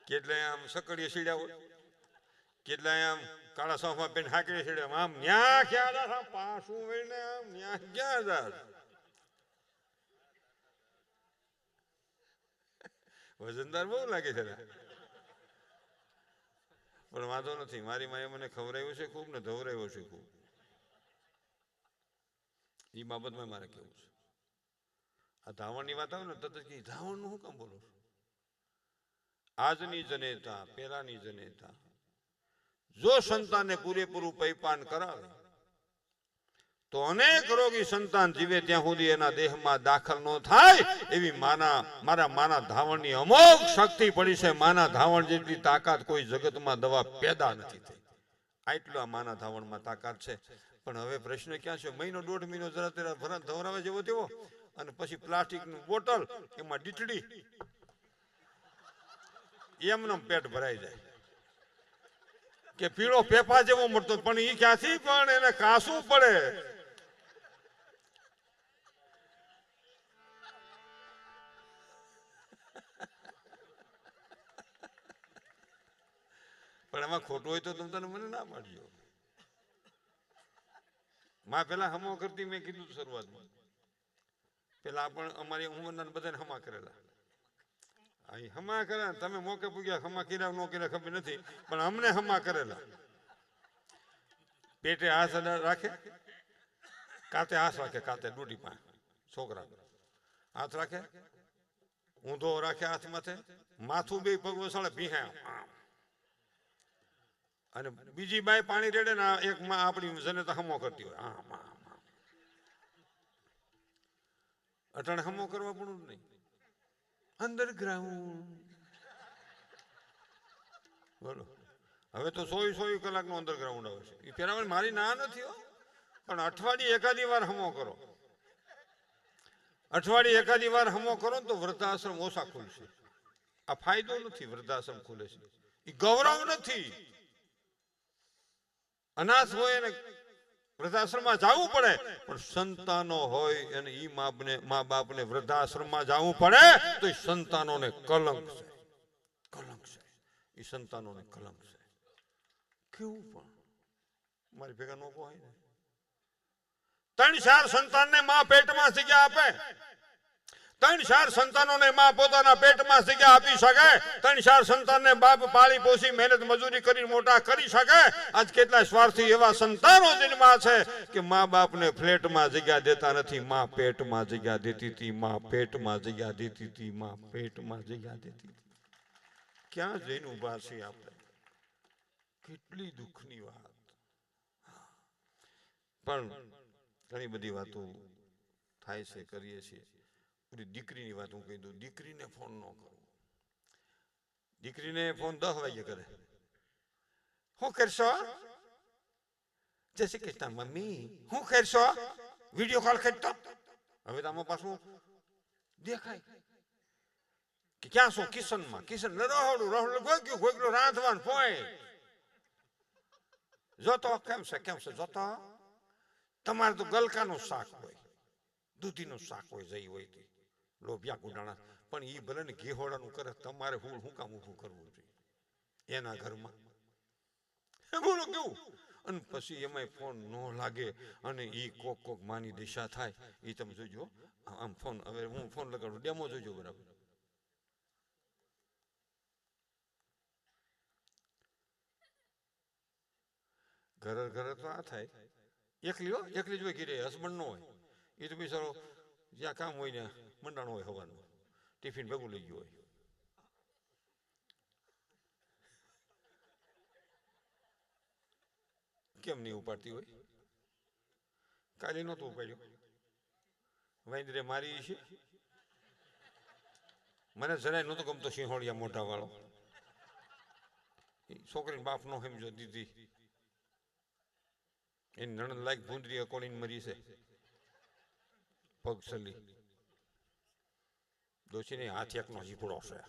કેટલાય આમ સકડીએ સીડ્યા હોય, કેટલાય આમ કાળા સોફા પેન હાકડી સીડ્યા. આમ ન્યા ક્યાં પાછું વળીને આમ ન્યા ક્યાં જા. વજનદાર બહુ લાગે છે, પણ વાંધો નથી. મારી માએ મને ખવડાવ્યું છે ખૂબ ને ધવરાવ્યો છે ખૂબ. એ બાબતમાં મારે કેવું છે. આ ધાવણની વાત આવે ને તરત જ ધાવણનું શું કામ બોલો છો? આજની જનેતા, પેલાની જનેતા જો સંતાનને પૂરેપૂરું પૈપાન કરાવે તો અનેક રોગી સંતાન જીવે ત્યાં સુધી એના દેહમાં દાખલ ન થાય. એવી મારા માના ધાવણની અમોઘ શક્તિ પડી છે. માના ધાવણ જેટલી તાકાત કોઈ જગતમાં દવા પેદા નથી થઈ. આટલું આ માના ધાવણમાં તાકાત છે. પણ હવે પ્રશ્ન ક્યાં છે? મહિનો 1.5 મહિનો જરા તેરા ભરા ધવરાવે જેવો તેવો, અને પછી પ્લાસ્ટિકનું બોટલ, એમાં ડીટડી, એમનો પેટ ભરાઈ જાય. કે પીળો પેપા જેવો મળતો, પણ એ ક્યાંથી, પણ એને કાસું પડે. પણ એમાં ખોટું હોય તો તમે મને ના પાડજો. માં પેલા હમો કરતી, મેં કીધું શરૂઆતમાં, પેલા પણ અમારી ઉંમરના બધાને હમા કરેલા. અહીં હમા કરે, તમે મોકે પૂગ્યા હમા કર્યા ન કર્યા ખબર નથી, પણ અમને હમા કરેલા. પેટે હાથ રાખે, કાતે હાથ રાખે, કાતે ડૂટી પા છોકરા હાથ રાખે, ઊંધો રાખે હાથ માથે, માથું બે પગ વસાડે, ભીહે, અને બીજી બાઈ પાણી રેડે ને એક માં આપણી જનેતા હમો કરતી હોય. અટાણે હમો કરવા પણ નહીં, અંડરગ્રાઉન્ડ. બોલો, હવે તો 100 કલાકનો અંડરગ્રાઉન્ડ આવે છે. એ પેલા મારી ના નથી હો, પણ અઠવાડિયે એકાદી વાર હમો કરો. અઠવાડિયે એકાદી વાર હમો કરો ને તો વૃદ્ધાશ્રમ ઓછા ખુલશે. આ ફાયદો નથી વૃદ્ધાશ્રમ ખુલે છે, એ ગૌરવ નથી. અનાથ હોય અને વૃદ્ધાશ્રમમાં જવું પડે, પણ સંતાનો હોય અને ઈ મા બાપને વૃદ્ધાશ્રમમાં જવું પડે તો એ સંતાનોને કલંક છે. કલંક છે, એ સંતાનોને કલંક છે. કેવું પણ મારી ભેગા નો હોય ને 3-4 સંતાનને માં પેટમાં જગ્યા આપે, 3-4 સંતાનોને માં પોતાના પેટમાં જગ્યા આપી શકે, 3-4 સંતાનને બાપ પાળી પોષી મહેનત મજૂરી કરી મોટા કરી શકે. આજ કેટલા સ્વાર્થી એવા સંતાનો જન્મ્યા છે કે મા બાપને ફ્લેટમાં જગ્યા દેતા નથી, માં પેટમાં જગ્યા દેતી હતી, માં પેટમાં જગ્યા દેતી હતી, માં પેટમાં જગ્યા દેતી હતી. ક્યાં જઈને ઉભા છીએ આપણે? કેટલી દુઃખની વાત. પણ ઘણી બધી વાતો થાય છે, કરીએ છીએ. દીકરીની વાત હું કહી દઉં. દીકરીને ફોન ન કરો. દીકરીને ફોન 10 વાગે કરે. શું કરશો? જય શ્રી કૃષ્ણ મમ્મી. શું કરશો? વિડીયો કોલ કરતો. હવે તો આમાં પાછું દેખાય કે ક્યાં છો? કિશનમાં. કિશન રહોડું ગોગલું રાંધવાનું પોય જોતો. કેમ છે કેમ છે જોતો. તમારે તો ગલકાનું શાક હોય, દૂધીનું શાક હોય, જઈ હોય લોભિયા ગુડાણા. પણ એ ભલે ને ઘેહોડાનું કરે, તમારે હું કામ ઊભું કરવું જોઈએ એના ઘરમાં? બોલો કેવું? અને પછી એમાંય ફોન ન લાગે અને એ કોક માની દિશા થાય. એ તમે જોજો. આમ ફોન હવે હું ફોન લગાડું, ડેમો જોજો બરાબર. ઘરે તો આ થાય. એકલી જ હોય ઘીરે, હસબન્ડ નો હોય. એ તો બિચારો જ્યાં કામ હોય ને મંડાણો હોય, હવાનું ટિફિન ભેગું લઈ ગયું હોય. કેમ નહીં ઉપાડતી હોય? કાલે નહોતું ઉપાડ્યું. વાંદરે મારી છે. મને જરાય નહોતો ગમતો સિંહોળિયા મોઢા વાળો. છોકરીને બાપ નો સમજો દીધી. એની નણંદ લાયક ભૂંદરી અકોણીને મરી છે. પગસલી દોશીને હાથ એકનો ઝીપડો છે.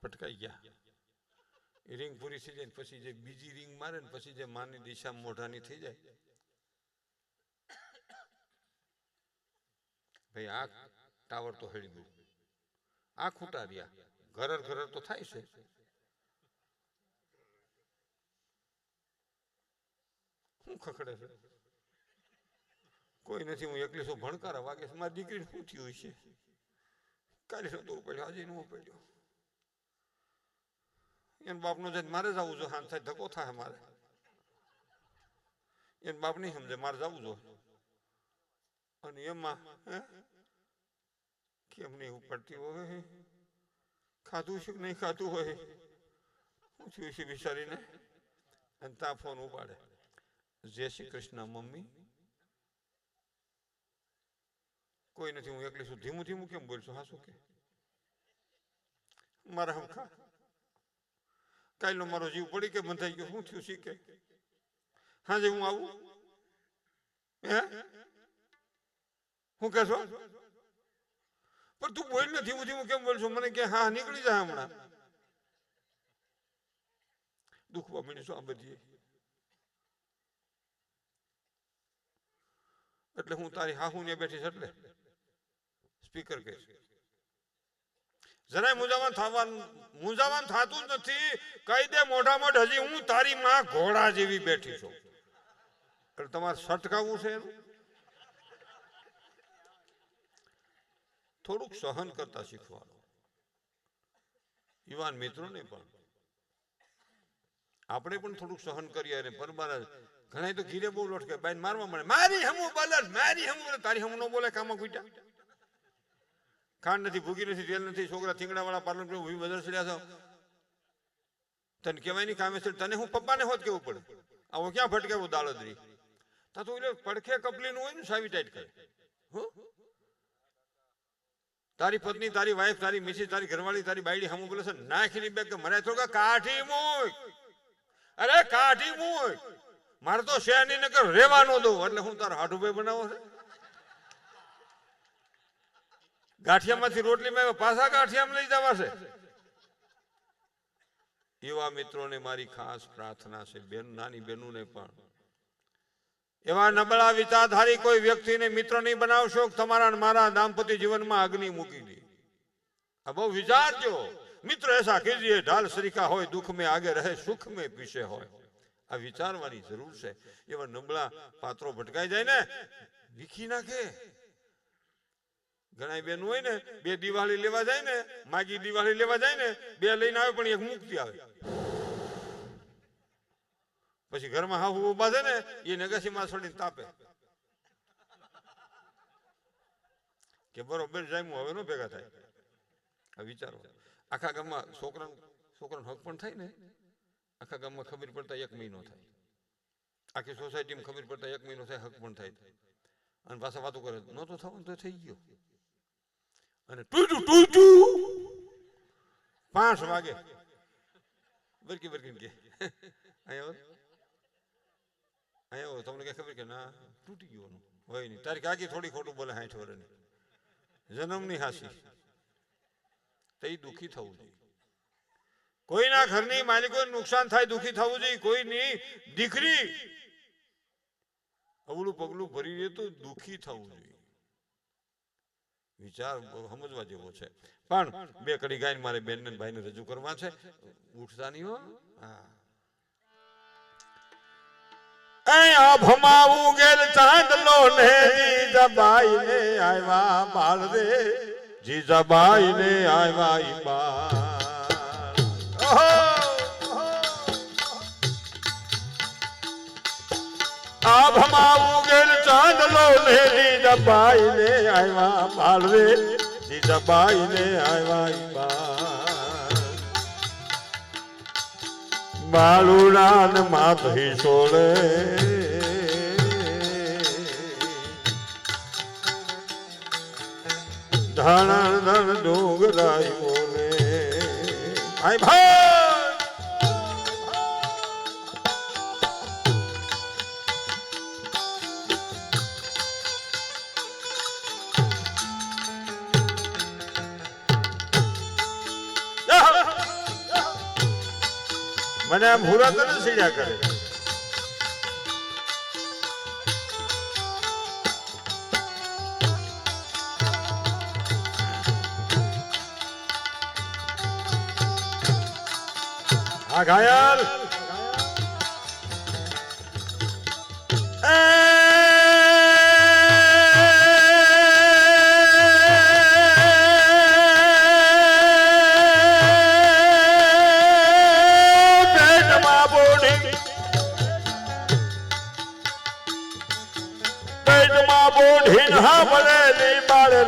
પટકાઈ ગયા. એ રિંગ પૂરી થઈ જાય પછી જે બીજી રિંગ મારે ને પછી જે માની દિશા મોઢાની થઈ જાય. ભાઈ આ ટાવર તો હેડી ગયું, આ ખૂટા રહ્યા. ઘર તો થાય છે. શું ખખડે છે? કોઈ નથી. હું એકલી છું. ભણકારા વાગે છે. મારી દીકરીને શું થયું છે? કાલે નતો ઉપાડ્યો, આજે નો ઉપાડ્યો. એન બાપનો જાય મારે જવું જોઈએ. હાથ થાય ધક્કો થાય મારે. એન બાપ નહીં સમજે, મારે જવું જોઈએ. અને એમાં કેમ નહીં ઉપાડતી હોય? ખાધું છે કે નહીં ખાધું હોય? શું થયું છે બિચારીને? અને ત્યાં ફોન ઉપાડે. જય શ્રી કૃષ્ણ મમ્મી. કોઈ નથી, હું એકલી છું. ધીમું કેમ બોલશો? હા શું કે મારા હમખા કાલનો મારો જીવ પડી કે બંધાઈ ગયો. શું થયું શીખે? હાજે હું આવું? હું કહેશો? પણ તું બોલ ને, ધીમું કેમ બોલશો? મને કે હા નીકળી જાય હમણાં. દુખવા મળીશું આ બધી. એટલે હું તારી હાહુ ને બેઠીશ એટલે સ્પીકર કે જરાય મૂંઝાવાન થતું જ નથી. કહી દે મોઢા મોઢ, હજી હું તારી માં ઘોડા જેવી બેઠી છું. એટલે તમારે સટકાવવું છે એનું. થોડુંક સહન કરતા શીખવાનું. યુવાન મિત્રોને પણ આપણે પણ થોડુંક સહન કરીએ. અને પરબાર ઘણા તો ઘીરે બહુ લોટકે બાઈને મારવા મળે. મારી હમું બોલે, મારી હમું બોલે. તારી હમું ન બોલે. કામાં કુટા ખાંડ નથી, ભૂગી નથી, તેલ નથી. છોકરા થીંગડા વાળા પાર્લર બદલ ચડ્યા છો. તને કહેવાય નહીં કામે છે. તને હું પપ્પાને હોત કેવું પડે. આવો ક્યાં ભટકેવું દાળદરી? તા તો એટલે પડખે કપલીનું હોય ને સાવી ટાઈટ કરે. તારી પત્ની, તારી વાઈફ, તારી મિસિસ, તારી ઘરવાળી, તારી બાયડી હમું બોલે છે. નાખીની બેગ મરાય થોડા કાઠી મૂક. અરે કાઠી મૂક. મારે તો શેરની નકર રેવાનો દઉં. એટલે હું તારો હાડુભાઈ બનાવો છે? ગાંઠિયામાંથી રોટલી માં પાછા ગાંઠિયામાં લઈ જવા છે. એવા મિત્રોને મારી ખાસ પ્રાર્થના છે, બેન નાની બહેનોને પણ, એવા નબળા વિચારધારી કોઈ વ્યક્તિને મિત્ર નહીં બનાવશો, તમારા મારા દાંપત્ય જીવનમાં અગ્નિ મૂકી દે. આ બહુ વિચારજો. મિત્ર એસા કીજીએ ઢાલ સરીખા હોય, દુઃખ में आगे रहे, सुख में पीछे હોય. આ વિચારવાની જરૂર છે. એવા નબળા પાત્રો ભટકાઈ જાય ને વીખી નાખે. ઘણા બેન હોય ને, બે દિવાળી લેવા જાય ને, માગી દિવાળી લેવા જાય ને, બે લઈને આવે પણ એક મુક્તિ આવે. પછી ઘરમાં હાહુ ઉભા છે ને, એ નગાસીમાં છોડીને તાપે કે બરોબર જામ્યું, હવે નો ભેગા થાય. આ વિચારો. આખા ગામમાં છોકરાનો હક પણ થાય ને, આખા ગામમાં ખબર પડતા 1 મહિનો થાય, આખી સોસાયટીમાં ખબર પડતા 1 મહિનો થાય, હક પણ થાય. અને પાછા વાતો કરે નહોતો થવાનું તો થઈ ગયો. અને ટૂટું 5 વાગે બરકી કે અહીંયા તમને કઈ ખબર કે ના તૂટી ગયો હોય નહીં. તારી કાકી થોડી ખોટું બોલે 60 વર્ષની જન્મની હાસી, તો એ દુઃખી થવું જોઈએ. કોઈના ઘરની માલિકોને નુકસાન થાય દુઃખી થવું જોઈએ. કોઈની દીકરી અવળું પગલું ભરી દે તો દુઃખી થવું જોઈએ. વિચાર સમજવા જેવો છે. પણ 2 કડી ગાઈને મારે બેન ને ભાઈને રજૂ કરવા છે. ઉઠતા નહીં હો. અહીંયા ભમાવું ગેલ ચાંદલો ને જીજાબાઈ ને આવ્યા બાળ રે, જીજાબાઈ ને આવ્યા બાળ. આ ભમાવું ગેલ ચાંદલો ને જીજાબાઈ ને આવ્યા બાળ રે, જીજાબાઈ ને આવ્યા બાળ. બાલુડા ને માથે સોળે ધણ ધણ ડોગરાઈ બોલે. આય ભાઈ મને આમ હુરા તને સીડ્યા કરે. આ ઘાયલ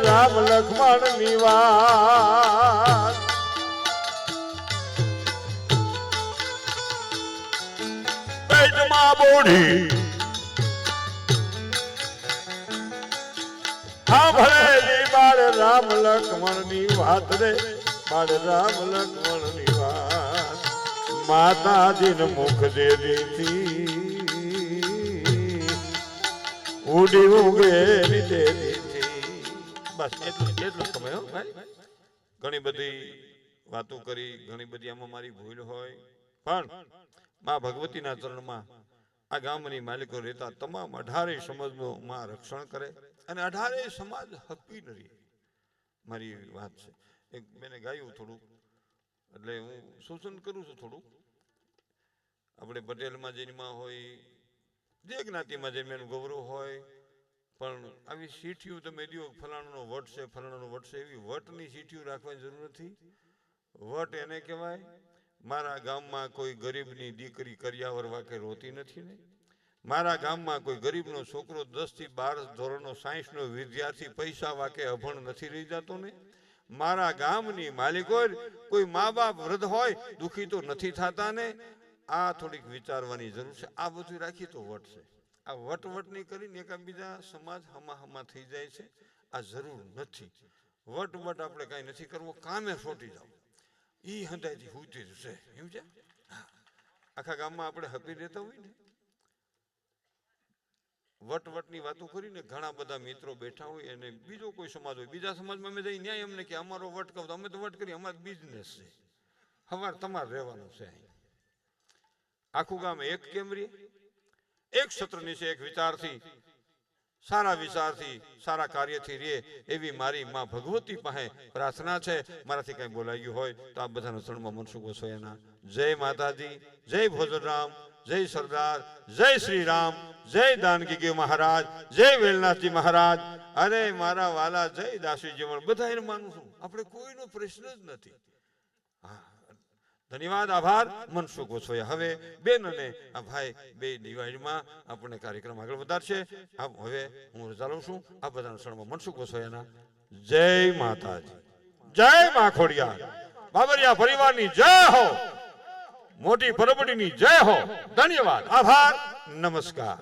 રામ લક્ષ્મણ ની વાત. પેટમાં બોઢી સાંભળેલી બાળ રામ લક્ષ્મણ ની વાત રે, બાળ રામ લક્ષ્મણ ની વાત. માતાજીને મુખ દેવી ઉડી ઉગે દેવી. બસ એટલું સમય હો ભાઈ. ઘણી બધી વાતો કરી, ઘણી બધી આમાં મારી ભૂલ હોય, પણ માં ભગવતીના ચરણમાં આ ગામની માલિકો રહેતા તમામ 18 સમાજનું માં રક્ષણ કરે અને 18 સમાજ હપી ન રહે. મારી વાત છે. એક મેને ગાયું થોડું, એટલે હું સૂચન કરું છું થોડું. આપણે પટેલમાં જેમાં હોય, જે જ્ઞાતિમાં જેમ એનું ગૌરવ હોય, પણ આવી સીઠીઓ તમે દો, ફલાણાનો વટ છે, ફલાણાનો વટ છે, એવી વટની સીઠીઓ રાખવાની જરૂર નથી. વટ એને કહેવાય, મારા ગામમાં કોઈ ગરીબની દીકરી કરિયાવર વાકે રોતી નથી ને, મારા ગામમાં કોઈ ગરીબનો છોકરો 10 થી 12 ધોરણનો સાયન્સનો વિદ્યાર્થી પૈસા વાકે અભણ નથી રહી જતો ને, મારા ગામની માલિકો કોઈ મા બાપ વૃદ્ધ હોય દુઃખી તો નથી થતા ને. આ થોડીક વિચારવાની જરૂર છે. આ બધું રાખી તો વટ છે. આ વટ નહીં કરીને એકબીજા સમાજ હમા થઈ જાય છે. આ જરૂર નથી. વટ આપણે કાંઈ નથી કરવો, કામે છોટી જાવ એ હંધાઈથી હુતી છે. એમ છે. આખા ગામમાં આપણે હપી રહેતા હોય ને, વટવટની વાતો કરીને ઘણા બધા મિત્રો બેઠા હોય અને બીજો કોઈ સમાજ હોય, બીજા સમાજમાં અમે જઈ ન્યાય અમને કે અમારો વટ કહો, અમે તો વટ કરીએ, અમારો બિઝનેસ છે, હવાર તમારે રહેવાનું છે. આખું ગામ એક કેમ રે? એક સત્ર નીચે એક વિચારથી, સારા વિચારથી, સારા કાર્યથી રે એવી મારી માં ભગવતી પાસે પ્રાર્થના છે. મારાથી કઈ બોલાઈ ગયું હોય તો આ બધાના ચરણમાં મનસુખ ગોસ્વામીના જય માતાજી, જય ભોજરામ, જય સરદાર, જય શ્રી રામ, જય દાનગીગી મહારાજ, જય વેલનાથજી મહારાજ, અરે મારા વાલા જય દાસી જીવન, બધા એને માનું છું. આપણે કોઈનો પ્રશ્ન જ નથી. હા, ધન્યવાદ, આભાર. મનસુખ ગોસ્વામી હવે બેન અને આ ભાઈ બે દિવાળીમાં આપણે કાર્યક્રમ આગળ વધારશે. હવે હું રજા લઉં છું. આ બધાના શરણમાં મનસુખ ગોસ્વામીના જય માતાજી, જય મા ખોડિયાર, બાબરિયા પરિવારની જય હો, મોટી પરબડીની જય હો. ધન્યવાદ, આભાર, નમસ્કાર.